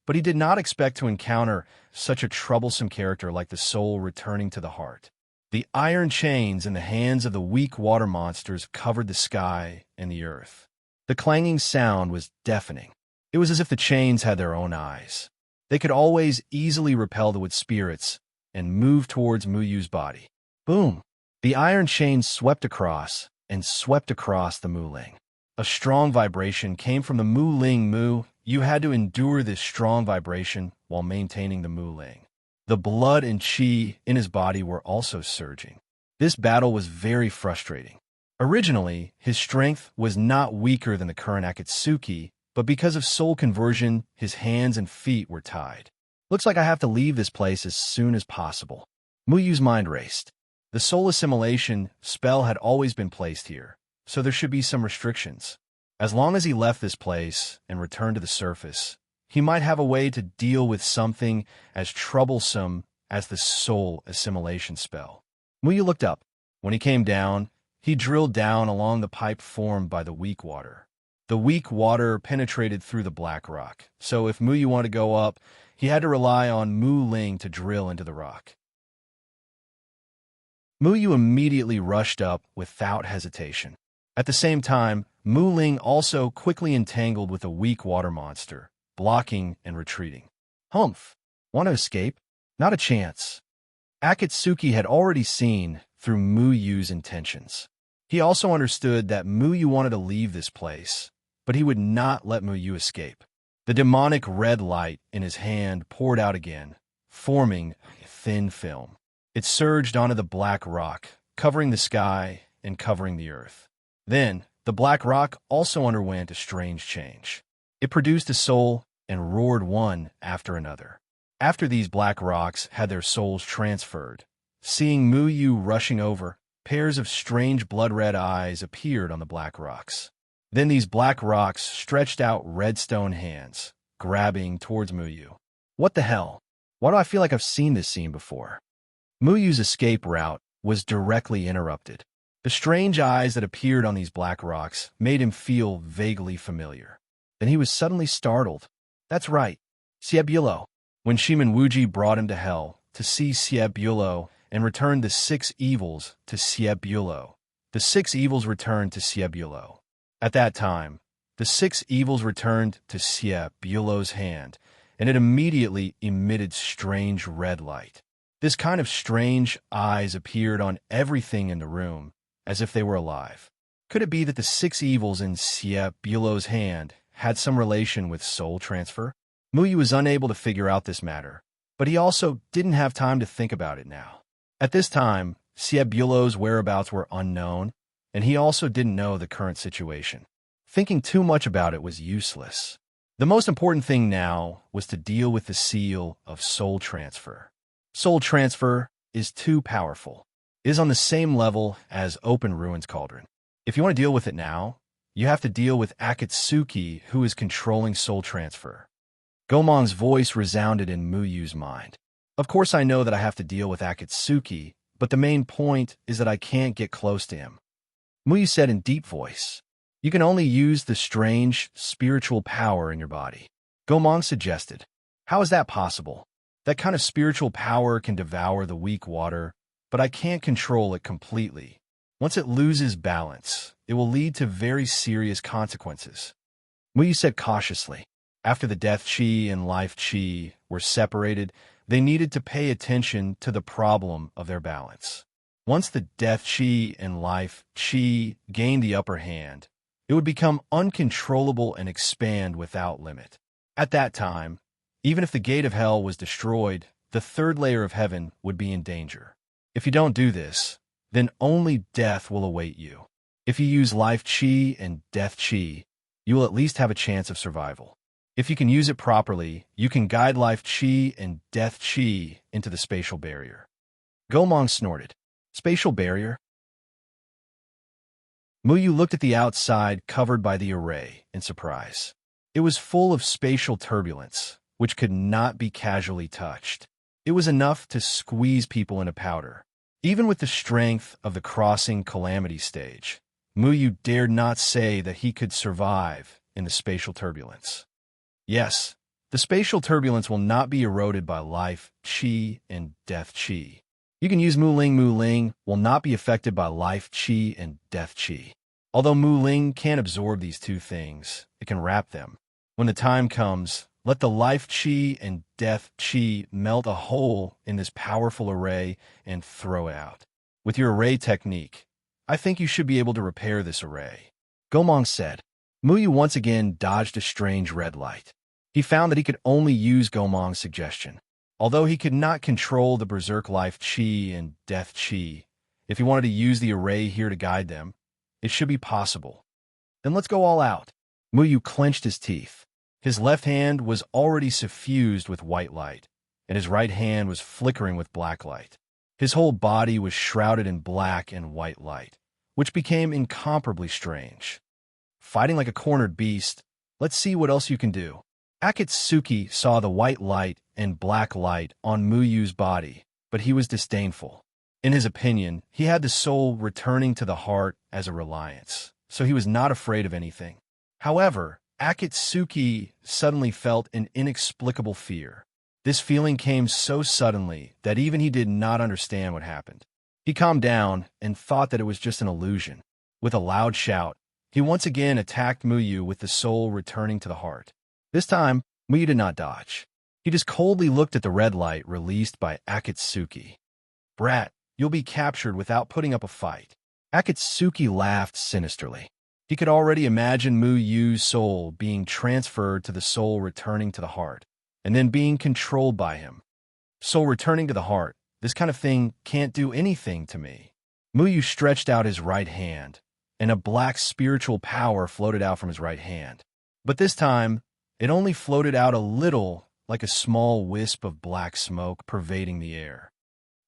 Speaker 1: But he did not expect to encounter such a troublesome character like the soul returning to the heart. The iron chains in the hands of the weak water monsters covered the sky and the earth. The clanging sound was deafening. It was as if the chains had their own eyes. They could always easily repel the wood spirits and move towards Muyu's body. Boom! The iron chains swept across the Mu Ling. A strong vibration came from the Mu Ling. You had to endure this strong vibration while maintaining the Mu Ling. The blood and qi in his body were also surging. This battle was very frustrating. Originally, his strength was not weaker than the current Akatsuki, but because of soul conversion, his hands and feet were tied. Looks like I have to leave this place as soon as possible. Muyu's mind raced. The soul assimilation spell had always been placed here, so there should be some restrictions. As long as he left this place and returned to the surface, he might have a way to deal with something as troublesome as the soul assimilation spell. Muyu looked up. When he came down, he drilled down along the pipe formed by the weak water. The weak water penetrated through the black rock, so if Muyu wanted to go up, he had to rely on Mu Ling to drill into the rock. Muyu immediately rushed up without hesitation. At the same time, Mu Ling also quickly entangled with a weak water monster, blocking and retreating. Humph! Want to escape? Not a chance. Akatsuki had already seen through Muyu's intentions. He also understood that Muyu wanted to leave this place, but he would not let Muyu escape. The demonic red light in his hand poured out again, forming a thin film. It surged onto the black rock, covering the sky and covering the earth. Then, the black rock also underwent a strange change. It produced a soul and roared one after another. After these black rocks had their souls transferred, seeing Muyu rushing over, pairs of strange blood-red eyes appeared on the black rocks. Then these black rocks stretched out redstone hands, grabbing towards Muyu. What the hell? Why do I feel like I've seen this scene before? Muyu's escape route was directly interrupted. The strange eyes that appeared on these black rocks made him feel vaguely familiar. Then he was suddenly startled. That's right, Siebulo. When Shimonwuji brought him to hell to see Siebulo and returned the 6 evils to Siebulo, the 6 evils returned to Siebulo. At that time, the 6 evils returned to Siebulo's hand, and it immediately emitted strange red light. This kind of strange eyes appeared on everything in the room, as if they were alive. Could it be that the 6 evils in Siebulo's hand had some relation with soul transfer? Muyu was unable to figure out this matter, but he also didn't have time to think about it now. At this time, Siebulo's whereabouts were unknown, and he also didn't know the current situation. Thinking too much about it was useless. The most important thing now was to deal with the seal of soul transfer. Soul transfer is too powerful. It is on the same level as Open Ruins Cauldron. If you want to deal with it now, you have to deal with Akatsuki, who is controlling soul transfer. Gomon's voice resounded in Muyu's mind. Of course I know that I have to deal with Akatsuki, but the main point is that I can't get close to him. Muyu said in deep voice, you can only use the strange spiritual power in your body. Gomon suggested, how is that possible? That kind of spiritual power can devour the weak water, but I can't control it completely. Once it loses balance, it will lead to very serious consequences. Muyu said cautiously. After the death chi and life chi were separated, they needed to pay attention to the problem of their balance. Once the death chi and life chi gained the upper hand, it would become uncontrollable and expand without limit. At that time, even if the gate of hell was destroyed, the third layer of heaven would be in danger. If you don't do this, then only death will await you. If you use life chi and death chi, you will at least have a chance of survival. If you can use it properly, you can guide life chi and death chi into the spatial barrier. Gomong snorted. Spatial barrier? Muyu looked at the outside covered by the array in surprise. It was full of spatial turbulence, which could not be casually touched. It was enough to squeeze people into powder. Even with the strength of the crossing calamity stage, Muyu dared not say that he could survive in the spatial turbulence. Yes, the spatial turbulence will not be eroded by life chi and death chi. You can use Muling will not be affected by life chi and death chi. Although Muling can't absorb these two things, it can wrap them. When the time comes, let the life chi and death chi melt a hole in this powerful array and throw it out. With your array technique, I think you should be able to repair this array. Gomong said. Muyu once again dodged a strange red light. He found that he could only use Gomong's suggestion. Although he could not control the berserk life chi and death chi, if he wanted to use the array here to guide them, it should be possible. Then let's go all out. Muyu clenched his teeth. His left hand was already suffused with white light, and his right hand was flickering with black light. His whole body was shrouded in black and white light, which became incomparably strange. Fighting like a cornered beast, let's see what else you can do. Akatsuki saw the white light and black light on Muyu's body, but he was disdainful. In his opinion, he had the soul returning to the heart as a reliance, so he was not afraid of anything. However, Akatsuki suddenly felt an inexplicable fear. This feeling came so suddenly that even he did not understand what happened. He calmed down and thought that it was just an illusion. With a loud shout, he once again attacked Muyu with the soul returning to the heart. This time, Muyu did not dodge. He just coldly looked at the red light released by Akatsuki. Brat, you'll be captured without putting up a fight. Akatsuki laughed sinisterly. He could already imagine Muyu's soul being transferred to the soul returning to the heart, and then being controlled by him. Soul returning to the heart, this kind of thing can't do anything to me. Muyu stretched out his right hand, and a black spiritual power floated out from his right hand. But this time, it only floated out a little, like a small wisp of black smoke pervading the air.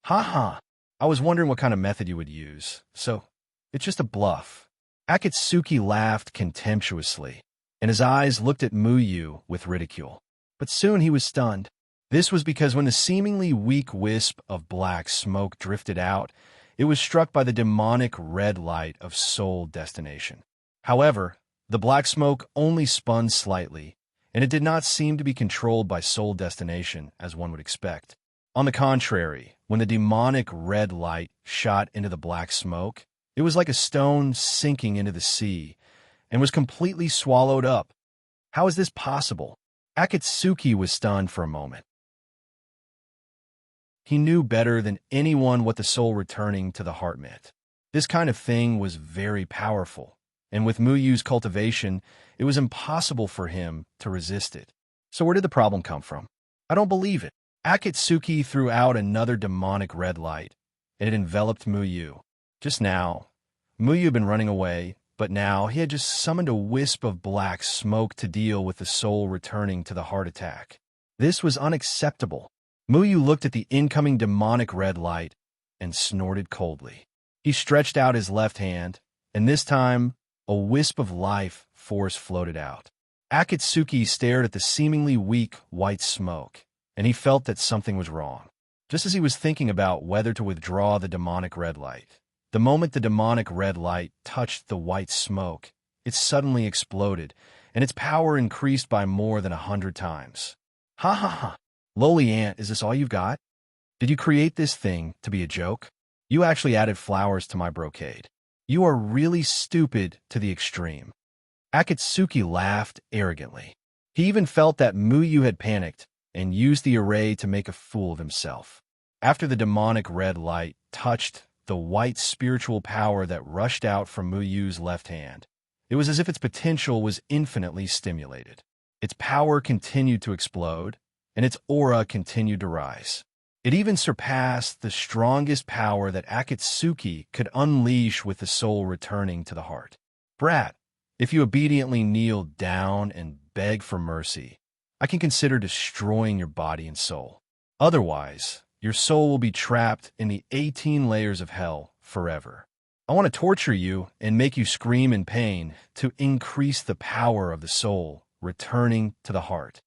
Speaker 1: Ha ha! I was wondering what kind of method you would use, so it's just a bluff. Akatsuki laughed contemptuously, and his eyes looked at Muyu with ridicule. But soon he was stunned. This was because when the seemingly weak wisp of black smoke drifted out, it was struck by the demonic red light of soul destination. However, the black smoke only spun slightly, and it did not seem to be controlled by soul destination as one would expect. On the contrary, when the demonic red light shot into the black smoke, it was like a stone sinking into the sea and was completely swallowed up. How is this possible? Akatsuki was stunned for a moment. He knew better than anyone what the soul returning to the heart meant. This kind of thing was very powerful, and with Muyu's cultivation, it was impossible for him to resist it. So where did the problem come from? I don't believe it. Akatsuki threw out another demonic red light, and it enveloped Muyu. Just now, Muyu had been running away, but now he had just summoned a wisp of black smoke to deal with the soul returning to the heart attack. This was unacceptable. Muyu looked at the incoming demonic red light and snorted coldly. He stretched out his left hand, and this time, a wisp of life force floated out. Akatsuki stared at the seemingly weak white smoke, and he felt that something was wrong. Just as he was thinking about whether to withdraw the demonic red light, the moment the demonic red light touched the white smoke, it suddenly exploded, and its power increased by more than 100 times. Ha ha ha! Lowly ant, is this all you've got? Did you create this thing to be a joke? You actually added flowers to my brocade. You are really stupid to the extreme. Akatsuki laughed arrogantly. He even felt that Muyu had panicked and used the array to make a fool of himself. After the demonic red light touched the white spiritual power that rushed out from Muyu's left hand, It was as if its potential was infinitely stimulated. Its power continued to explode, and its aura continued to rise. It even surpassed the strongest power that Akatsuki could unleash with the soul returning to the heart. Brat, if you obediently kneel down and beg for mercy, I can consider destroying your body and soul. Otherwise, your soul will be trapped in the 18 layers of hell forever. I want to torture you and make you scream in pain to increase the power of the soul returning to the heart.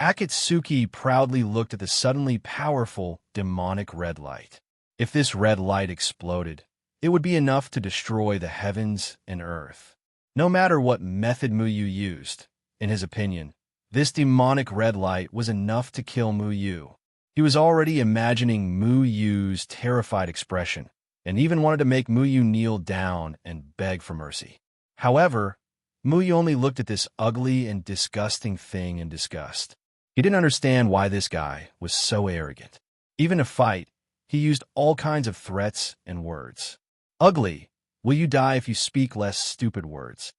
Speaker 1: Akatsuki proudly looked at the suddenly powerful, demonic red light. If this red light exploded, it would be enough to destroy the heavens and earth. No matter what method Muyu used, in his opinion, this demonic red light was enough to kill Muyu. He was already imagining Muyu's terrified expression, and even wanted to make Muyu kneel down and beg for mercy. However, Muyu only looked at this ugly and disgusting thing in disgust. He didn't understand why this guy was so arrogant. Even to fight, he used all kinds of threats and words. Ugly, will you die if you speak less stupid words?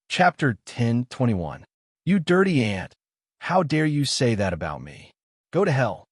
Speaker 1: Chapter 10:21. You dirty ant! How dare you say that about me? Go to hell!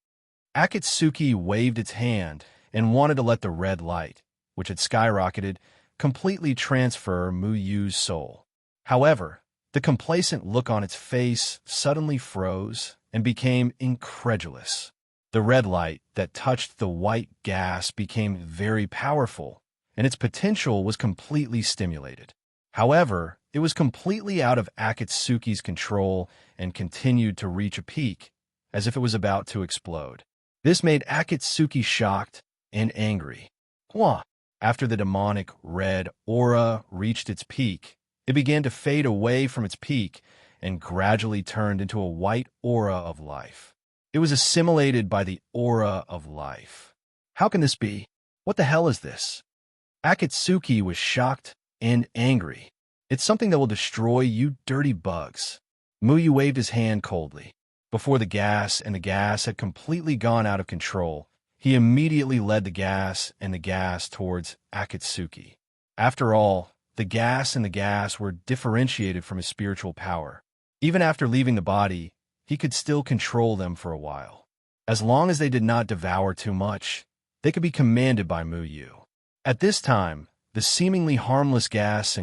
Speaker 1: Akatsuki waved its hand and wanted to let the red light, which had skyrocketed, completely transfer Muyu's soul. However, the complacent look on its face suddenly froze and became incredulous. The red light that touched the white gas became very powerful, and its potential was completely stimulated. However, it was completely out of Akatsuki's control and continued to reach a peak, as if it was about to explode. This made Akatsuki shocked and angry. Wah! After the demonic red aura reached its peak, it began to fade away from its peak and gradually turned into a white aura of life. It was assimilated by the aura of life. How can this be? What the hell is this? Akatsuki was shocked and angry. It's something that will destroy you dirty bugs. Muyu waved his hand coldly. Before the gas had completely gone out of control, he immediately led the gas towards Akatsuki. After all, the gas were differentiated from his spiritual power. Even after leaving the body, he could still control them for a while. As long as they did not devour too much, they could be commanded by Muyu. At this time, the seemingly harmless gas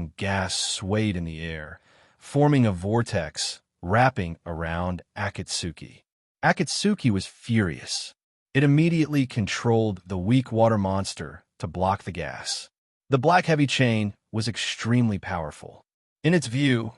Speaker 1: swayed in the air, forming a vortex wrapping around Akatsuki. Akatsuki was furious. It immediately controlled the weak water monster to block the gas. The black heavy chain was extremely powerful. In its view,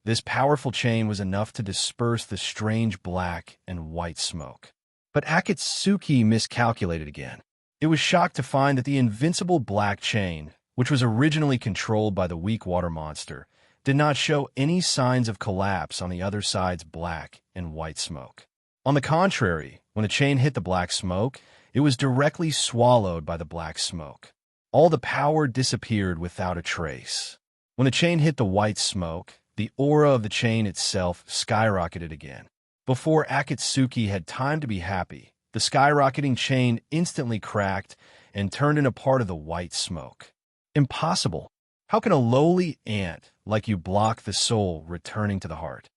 Speaker 1: this powerful chain was enough to disperse the strange black and white smoke. But Akatsuki miscalculated again. It was shocked to find that the invincible black chain, which was originally controlled by the weak water monster, did not show any signs of collapse on the other side's black and white smoke. On the contrary, when the chain hit the black smoke, it was directly swallowed by the black smoke. All the power disappeared without a trace. When the chain hit the white smoke, the aura of the chain itself skyrocketed again. Before Akatsuki had time to be happy, the skyrocketing chain instantly cracked and turned into part of the white smoke. Impossible! How can a lowly ant like you block the soul returning to the heart?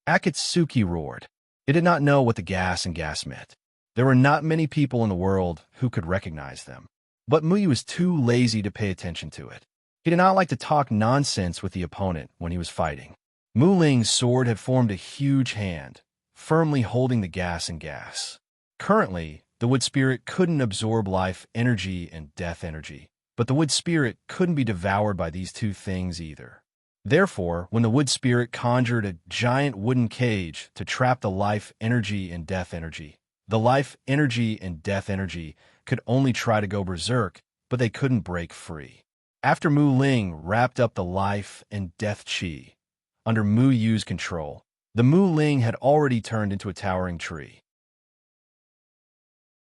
Speaker 1: Akatsuki roared. It did not know what the gas meant. There were not many people in the world who could recognize them. But Muyu was too lazy to pay attention to it. He did not like to talk nonsense with the opponent when he was fighting. Mu Ling's sword had formed a huge hand, firmly holding the gas. Currently, the wood spirit couldn't absorb life energy and death energy, but the wood spirit couldn't be devoured by these two things either. Therefore, when the wood spirit conjured a giant wooden cage to trap the life energy and death energy, the life energy and death energy could only try to go berserk, but they couldn't break free. After Mu Ling wrapped up the life and death chi, under Mu Yu's control, the Mu Ling had already turned into a towering tree.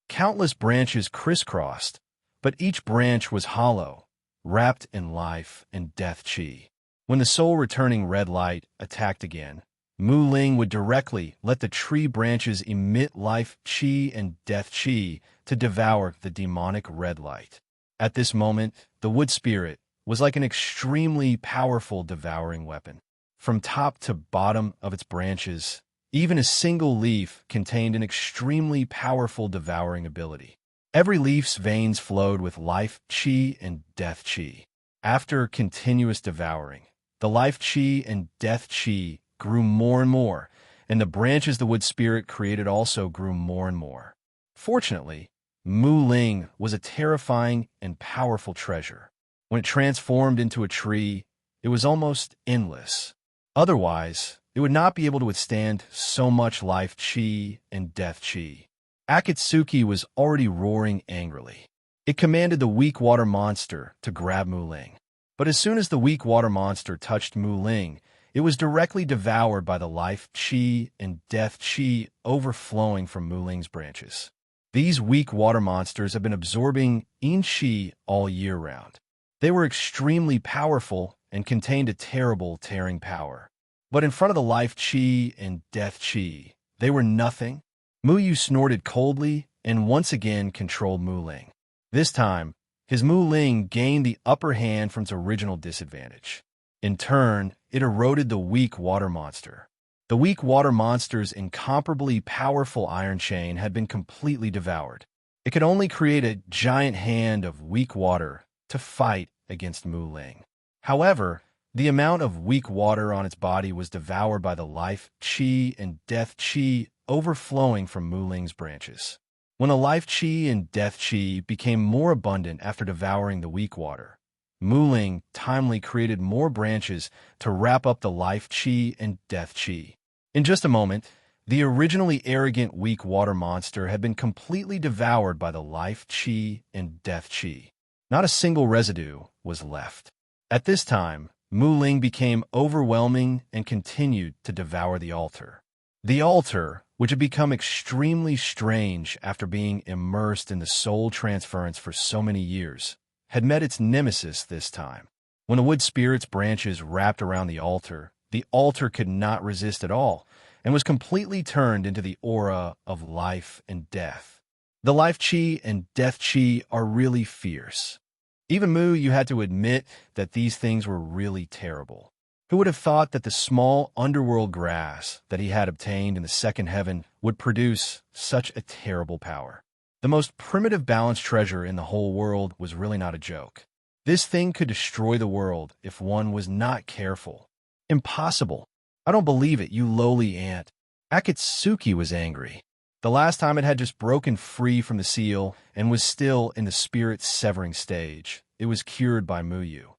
Speaker 1: Countless branches crisscrossed, but each branch was hollow, wrapped in life and death chi. When the soul-returning red light attacked again, Mu Ling would directly let the tree branches emit life chi and death chi to devour the demonic red light. At this moment, the wood spirit was like an extremely powerful devouring weapon. From top to bottom of its branches, even a single leaf contained an extremely powerful devouring ability. Every leaf's veins flowed with life chi and death chi. After continuous devouring, the life chi and death chi grew more and more, and the branches the wood spirit created also grew more and more. Fortunately, Mu Ling was a terrifying and powerful treasure. When it transformed into a tree, it was almost endless. Otherwise, it would not be able to withstand so much life chi and death chi. Akatsuki was already roaring angrily. It commanded the weak water monster to grab Mu Ling. But as soon as the weak water monster touched Mu Ling, it was directly devoured by the life chi and death chi overflowing from Mu Ling's branches. These weak water monsters have been absorbing yin chi all year round. They were extremely powerful and contained a terrible tearing power. But in front of the life chi and death chi, they were nothing. Mu Yu snorted coldly and once again controlled Mu Ling. This time, his Mu Ling gained the upper hand from its original disadvantage. In turn, it eroded the weak water monster. The weak water monster's incomparably powerful iron chain had been completely devoured. It could only create a giant hand of weak water to fight against Mu Ling. However, the amount of weak water on its body was devoured by the life chi and death chi overflowing from Mu Ling's branches. When the life chi and death chi became more abundant after devouring the weak water, Mu Ling timely created more branches to wrap up the life chi and death chi. In just a moment, the originally arrogant weak water monster had been completely devoured by the life chi and death chi. Not a single residue was left. At this time, Mu Ling became overwhelming and continued to devour the altar. The altar, which had become extremely strange after being immersed in the soul transference for so many years, had met its nemesis this time. When the wood spirit's branches wrapped around the altar could not resist at all and was completely turned into the aura of life and death. The life chi and death chi are really fierce. Even Mu Yu had to admit that these things were really terrible. Who would have thought that the small underworld grass that he had obtained in the second heaven would produce such a terrible power? The most primitive balanced treasure in the whole world was really not a joke. This thing could destroy the world if one was not careful. Impossible. I don't believe it, you lowly ant. Akatsuki was angry. The last time it had just broken free from the seal and was still in the spirit severing stage. It was cured by Mu Yu.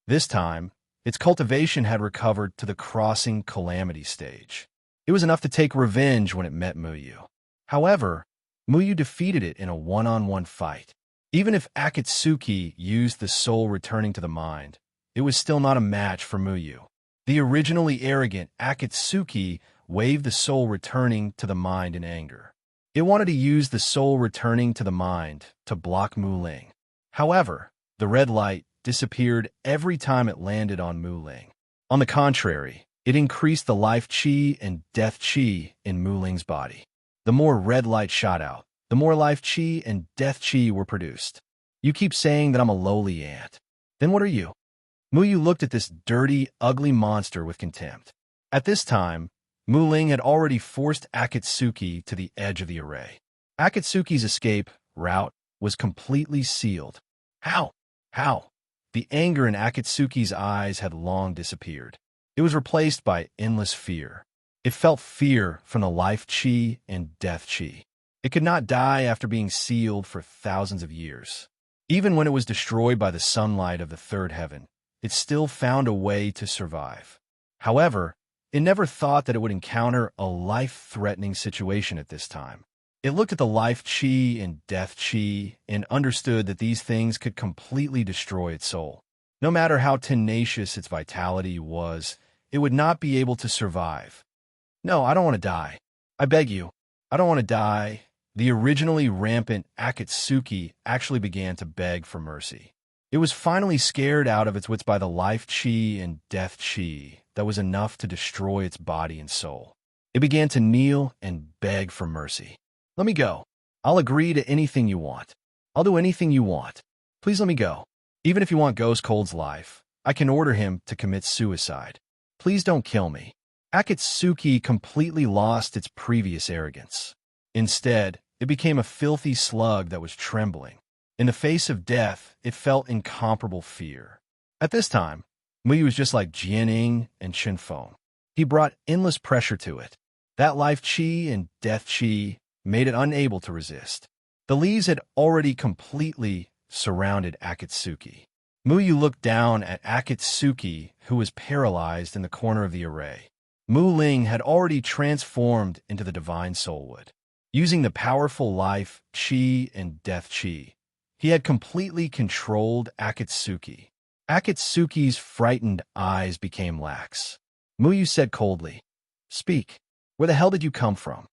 Speaker 1: This time, its cultivation had recovered to the crossing calamity stage. It was enough to take revenge when it met Mu Yu. However, Mu Yu defeated it in a one-on-one fight. Even if Akatsuki used the soul returning to the mind, it was still not a match for Mu Yu. The originally arrogant Akatsuki waved the soul returning to the mind in anger. It wanted to use the soul returning to the mind to block Mu Ling. However, the red light disappeared every time it landed on Mu Ling. On the contrary, it increased the life chi and death chi in Mu Ling's body. The more red light shot out, the more life chi and death chi were produced. You keep saying that I'm a lowly ant. Then what are you? Mu Yu looked at this dirty, ugly monster with contempt. At this time, Mu Ling had already forced Akatsuki to the edge of the array. Akatsuki's escape route was completely sealed. How? How? The anger in Akatsuki's eyes had long disappeared. It was replaced by endless fear. It felt fear from the life chi and death chi. It could not die after being sealed for thousands of years. Even when it was destroyed by the sunlight of the third heaven, it still found a way to survive. However, it never thought that it would encounter a life-threatening situation at this time. It looked at the life chi and death chi and understood that these things could completely destroy its soul. No matter how tenacious its vitality was, it would not be able to survive. No, I don't want to die. I beg you. I don't want to die. The originally rampant Akatsuki actually began to beg for mercy. It was finally scared out of its wits by the life chi and death chi that was enough to destroy its body and soul. It began to kneel and beg for mercy. Let me go. I'll agree to anything you want. I'll do anything you want. Please let me go. Even if you want Ghost Cold's life, I can order him to commit suicide. Please don't kill me. Akatsuki completely lost its previous arrogance. Instead, it became a filthy slug that was trembling. In the face of death, it felt incomparable fear. At this time, Muyu was just like Jianing and Qinfeng. He brought endless pressure to it. That life chi and death chi made it unable to resist. The leaves had already completely surrounded Akatsuki. Muyu looked down at Akatsuki, who was paralyzed in the corner of the array. Mu Ling had already transformed into the divine soulwood. Using the powerful life chi and death chi, he had completely controlled Akatsuki. Akatsuki's frightened eyes became lax. Muyu said coldly, "Speak. Where the hell did you come from?"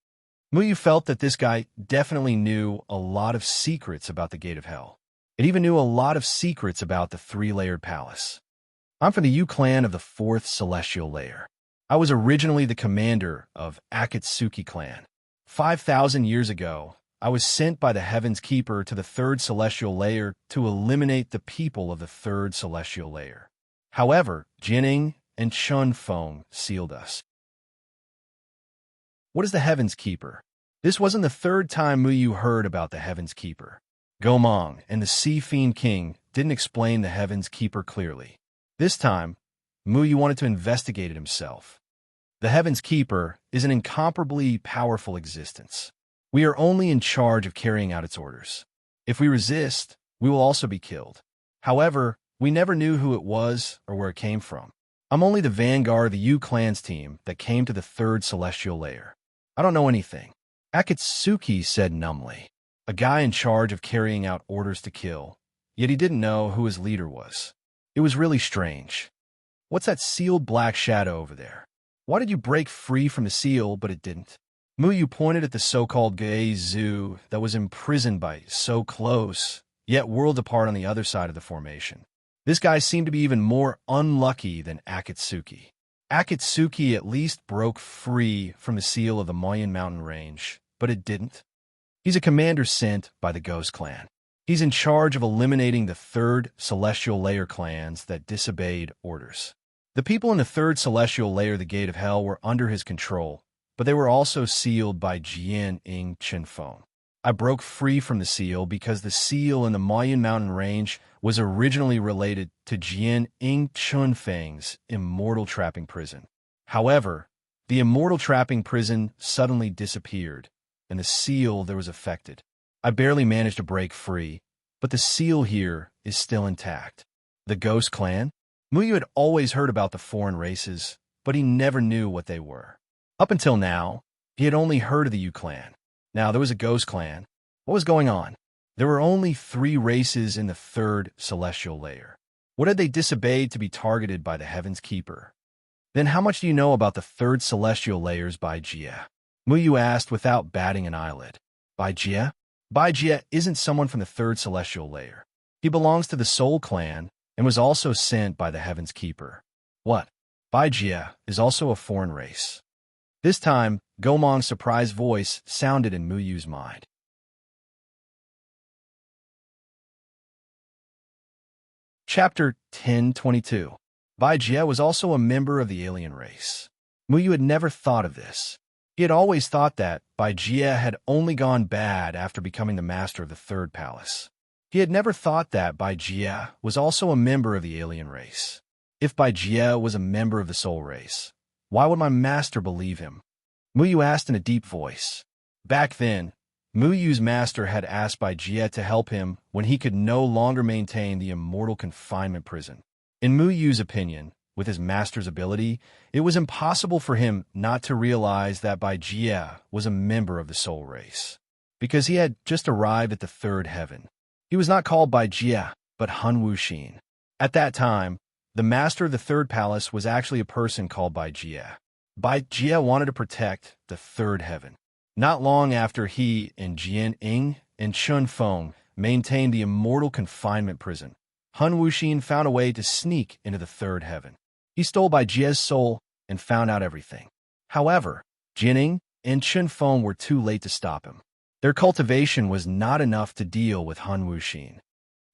Speaker 1: Muyu felt that this guy definitely knew a lot of secrets about the Gate of Hell. It even knew a lot of secrets about the three-layered palace. "I'm from the Yu clan of the 4th celestial layer. I was originally the commander of Akatsuki clan. 5,000 years ago, I was sent by the Heaven's Keeper to the 3rd celestial layer to eliminate the people of the 3rd celestial layer. However, Jining and Qinfeng sealed us." What is the Heaven's Keeper? This wasn't the third time Muyu heard about the Heaven's Keeper. Gomong and the Sea Fiend King didn't explain the Heaven's Keeper clearly. This time, Muyu wanted to investigate it himself. The Heaven's Keeper is an incomparably powerful existence. We are only in charge of carrying out its orders. If we resist, we will also be killed. However, we never knew who it was or where it came from. I'm only the vanguard of the Yu clan's team that came to the 3rd celestial layer. I don't know anything. Akatsuki said numbly. A guy in charge of carrying out orders to kill, yet he didn't know who his leader was. It was really strange. What's that sealed black shadow over there? Why did you break free from the seal, but it didn't? Muyu pointed at the so-called Geizu that was imprisoned by so close, yet worlds apart on the other side of the formation. This guy seemed to be even more unlucky than Akatsuki. Akatsuki at least broke free from the seal of the Mayan mountain range, but it didn't. He's a commander sent by the Ghost Clan. He's in charge of eliminating the 3rd celestial layer clans that disobeyed orders. The people in the 3rd celestial layer, the Gate of Hell, were under his control, but they were also sealed by Jianing Qinfeng. I broke free from the seal because the seal in the Mayan mountain range was originally related to Jianing Qinfeng's immortal trapping prison. However, the immortal trapping prison suddenly disappeared, and the seal there was affected. I barely managed to break free, but the seal here is still intact. The Ghost Clan? Muyu had always heard about the foreign races, but he never knew what they were. Up until now, he had only heard of the Yu clan. Now, there was a Ghost Clan. What was going on? There were only 3 races in the 3rd celestial layer. What had they disobeyed to be targeted by the Heaven's Keeper? Then how much do you know about the 3rd celestial layers by Jia? Muyu asked without batting an eyelid. Bai Jia? Bai Jia isn't someone from the 3rd celestial layer. He belongs to the Soul clan and was also sent by the Heaven's Keeper. What? Bai Jia is also a foreign race. This time, Gomong's surprised voice sounded in Muyu's mind. Chapter 1022. Bai Jia was also a member of the alien race. Muyu had never thought of this. He had always thought that Bai Jia had only gone bad after becoming the master of the 3rd palace. He had never thought that Bai Jia was also a member of the alien race. If Bai Jia was a member of the soul race, why would my master believe him? Muyu asked in a deep voice. Back then, Muyu's master had asked Bai Jia to help him when he could no longer maintain the immortal confinement prison. In Muyu's opinion, with his master's ability, it was impossible for him not to realize that Bai Jia was a member of the soul race, because he had just arrived at the 3rd heaven. He was not called Bai Jia, but Han Wuxin. At that time, the master of the 3rd palace was actually a person called Bai Jia. Bai Jia wanted to protect the 3rd heaven. Not long after he and Jianing and Qinfeng maintained the immortal confinement prison, Han Wuxin found a way to sneak into the 3rd heaven. He stole Bai Jia's soul and found out everything. However, Jianing and Qinfeng were too late to stop him. Their cultivation was not enough to deal with Han Wuxin.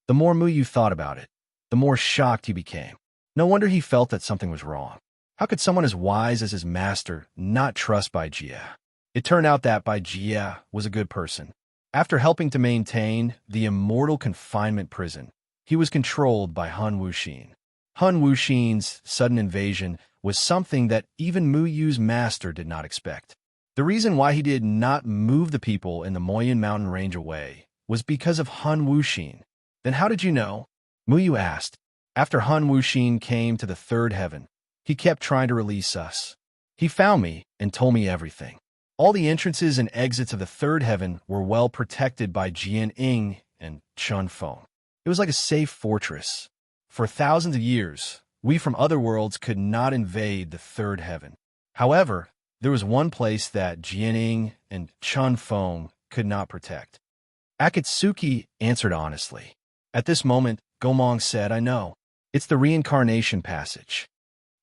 Speaker 1: The more Muyu thought about it, the more shocked he became. No wonder he felt that something was wrong. How could someone as wise as his master not trust Bai Jie? It turned out that Bai Jie was a good person. After helping to maintain the immortal confinement prison, he was controlled by Han Wuxin. Han Wuxin's sudden invasion was something that even Muyu's master did not expect. The reason why he did not move the people in the Moyan mountain range away was because of Han Wuxin. Then how did you know? Muyu asked. After Han Wuxin came to the third heaven, he kept trying to release us. He found me and told me everything. All the entrances and exits of the third heaven were well protected by Jian Ying and Chun Feng. It was like a safe fortress. For thousands of years, we from other worlds could not invade the third heaven. However, there was one place that Jian Ying and Chun Feng could not protect. Akatsuki answered honestly. At this moment, Gomong said, I know. It's the reincarnation passage.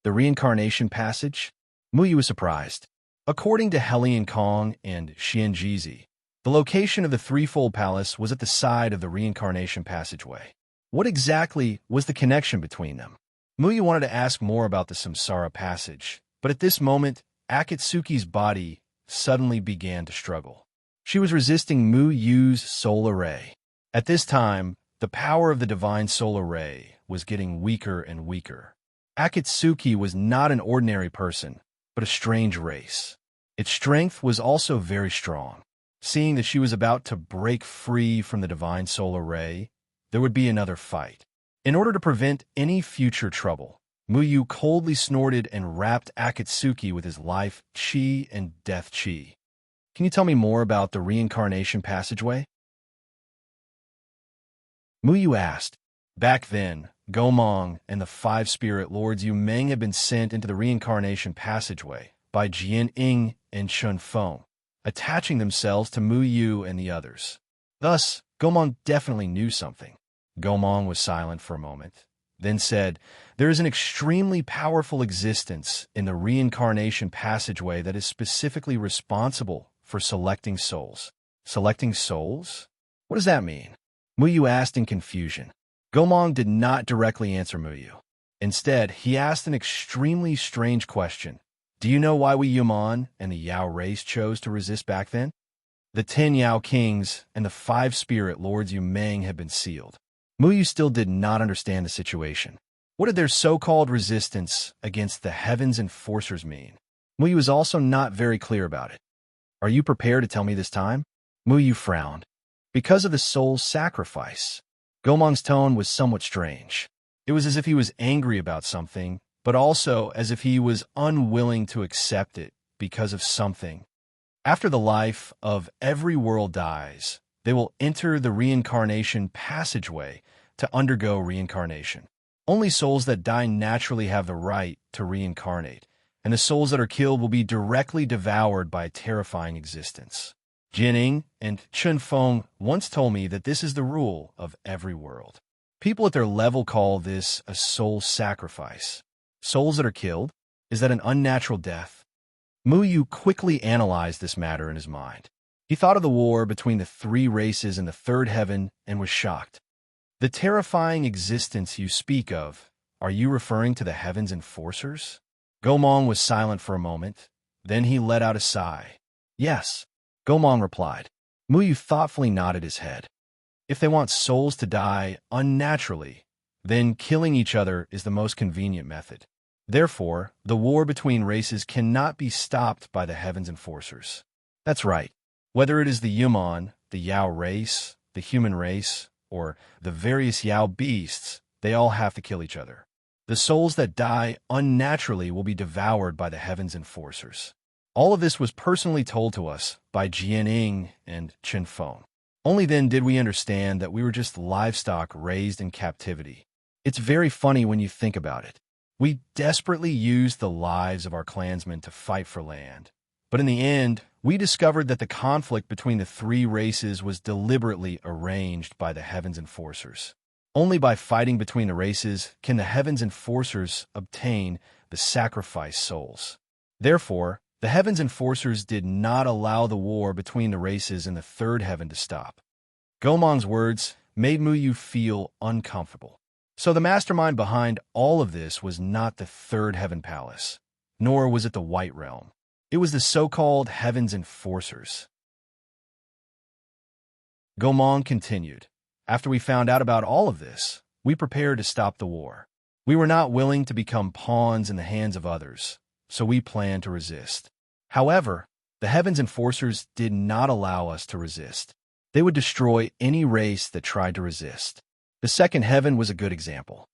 Speaker 1: The reincarnation passage? Muyu was surprised. According to Helian Kong and Xianjizi, the location of the threefold palace was at the side of the reincarnation passageway. What exactly was the connection between them? Muyu wanted to ask more about the samsara passage, but at this moment, Akatsuki's body suddenly began to struggle. She was resisting Muyu's solar ray. At this time, the power of the divine solar ray was getting weaker and weaker. Akatsuki was not an ordinary person, but a strange race. Its strength was also very strong. Seeing that she was about to break free from the divine solar ray, there would be another fight. In order to prevent any future trouble, Muyu coldly snorted and wrapped Akatsuki with his life chi and death chi. Can you tell me more about the reincarnation passageway? Muyu asked. Back then, Gomong and the five spirit lords Yu Meng had been sent into the reincarnation passageway by Jian Ying and Chun Feng, attaching themselves to Muyu and the others. Thus, Gomong definitely knew something. Gomong was silent for a moment, then said, There is an extremely powerful existence in the reincarnation passageway that is specifically responsible for selecting souls. Selecting souls? What does that mean? Muyu asked in confusion. Gomong did not directly answer Muyu. Instead, he asked an extremely strange question. Do you know why we Yuman and the Yao race chose to resist back then? The 10 Yao kings and the 5 spirit lords Yu Meng had been sealed. Muyu still did not understand the situation. What did their so-called resistance against the heavens enforcers mean? Muyu was also not very clear about it. Are you prepared to tell me this time? Muyu frowned. Because of the soul's sacrifice. Gomong's tone was somewhat strange. It was as if he was angry about something, but also as if he was unwilling to accept it because of something. After the life of every world dies, they will enter the reincarnation passageway to undergo reincarnation. Only souls that die naturally have the right to reincarnate, and the souls that are killed will be directly devoured by a terrifying existence. Jining and Chun Feng once told me that this is the rule of every world. People at their level call this a soul sacrifice. Souls that are killed? Is that an unnatural death? Muyu quickly analyzed this matter in his mind. He thought of the war between the 3 races in the third heaven and was shocked. The terrifying existence you speak of, are you referring to the heavens enforcers? Gomong was silent for a moment. Then he let out a sigh. Yes, Gomong replied. Muyu thoughtfully nodded his head. If they want souls to die unnaturally, then killing each other is the most convenient method. Therefore, the war between races cannot be stopped by the heavens enforcers. That's right. Whether it is the Yuman, the Yao race, the human race, or the various Yao beasts, they all have to kill each other. The souls that die unnaturally will be devoured by the heavens enforcers. All of this was personally told to us by Jian Ying and Chen Feng. Only then did we understand that we were just livestock raised in captivity. It's very funny when you think about it. We desperately used the lives of our clansmen to fight for land. But in the end, we discovered that the conflict between the 3 races was deliberately arranged by the heavens enforcers. Only by fighting between the races can the heavens enforcers obtain the sacrificed souls. Therefore, The heaven's enforcers did not allow the war between the races in the third heaven to stop. Gomong's words made Muyu feel uncomfortable. So the mastermind behind all of this was not the third heaven palace, nor was it the White Realm. It was the so-called heaven's enforcers. Gomong continued. After we found out about all of this, we prepared to stop the war. We were not willing to become pawns in the hands of others, so we planned to resist. However, the heaven's enforcers did not allow us to resist. They would destroy any race that tried to resist. The second heaven was a good example.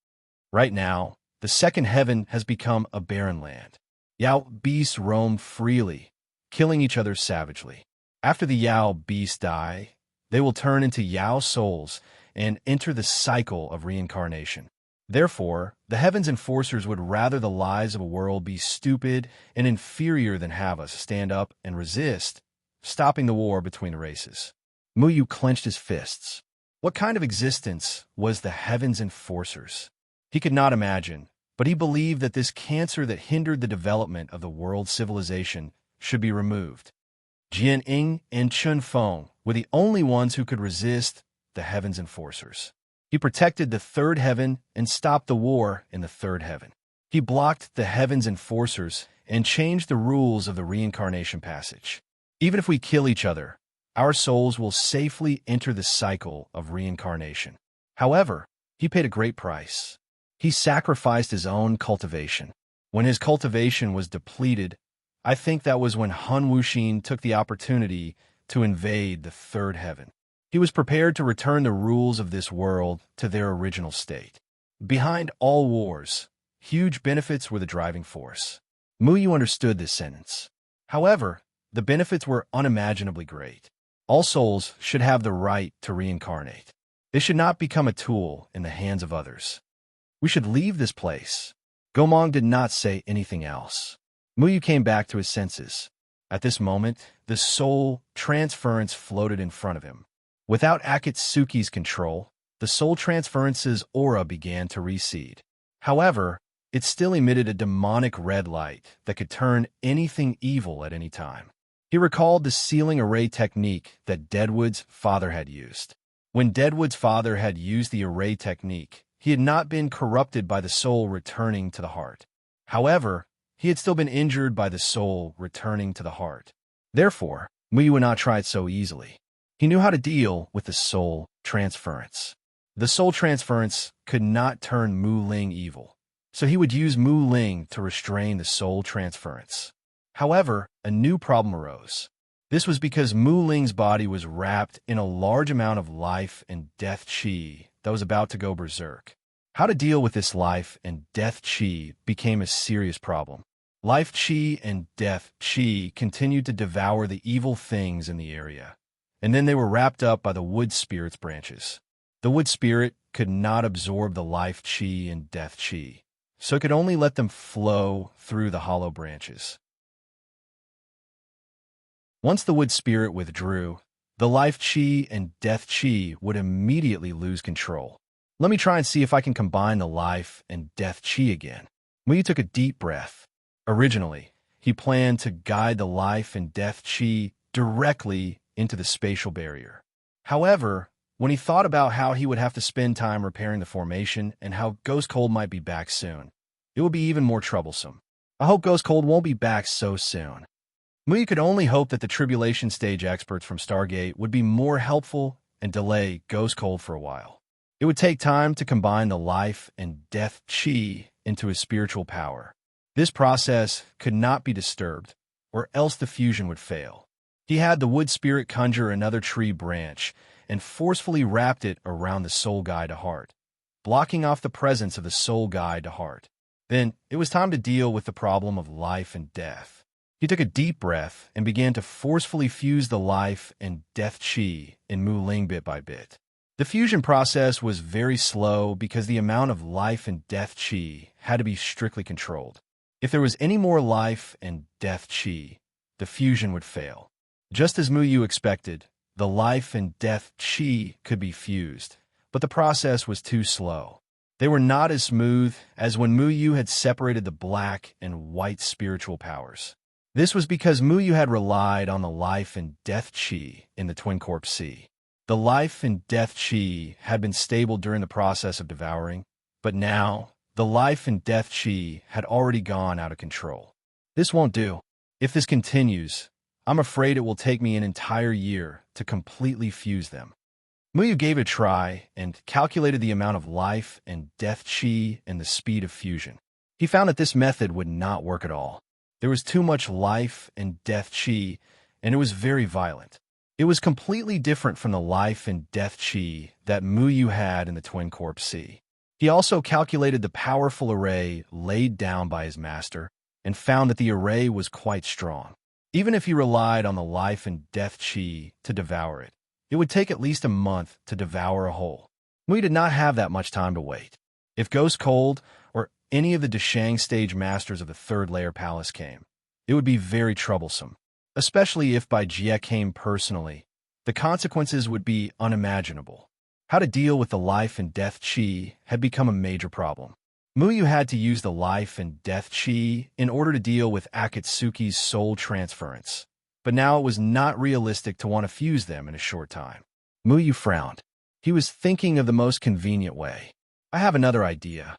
Speaker 1: Right now, the second heaven has become a barren land. Yao beasts roam freely, killing each other savagely. After the Yao beasts die, they will turn into Yao souls and enter the cycle of reincarnation. Therefore, the heaven's enforcers would rather the lives of a world be stupid and inferior than have us stand up and resist, stopping the war between the races. Muyu clenched his fists. What kind of existence was the heaven's enforcers? He could not imagine, but he believed that this cancer that hindered the development of the world's civilization should be removed. Jian Ying and Chun Feng were the only ones who could resist the heaven's enforcers. He protected the third heaven and stopped the war in the third heaven. He blocked the heaven's enforcers and changed the rules of the reincarnation passage. Even if we kill each other, our souls will safely enter the cycle of reincarnation. However, he paid a great price. He sacrificed his own cultivation. When his cultivation was depleted, I think that was when Han Wuxin took the opportunity to invade the third heaven. He was prepared to return the rules of this world to their original state. Behind all wars, huge benefits were the driving force. Muyu understood this sentence. However, the benefits were unimaginably great. All souls should have the right to reincarnate. They should not become a tool in the hands of others. We should leave this place. Gomong did not say anything else. Muyu came back to his senses. At this moment, the soul transference floated in front of him. Without Akatsuki's control, the soul transference's aura began to recede. However, it still emitted a demonic red light that could turn anything evil at any time. He recalled the sealing array technique that Deadwood's father had used. When Deadwood's father had used the array technique, he had not been corrupted by the soul returning to the heart. However, he had still been injured by the soul returning to the heart. Therefore, Muyu would not try it so easily. He knew how to deal with the soul transference. The soul transference could not turn Mu Ling evil, so he would use Mu Ling to restrain the soul transference. However, a new problem arose. This was because Mu Ling's body was wrapped in a large amount of life and death qi that was about to go berserk. How to deal with this life and death qi became a serious problem. Life qi and death qi continued to devour the evil things in the area, and then they were wrapped up by the wood spirit's branches. The wood spirit could not absorb the life qi and death qi, so it could only let them flow through the hollow branches. Once the wood spirit withdrew, the life qi and death qi would immediately lose control. Let me try and see if I can combine the life and death qi again. Muyu took a deep breath. Originally, he planned to guide the life and death qi directly into the spatial barrier. However, when he thought about how he would have to spend time repairing the formation and how Ghost Cold might be back soon, it would be even more troublesome. I hope Ghost Cold won't be back so soon. Muyu could only hope that the tribulation stage experts from Stargate would be more helpful and delay Ghost Cold for a while. It would take time to combine the life and death qi into his spiritual power. This process could not be disturbed, or else the fusion would fail. He had the wood spirit conjure another tree branch and forcefully wrapped it around the soul guide to heart, blocking off the presence of the soul guide to heart. Then it was time to deal with the problem of life and death. He took a deep breath and began to forcefully fuse the life and death qi in Mu Ling bit by bit. The fusion process was very slow because the amount of life and death qi had to be strictly controlled. If there was any more life and death qi, the fusion would fail. Just as Muyu expected, the life and death qi could be fused, but the process was too slow. They were not as smooth as when Muyu had separated the black and white spiritual powers. This was because Muyu had relied on the life and death chi in the Twin Corp Sea. The life and death chi had been stable during the process of devouring, but now the life and death chi had already gone out of control. This won't do. If this continues, I'm afraid it will take me an entire year to completely fuse them. Muyu gave it a try and calculated the amount of life and death chi and the speed of fusion. He found that this method would not work at all. There was too much life and death chi, and it was very violent. It was completely different from the life and death chi that Muyu had in the Twin Corp Sea. He also calculated the powerful array laid down by his master and found that the array was quite strong. Even if he relied on the life and death chi to devour it, it would take at least a month to devour a whole. Muyu did not have that much time to wait. If Ghost Cold or any of the Deshang stage masters of the Third Layer Palace came, it would be very troublesome. Especially if Bai Jie came personally, the consequences would be unimaginable. How to deal with the life and death chi had become a major problem. Muyu had to use the life and death chi in order to deal with Akatsuki's soul transference, but now it was not realistic to want to fuse them in a short time. Muyu frowned. He was thinking of the most convenient way. I have another idea.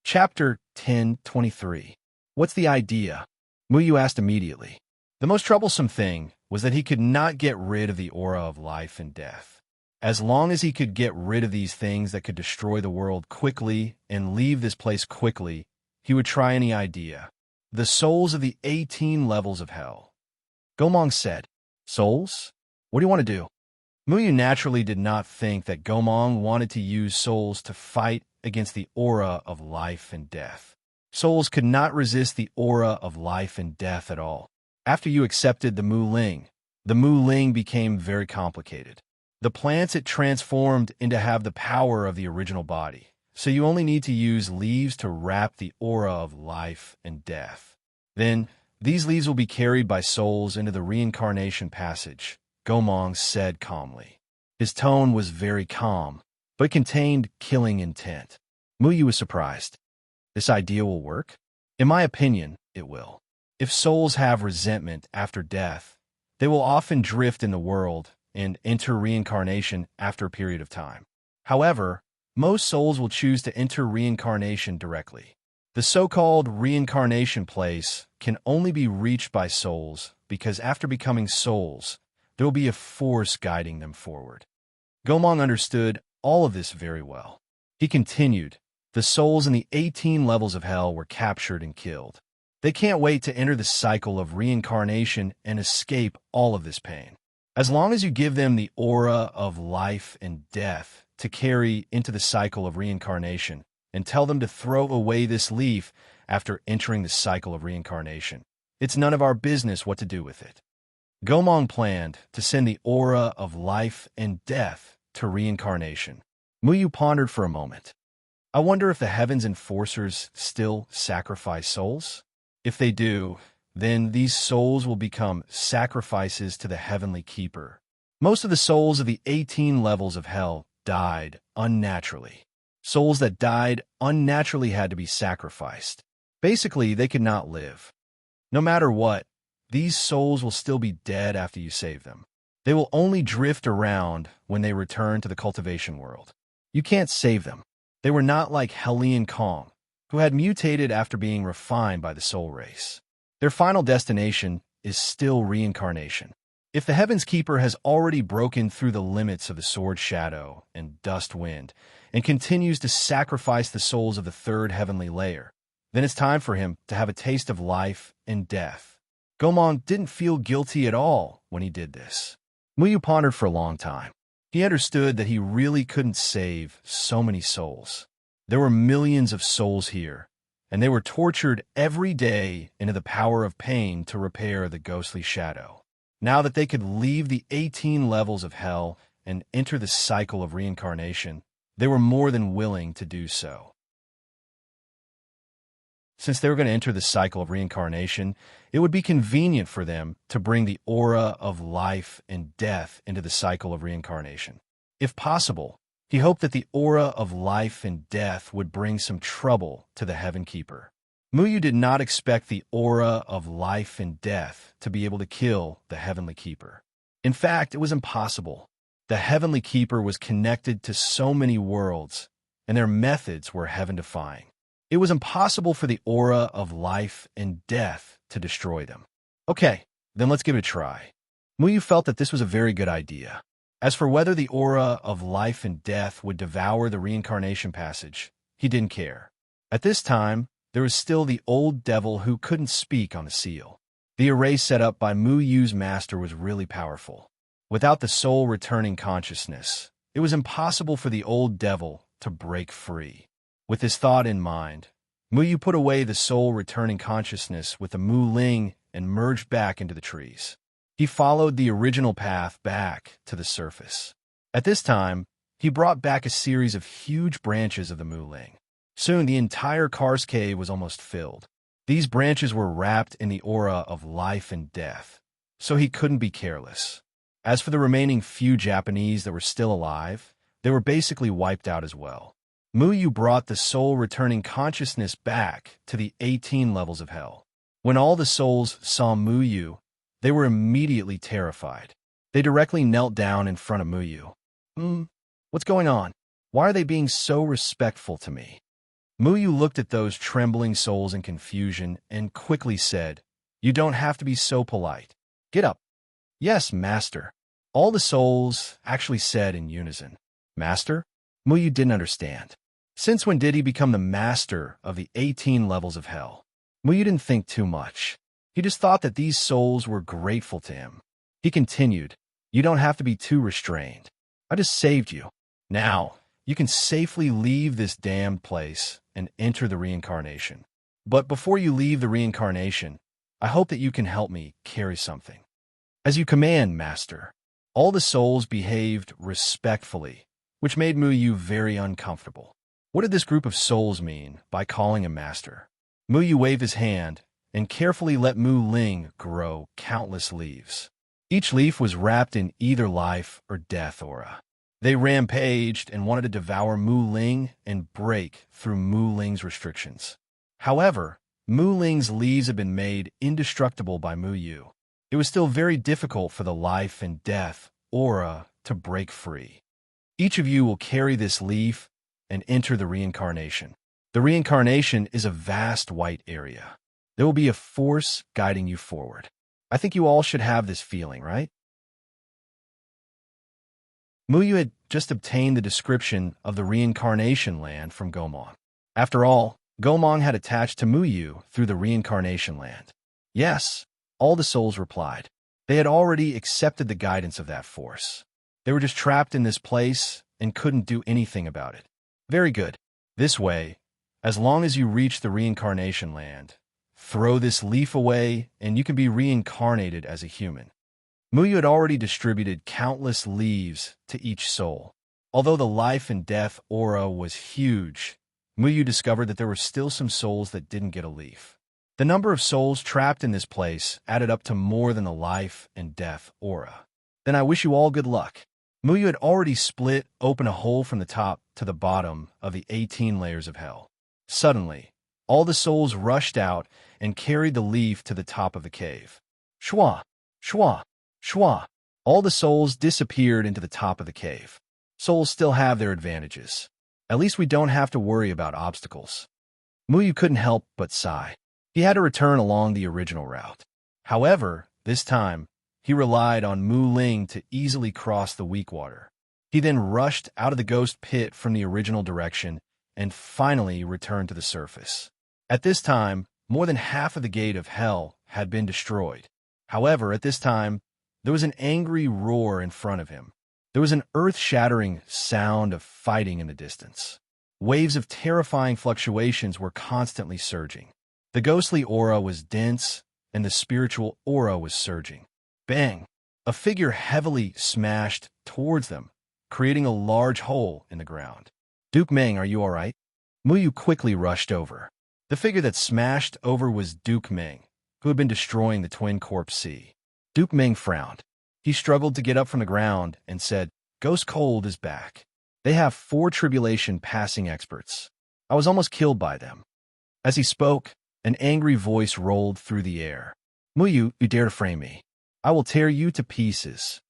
Speaker 1: Chapter 10:23. What's the idea? Muyu asked immediately. The most troublesome thing was that he could not get rid of the aura of life and death. As long as he could get rid of these things that could destroy the world quickly and leave this place quickly, he would try any idea. The souls of the 18 levels of hell. Gomong said, Souls? What do you want to do? Muyu naturally did not think that Gomong wanted to use souls to fight against the aura of life and death. Souls could not resist the aura of life and death at all. After you accepted the Mu Ling became very complicated. The plants it transformed into have the power of the original body, so you only need to use leaves to wrap the aura of life and death. Then, these leaves will be carried by souls into the reincarnation passage, Gomong said calmly. His tone was very calm, but contained killing intent. Muyu was surprised. This idea will work? In my opinion, it will. If souls have resentment after death, they will often drift in the world and enter reincarnation after a period of time. However, most souls will choose to enter reincarnation directly. The so-called reincarnation place can only be reached by souls because after becoming souls, there will be a force guiding them forward. Gomong understood all of this very well. He continued, the souls in the 18 levels of hell were captured and killed. They can't wait to enter the cycle of reincarnation and escape all of this pain. As long as you give them the aura of life and death to carry into the cycle of reincarnation and tell them to throw away this leaf after entering the cycle of reincarnation, it's none of our business what to do with it. Gomong planned to send the aura of life and death to reincarnation. Muyu pondered for a moment. I wonder if the Heaven's enforcers still sacrifice souls? If they do, then these souls will become sacrifices to the Heavenly Keeper. Most of the souls of the 18 levels of hell died unnaturally. Souls that died unnaturally had to be sacrificed. Basically, they could not live. No matter what, these souls will still be dead after you save them. They will only drift around when they return to the cultivation world. You can't save them. They were not like Hellion Kong, who had mutated after being refined by the soul race. Their final destination is still reincarnation. If the Heaven's Keeper has already broken through the limits of the Sword Shadow and Dust Wind and continues to sacrifice the souls of the third heavenly layer, then it's time for him to have a taste of life and death. Gomong didn't feel guilty at all when he did this. Muyu pondered for a long time. He understood that he really couldn't save so many souls. There were millions of souls here, and they were tortured every day into the power of pain to repair the ghostly shadow. Now that they could leave the 18 levels of hell and enter the cycle of reincarnation, they were more than willing to do so. Since they were going to enter the cycle of reincarnation, it would be convenient for them to bring the aura of life and death into the cycle of reincarnation. If possible, he He hoped that the aura of life and death would bring some trouble to the Heaven Keeper. Muyu did not expect the aura of life and death to be able to kill the Heavenly Keeper. In fact, it was impossible. The Heavenly Keeper was connected to so many worlds, and their methods were heaven-defying. It was impossible for the aura of life and death to destroy them. Okay, then let's give it a try. Muyu felt that this was a very good idea. As for whether the aura of life and death would devour the reincarnation passage, he didn't care. At this time, there was still the old devil who couldn't speak on the seal. The array set up by Muyu's master was really powerful. Without the soul returning consciousness, it was impossible for the old devil to break free. With this thought in mind, Muyu put away the soul returning consciousness with the Mu Ling and merged back into the trees. He followed the original path back to the surface. At this time, he brought back a series of huge branches of the Mu Ling. Soon, the entire karst cave was almost filled. These branches were wrapped in the aura of life and death, so he couldn't be careless. As for the remaining few Japanese that were still alive, they were basically wiped out as well. Muyu brought the soul returning consciousness back to the 18 levels of hell. When all the souls saw Muyu, they were immediately terrified. They directly knelt down in front of Muyu. What's going on? Why are they being so respectful to me? Muyu looked at those trembling souls in confusion and quickly said, "You don't have to be so polite. Get up." "Yes, master," all the souls actually said in unison. Master? Muyu didn't understand. Since when did he become the master of the 18 levels of hell? Muyu didn't think too much. He just thought that these souls were grateful to him. He continued, "You don't have to be too restrained. I just saved you. Now, you can safely leave this damned place and enter the reincarnation. But before you leave the reincarnation, I hope that you can help me carry something." "As you command, master." All the souls behaved respectfully, which made Muyu very uncomfortable. What did this group of souls mean by calling him master? Muyu waved his hand and carefully let Mu Ling grow countless leaves. Each leaf was wrapped in either life or death aura. They rampaged and wanted to devour Mu Ling and break through Mu Ling's restrictions. However, Mu Ling's leaves had been made indestructible by Muyu. It was still very difficult for the life and death aura to break free. Each of you will carry this leaf and enter the reincarnation. The reincarnation is a vast white area. There will be a force guiding you forward. I think you all should have this feeling, right? Muyu had just obtained the description of the reincarnation land from Gomong. After all, Gomong had attached to Muyu through the reincarnation land. Yes, all the souls replied. They had already accepted the guidance of that force. They were just trapped in this place and couldn't do anything about it. Very good. This way, as long as you reach the reincarnation land, throw this leaf away and you can be reincarnated as a human. Muyu had already distributed countless leaves to each soul. Although the life and death aura was huge, Muyu discovered that there were still some souls that didn't get a leaf. The number of souls trapped in this place added up to more than the life and death aura. Then I wish you all good luck. Muyu had already split open a hole from the top to the bottom of the 18 layers of hell. Suddenly, all the souls rushed out and carried the leaf to the top of the cave. Shwa, shwa, shwa. All the souls disappeared into the top of the cave. Souls still have their advantages. At least we don't have to worry about obstacles. Muyu couldn't help but sigh. He had to return along the original route. However, this time, he relied on Mu Ling to easily cross the weak water. He then rushed out of the ghost pit from the original direction and finally returned to the surface. At this time, more than half of the gate of hell had been destroyed. However, at this time, there was an angry roar in front of him. There was an earth-shattering sound of fighting in the distance. Waves of terrifying fluctuations were constantly surging. The ghostly aura was dense, and the spiritual aura was surging. Bang! A figure heavily smashed towards them, creating a large hole in the ground. "Duke Meng, are you all right?" Muyu quickly rushed over. The figure that smashed over was Duke Meng, who had been destroying the Twin Corpse Sea. Duke Meng frowned. He struggled to get up from the ground and said, "Ghost Cold is back." They have 4 tribulation passing experts. I was almost killed by them. As he spoke, an angry voice rolled through the air. Muyu, you dare to frame me. I will tear you to pieces.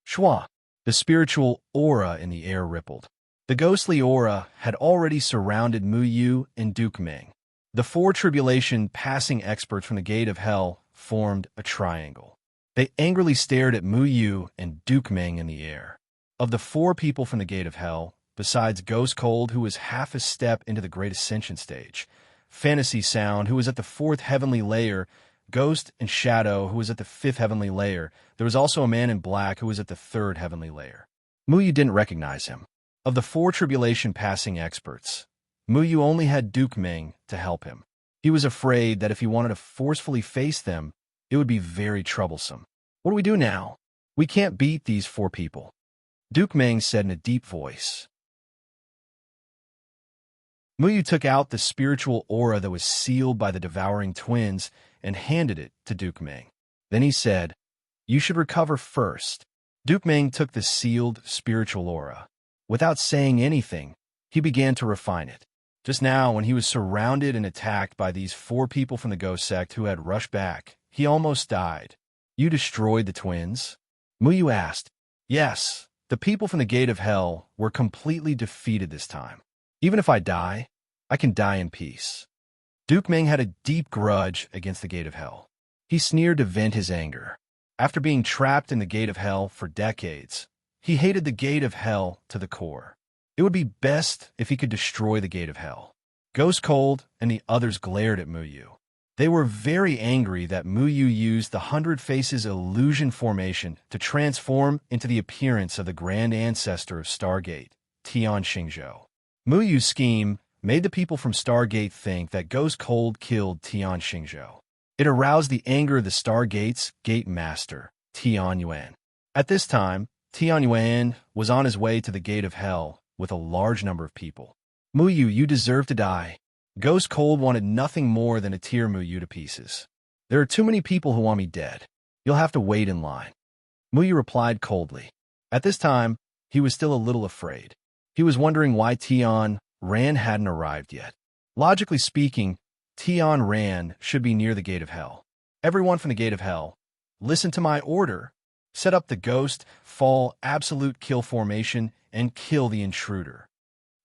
Speaker 1: Shua. The spiritual aura in the air rippled. The ghostly aura had already surrounded Muyu and Duke Ming. The 4 tribulation passing experts from the gate of hell formed a triangle. They angrily stared at Muyu and Duke Ming in the air. Of the 4 people from the gate of hell, besides Ghost Cold, who was half a step into the Great Ascension stage, Fantasy Sound, who was at the 4th heavenly layer, Ghost and Shadow, who was at the 5th heavenly layer, there was also a man in black who was at the 3rd heavenly layer. Muyu didn't recognize him. Of the 4 tribulation passing experts, Muyu only had Duke Ming to help him. He was afraid that if he wanted to forcefully face them, it would be very troublesome. What do we do now? We can't beat these 4 people. Duke Ming said in a deep voice. Muyu took out the spiritual aura that was sealed by the devouring twins and handed it to Duke Ming. Then he said, "You should recover first." Duke Ming took the sealed spiritual aura. Without saying anything, he began to refine it. Just now, when he was surrounded and attacked by these 4 people from the ghost sect who had rushed back, he almost died. "You destroyed the twins?" Muyu asked. "Yes, the people from the gate of hell were completely defeated this time. Even if I die, I can die in peace." Duke Ming had a deep grudge against the gate of hell. He sneered to vent his anger. After being trapped in the gate of hell for decades, he hated the gate of hell to the core. It would be best if he could destroy the gate of hell. Ghost Cold and the others glared at Muyu. They were very angry that Muyu used the 100 Faces illusion formation to transform into the appearance of the Grand Ancestor of Stargate, Tian Xingzhou. Muyu's scheme made the people from Stargate think that Ghost Cold killed Tian Xingzhou. It aroused the anger of the Stargate's gate master, Tian Yuan. At this time, Tian Yuan was on his way to the gate of hell with a large number of people. "Muyu, you deserve to die." Ghost Cold wanted nothing more than to tear Muyu to pieces. "There are too many people who want me dead. You'll have to wait in line." Muyu replied coldly. At this time, he was still a little afraid. He was wondering why Tian Ran hadn't arrived yet. Logically speaking, Tian Ran should be near the gate of hell. "Everyone from the gate of hell, listen to my order. Set up the Ghost Fall Absolute Kill formation and kill the intruder."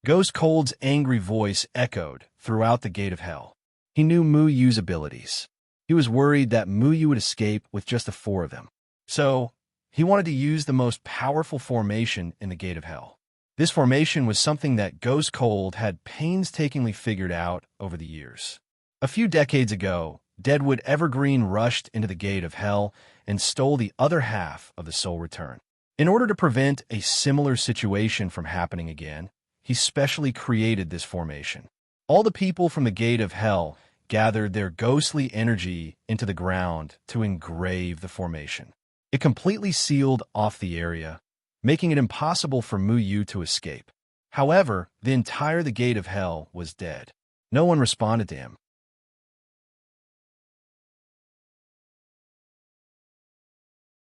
Speaker 1: Ghost Cold's angry voice echoed throughout the gate of hell. He knew Muyu's abilities. He was worried that Muyu would escape with just the 4 of them. So, he wanted to use the most powerful formation in the gate of hell. This formation was something that Ghost Cold had painstakingly figured out over the years. A few decades ago, Deadwood Evergreen rushed into the gate of hell and stole the other half of the Soul Return. In order to prevent a similar situation from happening again, he specially created this formation. All the people from the gate of hell gathered their ghostly energy into the ground to engrave the formation. It completely sealed off the area, making it impossible for Muyu to escape. However, the gate of hell was dead. No one responded to him.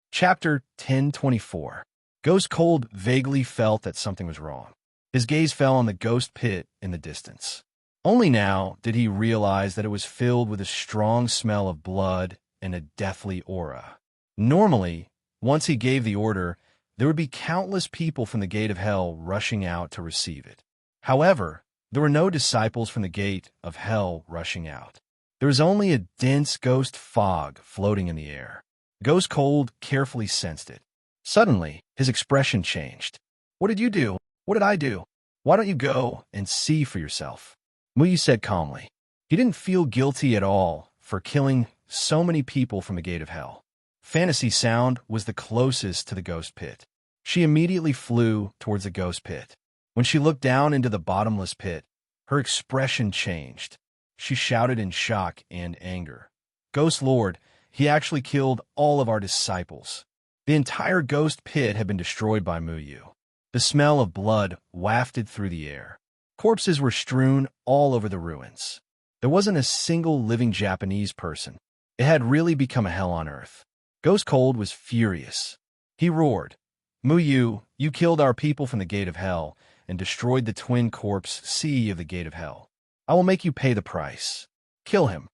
Speaker 1: Chapter 1024. Ghost Cold vaguely felt that something was wrong. His gaze fell on the ghost pit in the distance. Only now did he realize that it was filled with a strong smell of blood and a deathly aura. Normally, once he gave the order, there would be countless people from the gate of hell rushing out to receive it. However, there were no disciples from the gate of hell rushing out. There was only a dense ghost fog floating in the air. Ghost Cold carefully sensed it. Suddenly, his expression changed. "What did you do? What did I do? Why don't you go and see for yourself?" Muyu said calmly. He didn't feel guilty at all for killing so many people from the gate of hell. Fantasy Sound was the closest to the ghost pit. She immediately flew towards the ghost pit. When she looked down into the bottomless pit, her expression changed. She shouted in shock and anger. "Ghost Lord, he actually killed all of our disciples." The entire ghost pit had been destroyed by Muyu. The smell of blood wafted through the air. Corpses were strewn all over the ruins. There wasn't a single living Japanese person. It had really become a hell on earth. Ghost Cold was furious. He roared, "Muyu, you killed our people from the gate of hell, and destroyed the twin corpse sea of the gate of hell. I will make you pay the price. Kill him.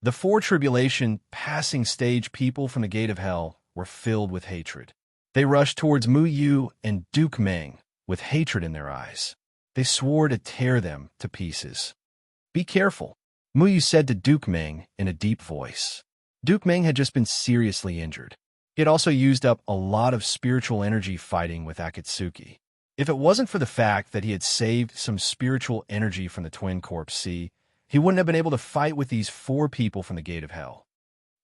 Speaker 1: The four tribulation passing stage people from the gate of hell were filled with hatred. They rushed towards Mu Yu and Duke Meng with hatred in their eyes. They swore to tear them to pieces. Be careful, Mu Yu said to Duke Meng in a deep voice. Duke Meng had just been seriously injured. He had also used up a lot of spiritual energy fighting with Akatsuki. If it wasn't for the fact that he had saved some spiritual energy from the Twin Corpse Sea, he wouldn't have been able to fight with these four people from the Gate of Hell.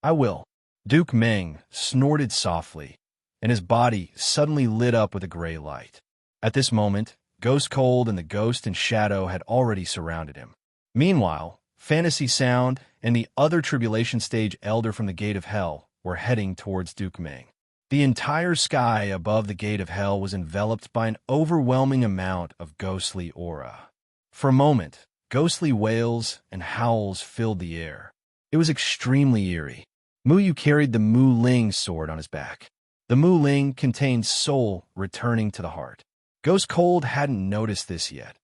Speaker 1: I will. Duke Meng snorted softly, and his body suddenly lit up with a gray light. At this moment, Ghost Cold and the Ghost and Shadow had already surrounded him. Meanwhile, Fantasy Sound and the other Tribulation Stage Elder from the Gate of Hell were heading towards Duke Meng. The entire sky above the Gate of Hell was enveloped by an overwhelming amount of ghostly aura. For a moment, ghostly wails and howls filled the air. It was extremely eerie. Mu Yu carried the Mu Ling sword on his back. The Mu Ling contained soul returning to the heart. Ghost Cold hadn't noticed this yet,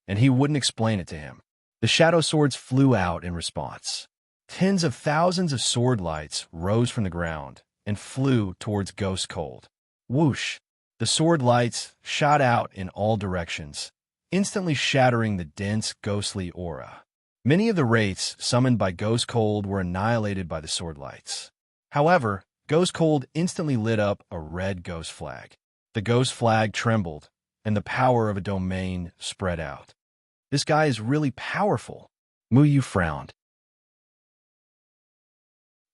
Speaker 1: and he wouldn't explain it to him. The shadow swords flew out in response. Tens of thousands of sword lights rose from the ground and flew towards Ghost Cold. Whoosh! The sword lights shot out in all directions, instantly shattering the dense, ghostly aura. Many of the wraiths summoned by Ghost Cold were annihilated by the sword lights. However, Ghost Cold instantly lit up a red ghost flag. The ghost flag trembled, and the power of a domain spread out. This guy is really powerful. Mu Yu frowned.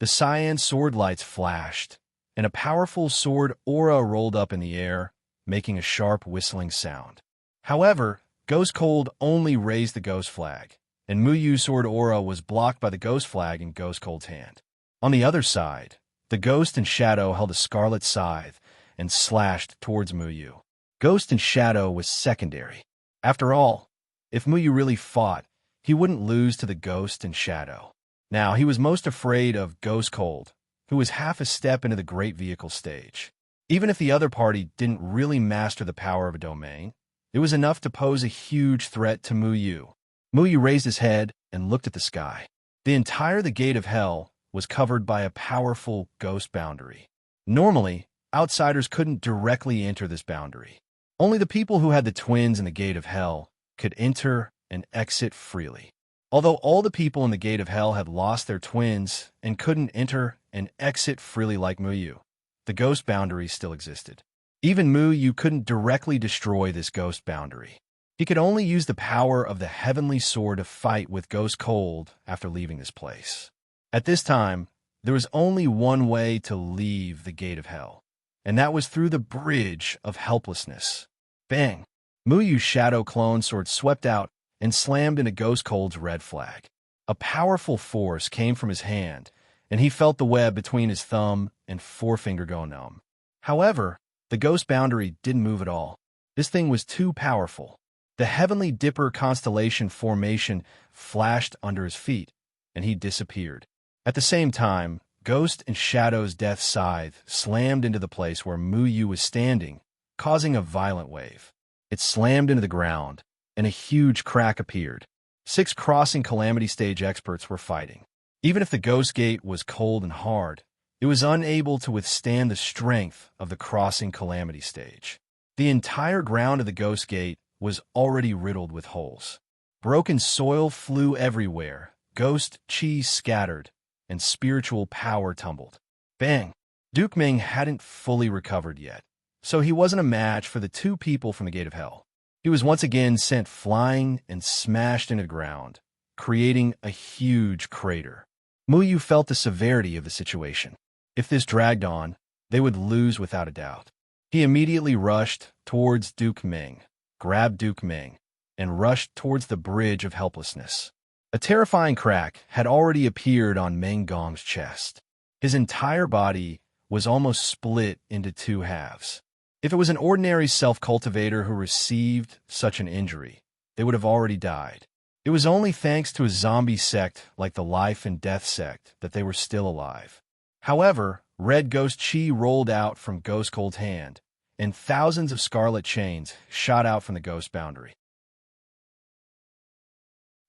Speaker 1: The cyan sword lights flashed, and a powerful sword aura rolled up in the air, making a sharp whistling sound. However, Ghost Cold only raised the ghost flag, and Mu Yu's sword aura was blocked by the ghost flag in Ghost Cold's hand. On the other side, the Ghost and Shadow held a scarlet scythe and slashed towards Mu Yu. Ghost and Shadow was secondary. After all, if Mu Yu really fought, he wouldn't lose to the Ghost and Shadow. Now, he was most afraid of Ghost Cold, who was half a step into the Great Vehicle stage. Even if the other party didn't really master the power of a domain, it was enough to pose a huge threat to Mu Yu. Mu Yu raised his head and looked at the sky. The Gate of Hell was covered by a powerful ghost boundary. Normally, outsiders couldn't directly enter this boundary. Only the people who had the twins in the Gate of Hell could enter and exit freely. Although all the people in the Gate of Hell had lost their twins and couldn't enter and exit freely like Mu Yu, the ghost boundary still existed. Even Mu Yu couldn't directly destroy this ghost boundary. He could only use the power of the heavenly sword to fight with Ghost Cold after leaving this place. At this time, there was only one way to leave the Gate of Hell, and that was through the Bridge of Helplessness. Bang! Mu Yu's shadow clone sword swept out and slammed into Ghost Cold's red flag. A powerful force came from his hand, and he felt the web between his thumb and forefinger go numb. However, the ghost boundary didn't move at all. This thing was too powerful. The Heavenly Dipper constellation formation flashed under his feet, and he disappeared. At the same time, Ghost and Shadow's death scythe slammed into the place where Mu Yu was standing, causing a violent wave. It slammed into the ground, and a huge crack appeared. 6 crossing Calamity Stage experts were fighting. Even if the Ghost Gate was cold and hard, it was unable to withstand the strength of the crossing Calamity Stage. The entire ground of the Ghost Gate was already riddled with holes. Broken soil flew everywhere, ghost chi scattered, and spiritual power tumbled. Bang! Duke Meng hadn't fully recovered yet, so he wasn't a match for the 2 people from the Gate of Hell. He was once again sent flying and smashed into the ground, creating a huge crater. Mu Yu felt the severity of the situation. If this dragged on, they would lose without a doubt. He immediately rushed towards Duke Meng, grabbed Duke Meng, and rushed towards the Bridge of Helplessness. A terrifying crack had already appeared on Meng Gong's chest. His entire body was almost split into 2 halves. If it was an ordinary self-cultivator who received such an injury, they would have already died. It was only thanks to a zombie sect like the Life and Death sect that they were still alive. However, red ghost chi rolled out from Ghost Cold's hand, and thousands of scarlet chains shot out from the ghost boundary.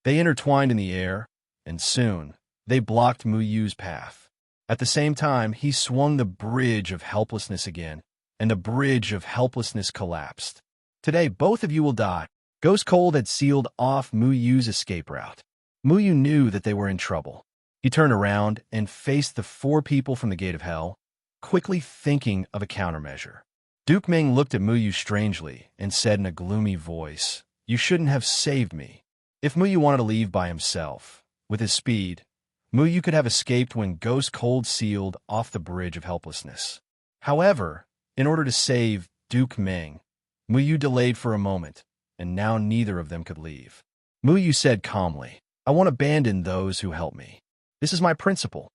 Speaker 1: They intertwined in the air, and soon they blocked Mu Yu's path. At the same time, he swung the bridge of helplessness again, and the bridge of helplessness collapsed. Today, both of you will die. Ghost Cold had sealed off Mu Yu's escape route. Mu Yu knew that they were in trouble. He turned around and faced the 4 people from the Gate of Hell, quickly thinking of a countermeasure. Duke Ming looked at Mu Yu strangely and said in a gloomy voice, "You shouldn't have saved me." If Mu Yu wanted to leave by himself, with his speed, Mu Yu could have escaped when Ghost Cold sealed off the bridge of helplessness. However, in order to save Duke Ming, Mu Yu delayed for a moment, and now neither of them could leave. Mu Yu said calmly, "I won't abandon those who help me. This is my principle."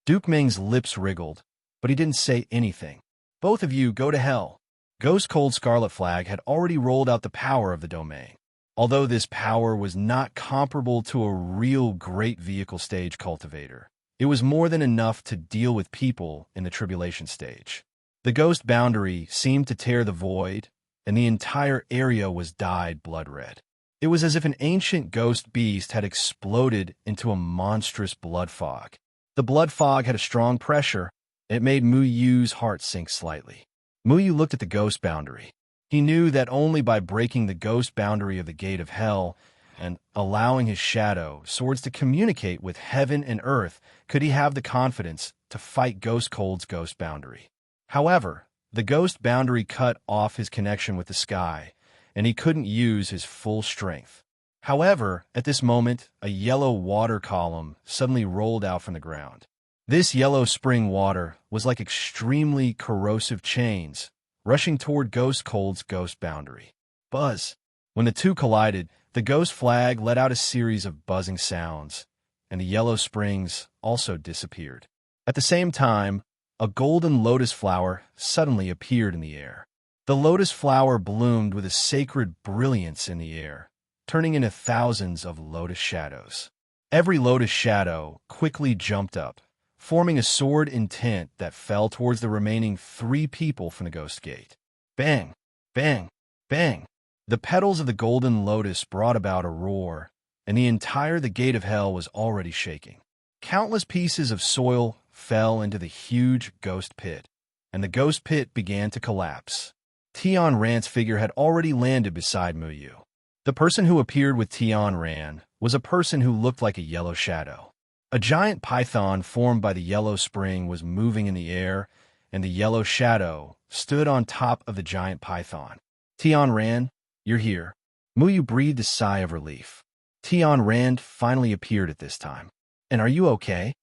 Speaker 1: Duke Ming's lips wriggled, but he didn't say anything. "Both of you go to hell." Ghost Cold Scarlet Flag had already rolled out the power of the domain. Although this power was not comparable to a real great vehicle stage cultivator, it was more than enough to deal with people in the tribulation stage. The ghost boundary seemed to tear the void, and the entire area was dyed blood red. It was as if an ancient ghost beast had exploded into a monstrous blood fog. The blood fog had a strong pressure, and it made Mu Yu's heart sink slightly. Mu Yu looked at the ghost boundary. He knew that only by breaking the ghost boundary of the Gate of Hell and allowing his shadow swords to communicate with heaven and earth could he have the confidence to fight Ghost Cold's ghost boundary. However, the ghost boundary cut off his connection with the sky, and he couldn't use his full strength. However, at this moment, a yellow water column suddenly rolled out from the ground. This yellow spring water was like extremely corrosive chains, rushing toward Ghost Cold's ghost boundary. Buzz! When the two collided, the ghost flag let out a series of buzzing sounds, and the yellow springs also disappeared. At the same time, a golden lotus flower suddenly appeared in the air. The lotus flower bloomed with a sacred brilliance in the air, turning into thousands of lotus shadows. Every lotus shadow quickly jumped up, forming a sword intent that fell towards the remaining 3 people from the Ghost Gate. Bang! Bang! Bang! The petals of the golden lotus brought about a roar, and the Gate of Hell was already shaking. Countless pieces of soil fell into the huge ghost pit, and the ghost pit began to collapse. Tian Ran's figure had already landed beside Mu Yu. The person who appeared with Tian Ran was a person who looked like a yellow shadow. A giant python formed by the yellow spring was moving in the air, and the yellow shadow stood on top of the giant python. "Tian Ran, you're here." Mu Yu breathed a sigh of relief. Tian Ran finally appeared at this time. "And are you okay?"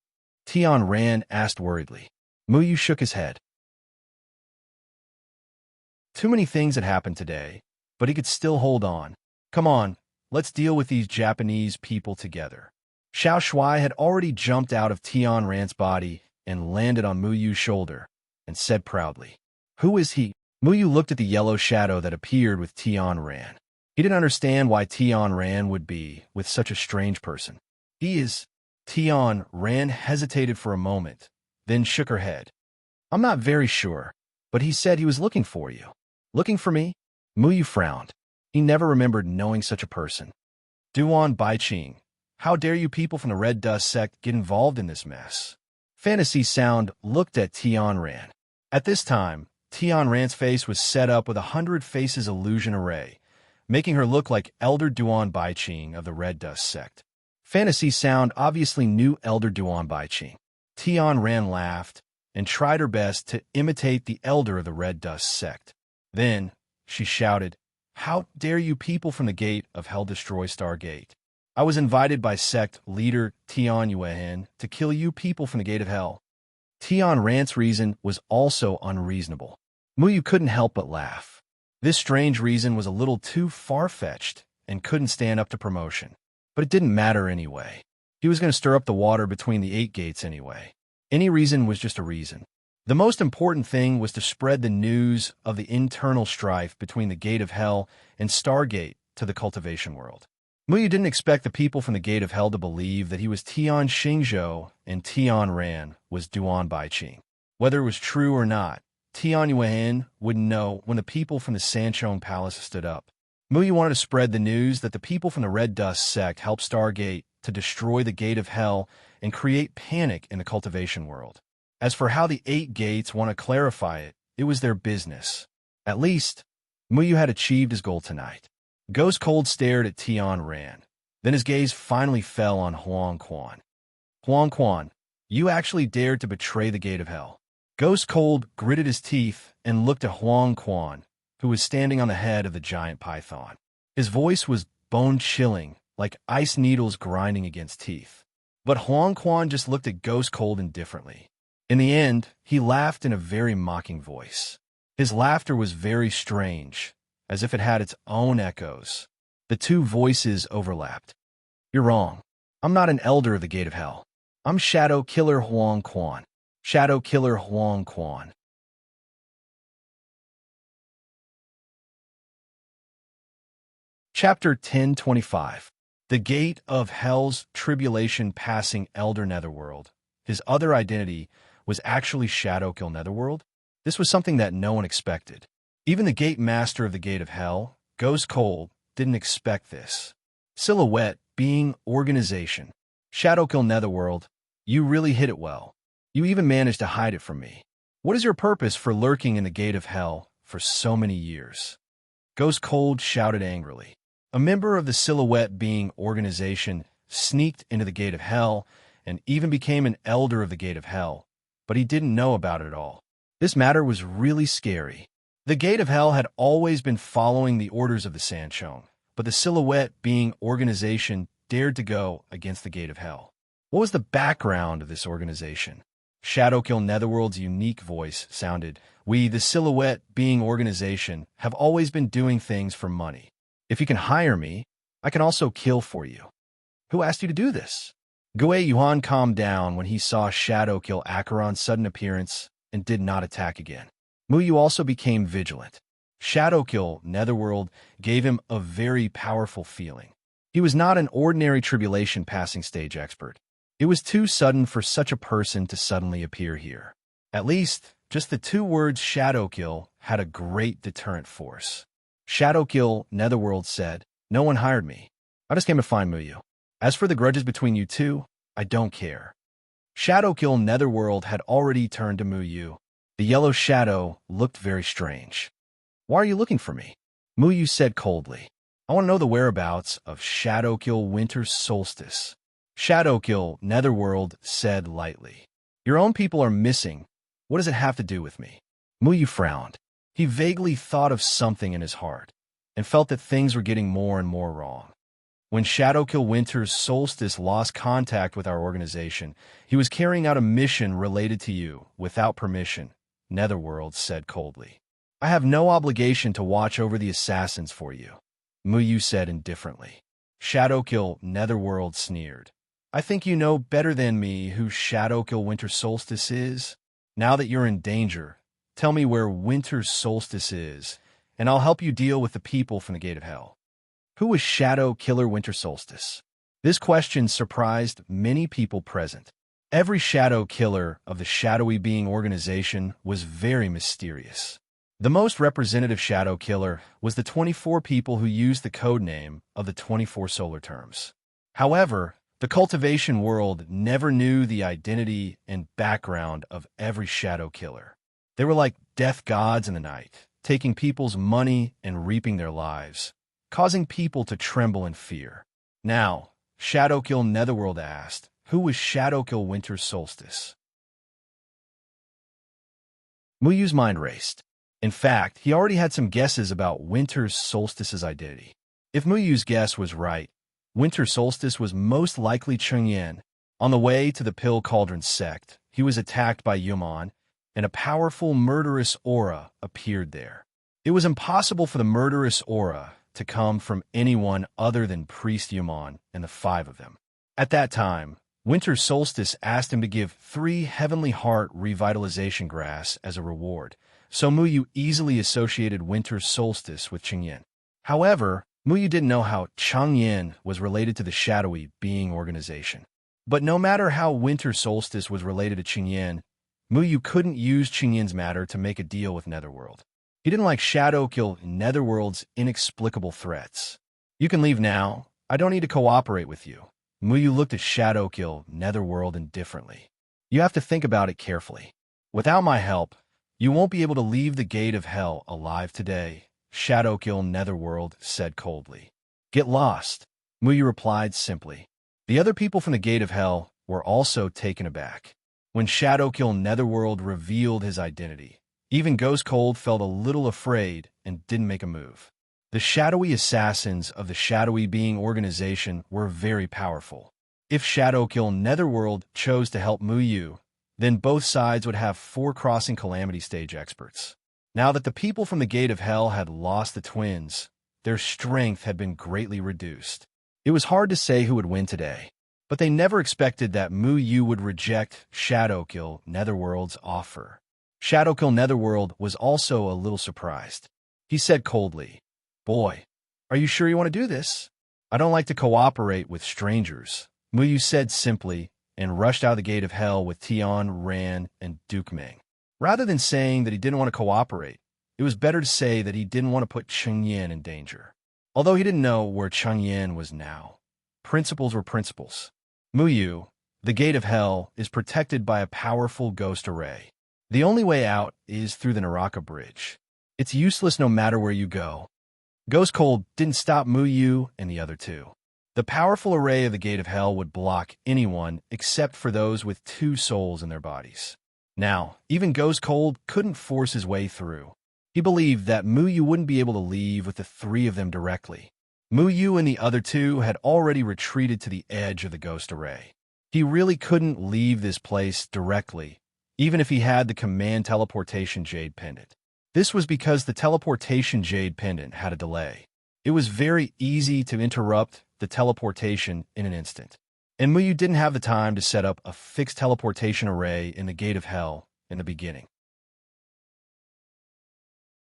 Speaker 1: Tian Ran asked worriedly. Mu Yu shook his head. Too many things had happened today, but he could still hold on. "Come on, let's deal with these Japanese people together." Xiao Shuai had already jumped out of Tian Ran's body and landed on Mu Yu's shoulder, and said proudly, "Who is he?" Mu Yu looked at the yellow shadow that appeared with Tian Ran. He didn't understand why Tian Ran would be with such a strange person. "He is..." Tian Ran hesitated for a moment, then shook her head. "I'm not very sure, but he said he was looking for you." "Looking for me?" Mu Yu frowned. He never remembered knowing such a person. "Duan Baiqing, how dare you people from the Red Dust sect get involved in this mess?" Fantasy Sound looked at Tian Ran. At this time, Tian Ran's face was set up with 100 faces illusion array, making her look like Elder Duan Baiqing of the Red Dust sect. Fantasy Sound obviously knew Elder Duan Baiqing. Tian Ran laughed and tried her best to imitate the Elder of the Red Dust sect. Then she shouted, "How dare you people from the Gate of Hell destroy Stargate? I was invited by sect leader Tian Yuehen to kill you people from the Gate of Hell." Tian Ran's reason was also unreasonable. Mu Yu couldn't help but laugh. This strange reason was a little too far-fetched and couldn't stand up to promotion. But it didn't matter anyway. He was going to stir up the water between the 8 gates anyway. Any reason was just a reason. The most important thing was to spread the news of the internal strife between the Gate of Hell and Stargate to the cultivation world. Mu Yu didn't expect the people from the Gate of Hell to believe that he was Tian Xingzhou and Tian Ran was Duan Baiqing. Whether it was true or not, Tian Yuan would know when the people from the Sanchong Palace stood up. Muyu wanted to spread the news that the people from the Red Dust sect helped Stargate to destroy the Gate of Hell and create panic in the cultivation world. As for how the 8 gates want to clarify it, it was their business. At least, Muyu had achieved his goal tonight. Ghost Cold stared at Tian Ran. Then his gaze finally fell on Huang Quan. Huang Quan, you actually dared to betray the Gate of Hell. Ghost Cold gritted his teeth and looked at Huang Quan, who was standing on the head of the giant python. His voice was bone-chilling, like ice needles grinding against teeth. But Huang Quan just looked at Ghost Cold indifferently. In the end, he laughed in a very mocking voice. His laughter was very strange, as if it had its own echoes. The two voices overlapped. You're wrong. I'm not an elder of the Gate of Hell. I'm Shadow Killer Huang Quan. Shadow Killer Huang Quan. Chapter 1025. The Gate of Hell's Tribulation Passing Elder Netherworld. His other identity was actually Shadowkill Netherworld. This was something that no one expected. Even the Gate Master of the Gate of Hell, Ghost Cold, didn't expect this. Silhouette, being, organization. Shadowkill Netherworld, you really hit it well. You even managed to hide it from me. What is your purpose for lurking in the Gate of Hell for so many years? Ghost Cold shouted angrily. A member of the Silhouette Being organization sneaked into the Gate of Hell and even became an elder of the Gate of Hell, but he didn't know about it at all. This matter was really scary. The Gate of Hell had always been following the orders of the Sanchong, but the Silhouette Being organization dared to go against the Gate of Hell. What was the background of this organization? Shadowkill Netherworld's unique voice sounded, We, the Silhouette Being organization, have always been doing things for money. If you can hire me, I can also kill for you. Who asked you to do this? Gue Yuan calmed down when he saw Shadowkill Acheron's sudden appearance and did not attack again. Muyu also became vigilant. Shadowkill Netherworld gave him a very powerful feeling. He was not an ordinary tribulation passing stage expert. It was too sudden for such a person to suddenly appear here. At least, just the 2 words Shadowkill had a great deterrent force. Shadowkill Netherworld said, No one hired me. I just came to find Muyu. As for the grudges between you two, I don't care. Shadowkill Netherworld had already turned to Muyu. The yellow shadow looked very strange. Why are you looking for me? Muyu said coldly. I want to know the whereabouts of Shadowkill Winter Solstice. Shadowkill Netherworld said lightly. Your own people are missing. What does it have to do with me? Muyu frowned. He vaguely thought of something in his heart and felt that things were getting more and more wrong. When Shadowkill Winter's Solstice lost contact with our organization, he was carrying out a mission related to you without permission, Netherworld said coldly. I have no obligation to watch over the assassins for you, Muyu said indifferently. Shadowkill Netherworld sneered. I think you know better than me who Shadowkill Winter Solstice is. Now that you're in danger, tell me where Winter Solstice is, and I'll help you deal with the people from the Gate of Hell. Who was Shadow Killer Winter Solstice? This question surprised many people present. Every Shadow Killer of the Shadowy Being organization was very mysterious. The most representative Shadow Killer was the 24 people who used the code name of the 24 solar terms. However, the cultivation world never knew the identity and background of every Shadow Killer. They were like death gods in the night, taking people's money and reaping their lives, causing people to tremble in fear. Now, Shadowkill Netherworld asked, who was Shadowkill Winter Solstice? Muyu's mind raced. In fact, he already had some guesses about Winter Solstice's identity. If Muyu's guess was right, Winter Solstice was most likely Chengyan. On the way to the Pill Cauldron sect, he was attacked by Yuman, and a powerful murderous aura appeared there. It was impossible for the murderous aura to come from anyone other than Priest Yuman and the 5 of them. At that time, Winter Solstice asked him to give 3 Heavenly Heart Revitalization Grass as a reward, so Muyu easily associated Winter Solstice with Chengyan. However, Muyu didn't know how Chengyan was related to the Shadowy Being organization. But no matter how Winter Solstice was related to Chengyan, Muyu couldn't use Qingyin's matter to make a deal with Netherworld. He didn't like Shadowkill Netherworld's inexplicable threats. You can leave now. I don't need to cooperate with you. Muyu looked at Shadowkill Netherworld indifferently. You have to think about it carefully. Without my help, you won't be able to leave the gate of hell alive today, Shadowkill Netherworld said coldly. Get lost, Muyu replied simply. The other people from the gate of hell were also taken aback. When Shadowkill Netherworld revealed his identity, even Ghost Cold felt a little afraid and didn't make a move. The shadowy assassins of the Shadowy Being organization were very powerful. If Shadowkill Netherworld chose to help Muyu, then both sides would have 4 crossing Calamity Stage experts. Now that the people from the Gate of Hell had lost the twins, their strength had been greatly reduced. It was hard to say who would win today, but they never expected that Muyu would reject Shadowkill Netherworld's offer. Shadowkill Netherworld was also a little surprised. He said coldly, "Boy, are you sure you want to do this?" "I don't like to cooperate with strangers," Muyu said simply, and rushed out of the Gate of Hell with Tian, Ran, and Duke Ming. Rather than saying that he didn't want to cooperate, it was better to say that he didn't want to put Chengyan in danger. Although he didn't know where Chengyan was now, principles were principles. Muyu, the Gate of Hell, is protected by a powerful ghost array. The only way out is through the Naraka Bridge. It's useless no matter where you go. Ghost Cold didn't stop Muyu and the other two. The powerful array of the Gate of Hell would block anyone except for those with 2 souls in their bodies. Now, even Ghost Cold couldn't force his way through. He believed that Muyu wouldn't be able to leave with the 3 of them directly. Muyu and the other 2 had already retreated to the edge of the ghost array. He really couldn't leave this place directly, even if he had the command teleportation jade pendant. This was because the teleportation jade pendant had a delay. It was very easy to interrupt the teleportation in an instant. And Muyu didn't have the time to set up a fixed teleportation array in the Gate of Hell in the beginning.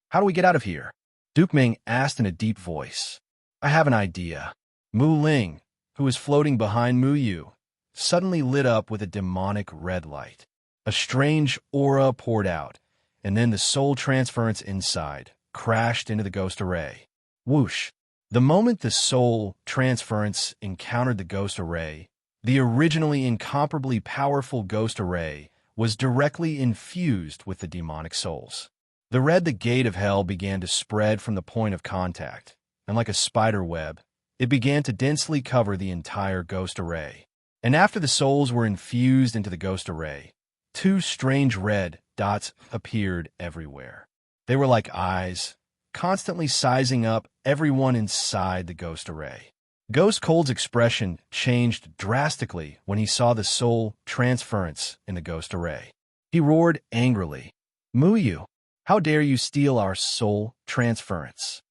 Speaker 1: "How do we get out of here?" Duke Ming asked in a deep voice. "I have an idea." Mu Ling, who was floating behind Muyu, suddenly lit up with a demonic red light. A strange aura poured out, and then the soul transference inside crashed into the ghost array. Whoosh! The moment the soul transference encountered the ghost array, the originally incomparably powerful ghost array was directly infused with the demonic souls. The Gate of Hell began to spread from the point of contact, and like a spider web, it began to densely cover the entire ghost array. And after the souls were infused into the ghost array, 2 strange red dots appeared everywhere. They were like eyes, constantly sizing up everyone inside the ghost array. Ghost Cold's expression changed drastically when he saw the soul transference in the ghost array. He roared angrily, "Muyu, how dare you steal our soul transference?"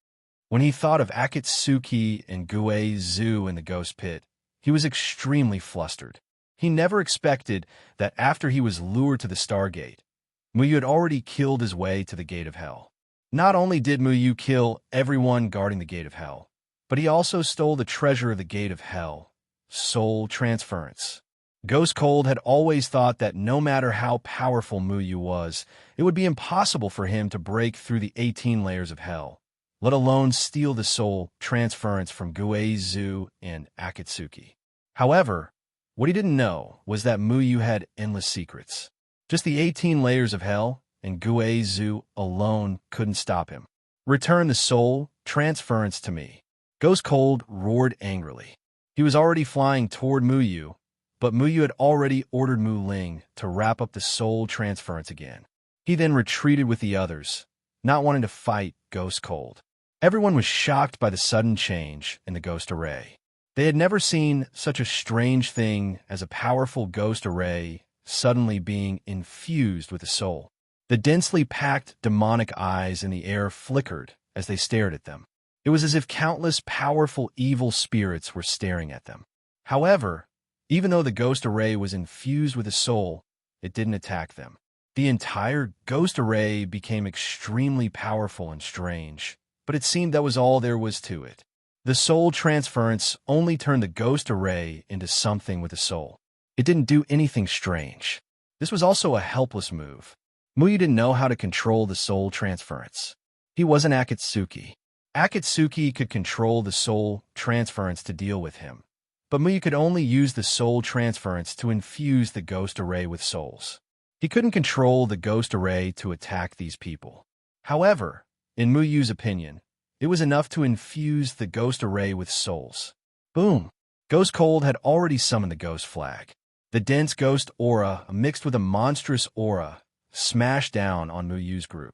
Speaker 1: When he thought of Akatsuki and Gue Zhu in the ghost pit, he was extremely flustered. He never expected that after he was lured to the Stargate, Muyu had already killed his way to the Gate of Hell. Not only did Muyu kill everyone guarding the Gate of Hell, but he also stole the treasure of the Gate of Hell, soul transference. Ghost Cold had always thought that no matter how powerful Muyu was, it would be impossible for him to break through the 18 layers of hell, let alone steal the soul transference from Gue Zhu and Akatsuki. However, what he didn't know was that Muyu had endless secrets. Just the 18 layers of hell and Gue Zhu alone couldn't stop him. "Return the soul transference to me," Ghost Cold roared angrily. He was already flying toward Muyu, but Muyu had already ordered Mu Ling to wrap up the soul transference again. He then retreated with the others, not wanting to fight Ghost Cold. Everyone was shocked by the sudden change in the ghost array. They had never seen such a strange thing as a powerful ghost array suddenly being infused with a soul. The densely packed demonic eyes in the air flickered as they stared at them. It was as if countless powerful evil spirits were staring at them. However, even though the ghost array was infused with a soul, it didn't attack them. The entire ghost array became extremely powerful and strange, but it seemed that was all there was to it. The soul transference only turned the ghost array into something with a soul. It didn't do anything strange. This was also a helpless move. Muyu didn't know how to control the soul transference. He wasn't Akatsuki. Akatsuki could control the soul transference to deal with him, but Muyu could only use the soul transference to infuse the ghost array with souls. He couldn't control the ghost array to attack these people. However, in Muyu's opinion, it was enough to infuse the ghost array with souls. Boom! Ghost Cold had already summoned the ghost flag. The dense ghost aura, mixed with a monstrous aura, smashed down on Muyu's group.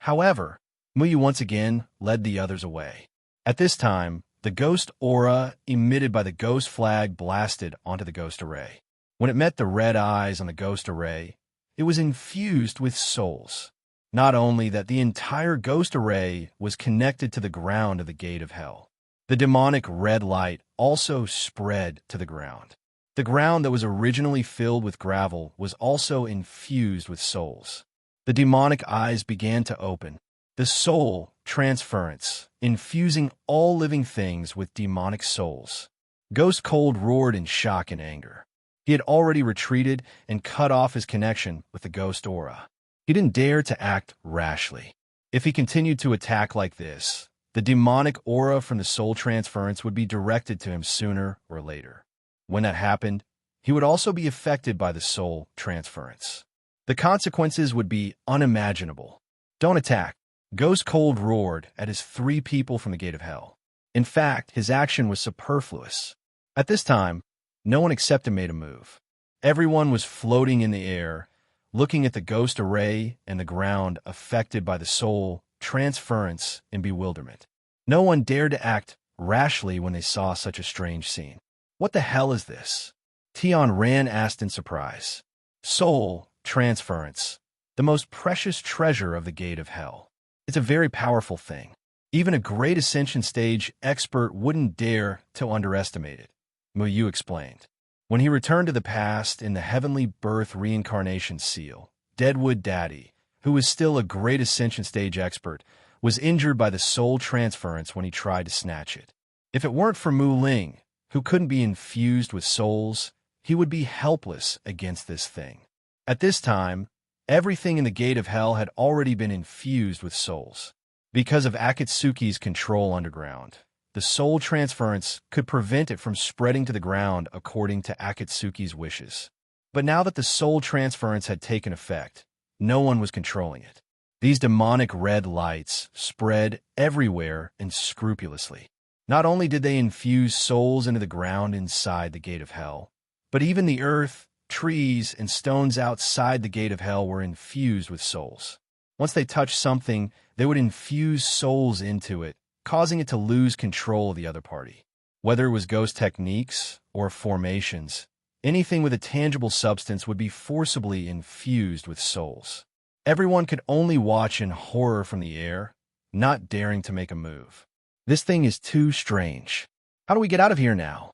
Speaker 1: However, Muyu once again led the others away. At this time, the ghost aura emitted by the ghost flag blasted onto the ghost array. When it met the red eyes on the ghost array, it was infused with souls. Not only that, the entire ghost array was connected to the ground of the gate of hell. The demonic red light also spread to the ground. The ground that was originally filled with gravel was also infused with souls. The demonic eyes began to open. The soul transference, infusing all living things with demonic souls. Ghost Cold roared in shock and anger. He had already retreated and cut off his connection with the ghost aura. He didn't dare to act rashly. If he continued to attack like this, the demonic aura from the soul transference would be directed to him sooner or later. When that happened, he would also be affected by the soul transference. The consequences would be unimaginable. Don't attack. Ghost Cold roared at his 3 people from the gate of hell. In fact, his action was superfluous. At this time, no one except him made a move. Everyone was floating in the air, looking at the ghost array and the ground affected by the soul transference in bewilderment. No one dared to act rashly when they saw such a strange scene. What the hell is this? Tion Ran asked in surprise. Soul transference, the most precious treasure of the gate of hell. It's a very powerful thing. Even a great ascension stage expert wouldn't dare to underestimate it, Muyu explained. When he returned to the past in the Heavenly Birth Reincarnation Seal, Deadwood Daddy, who was still a great ascension stage expert, was injured by the soul transference when he tried to snatch it. If it weren't for Mu Ling, who couldn't be infused with souls, he would be helpless against this thing. At this time, everything in the gate of hell had already been infused with souls. Because of Akatsuki's control underground, the soul transference could prevent it from spreading to the ground according to Akatsuki's wishes. But now that the soul transference had taken effect, no one was controlling it. These demonic red lights spread everywhere unscrupulously. Not only did they infuse souls into the ground inside the gate of hell, but even the earth, trees, and stones outside the gate of hell were infused with souls. Once they touched something, they would infuse souls into it, causing it to lose control of the other party. Whether it was ghost techniques or formations, anything with a tangible substance would be forcibly infused with souls. Everyone could only watch in horror from the air, not daring to make a move. This thing is too strange. How do we get out of here now?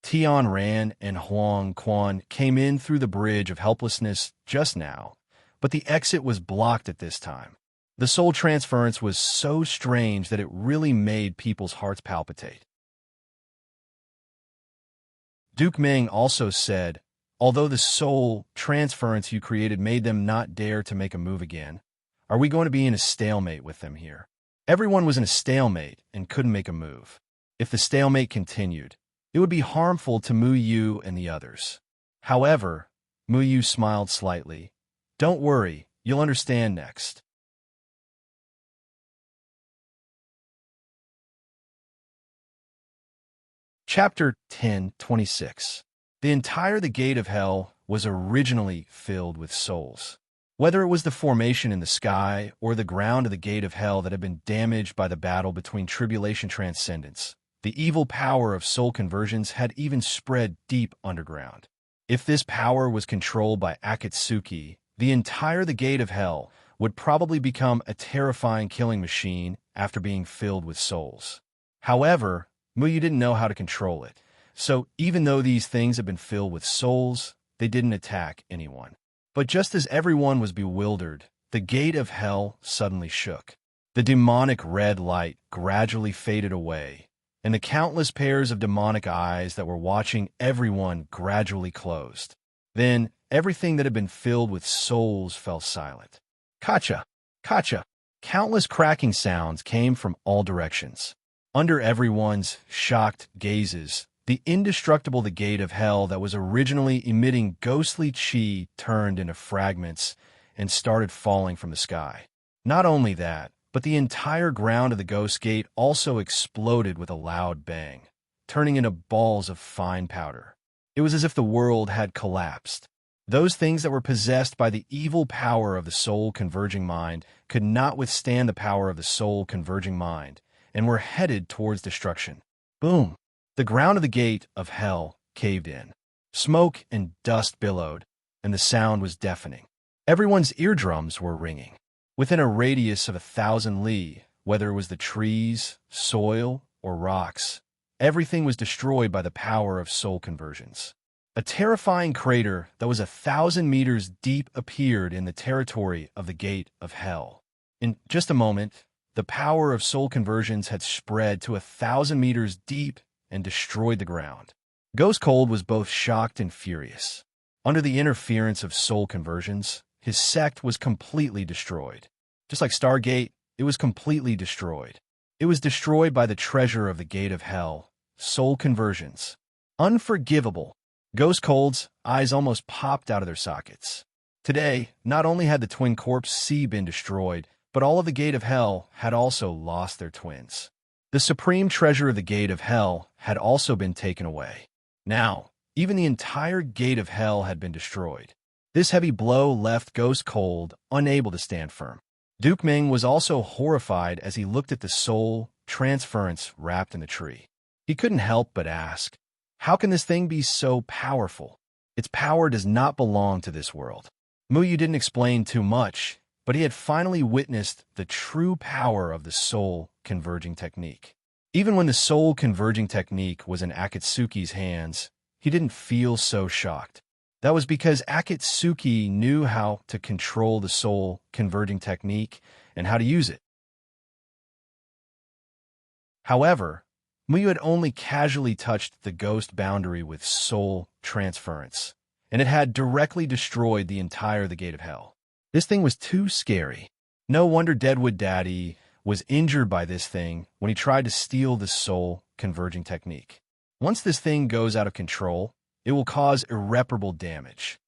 Speaker 1: Tion Ran and Huang Quan came in through the bridge of helplessness just now, but the exit was blocked at this time. The soul transference was so strange that it really made people's hearts palpitate. Duke Ming also said, although the soul transference you created made them not dare to make a move again, are we going to be in a stalemate with them here? Everyone was in a stalemate and couldn't make a move. If the stalemate continued, it would be harmful to Muyu and the others. However, Muyu smiled slightly. Don't worry, you'll understand next. Chapter 10:26. The gate of hell was originally filled with souls. Whether it was the formation in the sky or the ground of the gate of hell that had been damaged by the battle between tribulation transcendence, the evil power of soul conversions had even spread deep underground. If this power was controlled by Akatsuki, the gate of hell would probably become a terrifying killing machine after being filled with souls. However, Muyu didn't know how to control it, so even though these things had been filled with souls, they didn't attack anyone. But just as everyone was bewildered, the gate of hell suddenly shook. The demonic red light gradually faded away, and the countless pairs of demonic eyes that were watching everyone gradually closed. Then, everything that had been filled with souls fell silent. Kacha! Kacha! Countless cracking sounds came from all directions. Under everyone's shocked gazes, the indestructible the gate of hell that was originally emitting ghostly chi turned into fragments and started falling from the sky. Not only that, but the entire ground of the ghost gate also exploded with a loud bang, turning into balls of fine powder. It was as if the world had collapsed. Those things that were possessed by the evil power of the soul-converging mind could not withstand the power of the soul-converging mind, and were headed towards destruction. Boom! The ground of the gate of hell caved in. Smoke and dust billowed, and the sound was deafening. Everyone's eardrums were ringing. Within a radius of 1,000 li, whether it was the trees, soil, or rocks, everything was destroyed by the power of soul conversions. A terrifying crater that was 1,000 meters deep appeared in the territory of the gate of hell. In just a moment, the power of soul conversions had spread to 1,000 meters deep and destroyed the ground. Ghost Cold was both shocked and furious. Under the interference of soul conversions, his sect was completely destroyed. Just like Stargate, it was completely destroyed. It was destroyed by the treasure of the gate of hell, soul conversions. Unforgivable. Ghost Cold's eyes almost popped out of their sockets. Today, not only had the twin corpse C been destroyed, but all of the gate of hell had also lost their twins. The supreme treasure of the gate of hell had also been taken away. Now, even the entire gate of hell had been destroyed. This heavy blow left Ghost Cold unable to stand firm. Duke Ming was also horrified as he looked at the soul transference wrapped in the tree. He couldn't help but ask, how can this thing be so powerful? Its power does not belong to this world. Muyu didn't explain too much, but he had finally witnessed the true power of the soul converging technique. Even when the soul converging technique was in Akatsuki's hands, he didn't feel so shocked. That was because Akatsuki knew how to control the soul converging technique and how to use it. However, Muyu had only casually touched the ghost boundary with soul transference, and it had directly destroyed the entire the gate of hell. This thing was too scary. No wonder Deadwood Daddy was injured by this thing when he tried to steal the soul converging technique. Once this thing goes out of control, it will cause irreparable damage.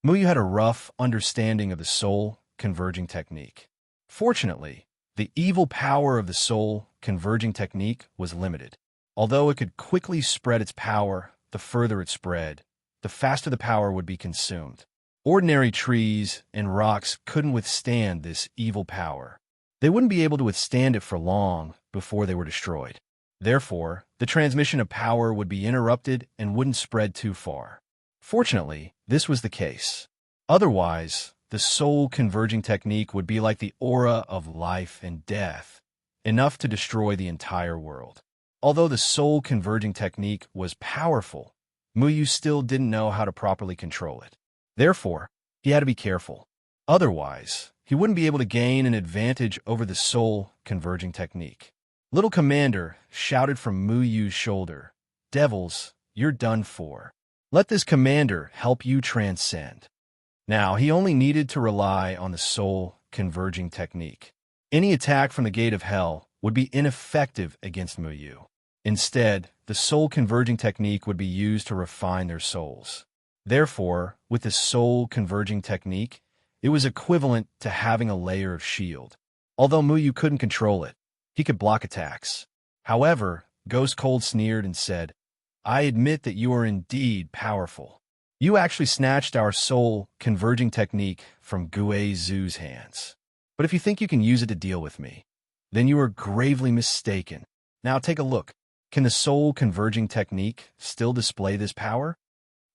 Speaker 1: Muyu had a rough understanding of the soul converging technique. Fortunately, the evil power of the soul converging technique was limited. Although it could quickly spread its power, the further it spread, the faster the power would be consumed. Ordinary trees and rocks couldn't withstand this evil power. They wouldn't be able to withstand it for long before they were destroyed. Therefore, the transmission of power would be interrupted and wouldn't spread too far. Fortunately, this was the case. Otherwise, the soul converging technique would be like the aura of life and death, enough to destroy the entire world. Although the soul converging technique was powerful, Muyu still didn't know how to properly control it. Therefore, he had to be careful. Otherwise, he wouldn't be able to gain an advantage over the soul converging technique. Little Commander shouted from Muyu's shoulder, "Devils, you're done for. Let this commander help you transcend." Now, he only needed to rely on the soul converging technique. Any attack from the gate of hell would be ineffective against Muyu. Instead, the soul converging technique would be used to refine their souls. Therefore, with the soul converging technique, it was equivalent to having a layer of shield. Although Muyu couldn't control it, he could block attacks. However, Ghost Cold sneered and said, "I admit that you are indeed powerful. You actually snatched our soul converging technique from Gue Zhu's hands. But if you think you can use it to deal with me, then you are gravely mistaken. Now take a look. Can the soul converging technique still display this power?"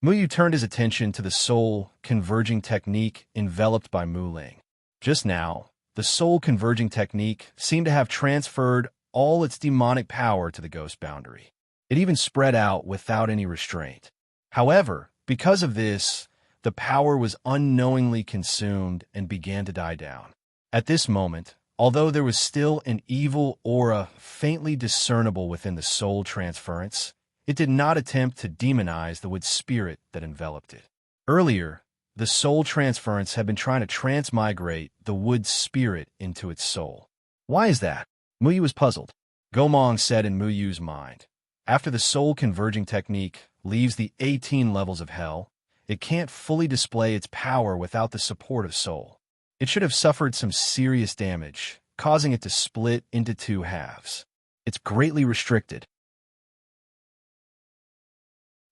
Speaker 1: Muyu turned his attention to the soul converging technique enveloped by Muling. Just now, the soul converging technique seemed to have transferred all its demonic power to the ghost boundary. It even spread out without any restraint. However, because of this, the power was unknowingly consumed and began to die down. At this moment, Although there was still an evil aura faintly discernible within the soul transference, it did not attempt to demonize the wood spirit that enveloped it. Earlier, the soul transference had been trying to transmigrate the wood spirit into its soul. Why is that? Muyu was puzzled. Gomong said in Muyu's mind, after the soul converging technique leaves the 18 levels of hell, it can't fully display its power without the support of soul. It should have suffered some serious damage, causing it to split into two halves. It's greatly restricted.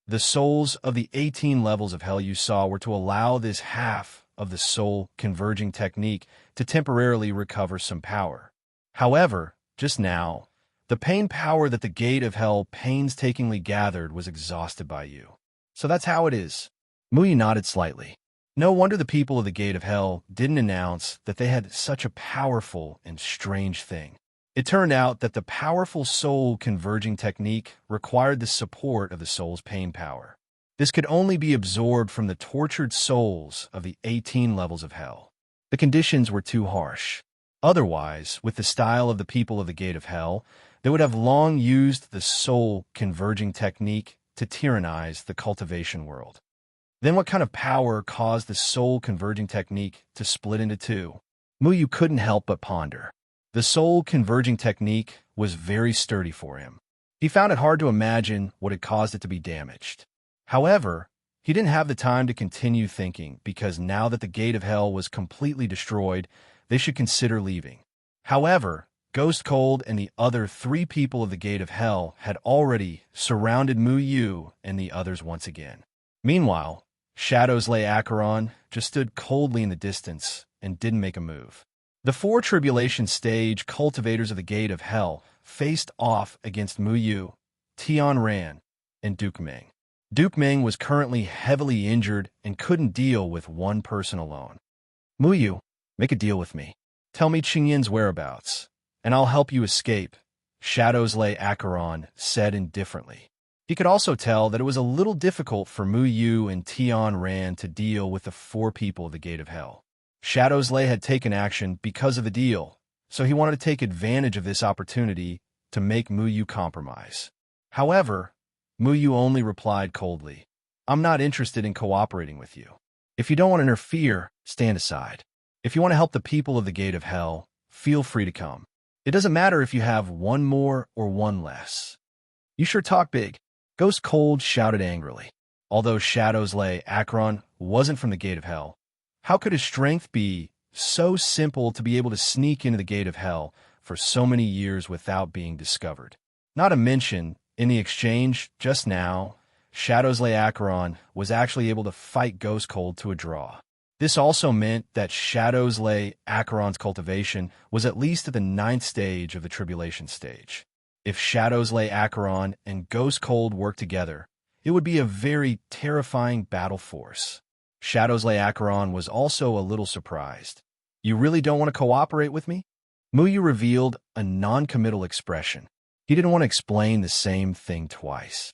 Speaker 1: The souls of the 18 levels of hell you saw were to allow this half of the soul converging technique to temporarily recover some power. However, just now, the pain power that the gate of hell painstakingly gathered was exhausted by you. So that's how it is. Muyu nodded slightly. No wonder the people of the gate of hell didn't announce that they had such a powerful and strange thing. It turned out that the powerful soul converging technique required the support of the soul's pain power. This could only be absorbed from the tortured souls of the 18 levels of hell. The conditions were too harsh. Otherwise, with the style of the people of the gate of hell, they would have long used the soul converging technique to tyrannize the cultivation world. Then what kind of power caused the soul converging technique to split into two? Muyu couldn't help but ponder. The soul converging technique was very sturdy for him. He found it hard to imagine what had caused it to be damaged. However, he didn't have the time to continue thinking because now that the gate of hell was completely destroyed, they should consider leaving. However, Ghost Cold and the other 3 people of the gate of hell had already surrounded Muyu and the others once again. Meanwhile, Shadows Lay Acheron just stood coldly in the distance and didn't make a move. The 4 tribulation stage cultivators of the gate of hell faced off against Muyu, Tian Ran, and Duke Ming. Duke Ming was currently heavily injured and couldn't deal with one person alone. Muyu, make a deal with me. Tell me Qingyin's whereabouts, and I'll help you escape, Shadows Lay Acheron said indifferently. He could also tell that it was a little difficult for Muyu and Tian Ran to deal with the 4 people of the gate of hell. Shadows Lay had taken action because of the deal, so he wanted to take advantage of this opportunity to make Muyu compromise. However, Muyu only replied coldly, I'm not interested in cooperating with you. If you don't want to interfere, stand aside. If you want to help the people of the gate of hell, feel free to come. It doesn't matter if you have 1 more or 1 less. You sure talk big, Ghost Cold shouted angrily. Although Shadows Lay Acheron wasn't from the gate of hell, how could his strength be so simple to be able to sneak into the gate of hell for so many years without being discovered? Not to mention, in the exchange just now, Shadows Lay Acheron was actually able to fight Ghost Cold to a draw. This also meant that Shadows Lay Acheron's cultivation was at least at the 9th stage of the tribulation stage. If Shadows Lay Acheron and Ghost Cold worked together, it would be a very terrifying battle force. Shadows Lay Acheron was also a little surprised. You really don't want to cooperate with me? Muyu revealed a non-committal expression. He didn't want to explain the same thing twice.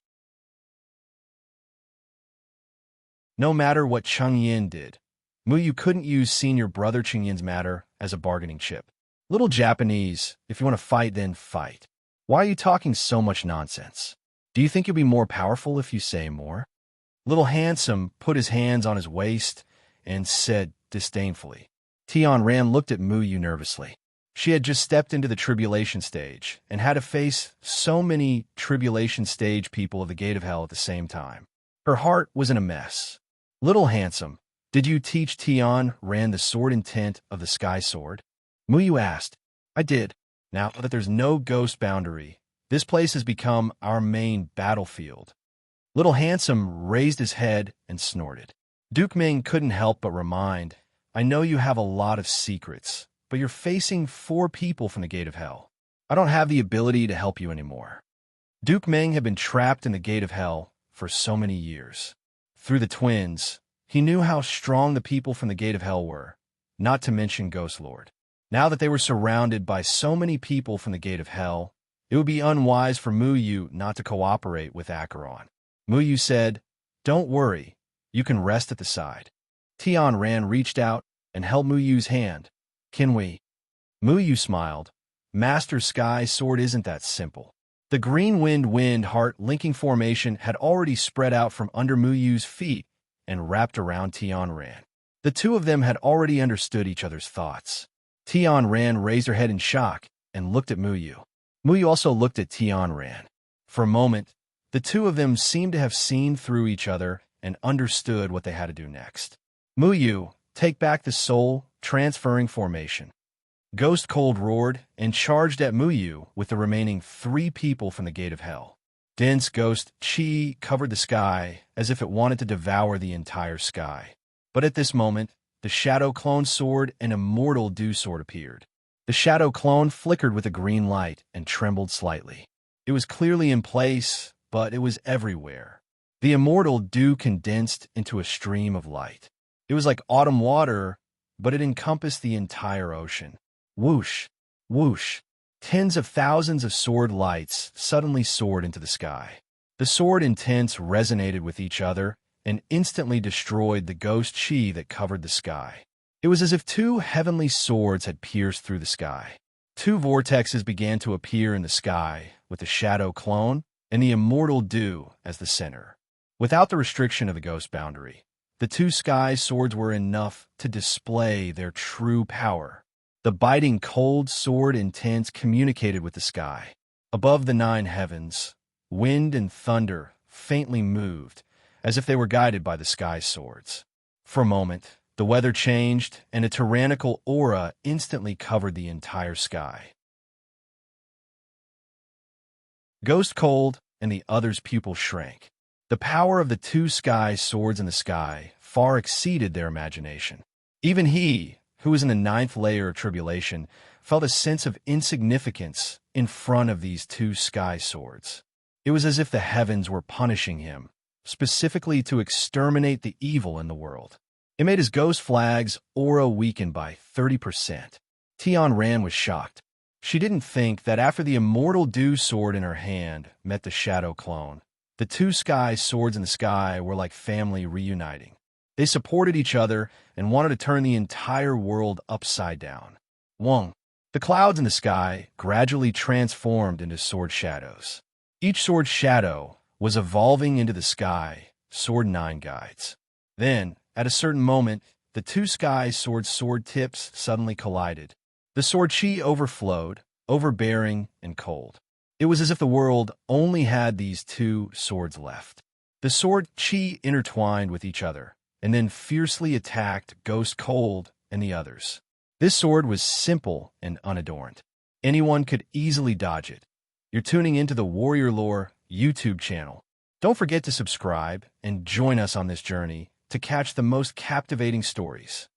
Speaker 1: No matter what Changyin did, Muyu couldn't use senior brother Qingyin's matter as a bargaining chip. Little Japanese, if you want to fight, then fight. Why are you talking so much nonsense? Do you think you'll be more powerful if you say more? Little Handsome put his hands on his waist and said disdainfully. Tian Ran looked at Muyu nervously. She had just stepped into the tribulation stage and had to face so many tribulation stage people of the gate of hell at the same time. Her heart was in a mess. Little Handsome, did you teach Tian Ran the sword intent of the sky sword? Muyu asked. I did. Now that there's no ghost boundary, this place has become our main battlefield. Little Handsome raised his head and snorted. Duke Ming couldn't help but remind, I know you have a lot of secrets, but you're facing 4 people from the gate of hell. I don't have the ability to help you anymore. Duke Ming had been trapped in the gate of hell for so many years. Through the twins, he knew how strong the people from the gate of hell were, not to mention Ghost Lord. Now that they were surrounded by so many people from the gate of hell, it would be unwise for Muyu not to cooperate with Acheron. Muyu said, Don't worry, you can rest at the side. Tian Ran reached out and held Muyu's hand. Can we? Muyu smiled. Master Sky Sword isn't that simple. The green wind-heart linking formation had already spread out from under Muyu's feet and wrapped around Tianran. The two of them had already understood each other's thoughts. Tianran raised her head in shock and looked at Muyu. Muyu also looked at Tianran. For a moment, the two of them seemed to have seen through each other and understood what they had to do next. Muyu, take back the soul, transferring formation. Ghost Cold roared and charged at Muyu with the remaining 3 people from the Gate of Hell. Dense ghost chi covered the sky as if it wanted to devour the entire sky. But at this moment, the Shadow Clone Sword and Immortal Dew Sword appeared. The Shadow Clone flickered with a green light and trembled slightly. It was clearly in place, but it was everywhere. The Immortal Dew condensed into a stream of light. It was like autumn water, but it encompassed the entire ocean. Whoosh, whoosh. Tens of thousands of sword lights suddenly soared into the sky. The sword intents resonated with each other and instantly destroyed the ghost chi that covered the sky. It was as if 2 heavenly swords had pierced through the sky. 2 vortexes began to appear in the sky, with the Shadow Clone and the Immortal Dew as the center. Without the restriction of the ghost boundary, the 2 sky swords were enough to display their true power. The biting cold sword intents communicated with the sky. Above the 9 heavens, wind and thunder faintly moved, as if they were guided by the sky swords. For a moment, the weather changed, and a tyrannical aura instantly covered the entire sky. Ghost Cold and the other's pupil shrank. The power of the 2 sky swords in the sky far exceeded their imagination. Even he, who was in the 9th layer of tribulation, felt a sense of insignificance in front of these 2 sky swords. It was as if the heavens were punishing him, specifically to exterminate the evil in the world. It made his ghost flag's aura weaken by 30%. Tianran was shocked. She didn't think that after the Immortal Dew sword in her hand met the Shadow Clone, the 2 sky swords in the sky were like family reuniting. They supported each other and wanted to turn the entire world upside down. Wong. The clouds in the sky gradually transformed into sword shadows. Each sword shadow was evolving into the sky, Sword 9 guides. Then, at a certain moment, the 2 sky sword tips suddenly collided. The sword chi overflowed, overbearing and cold. It was as if the world only had these 2 swords left. The sword chi intertwined with each other, and then fiercely attacked Ghost Cold and the others. This sword was simple and unadorned. Anyone could easily dodge it. You're tuning into the Warrior Lore YouTube channel. Don't forget to subscribe and join us on this journey to catch the most captivating stories.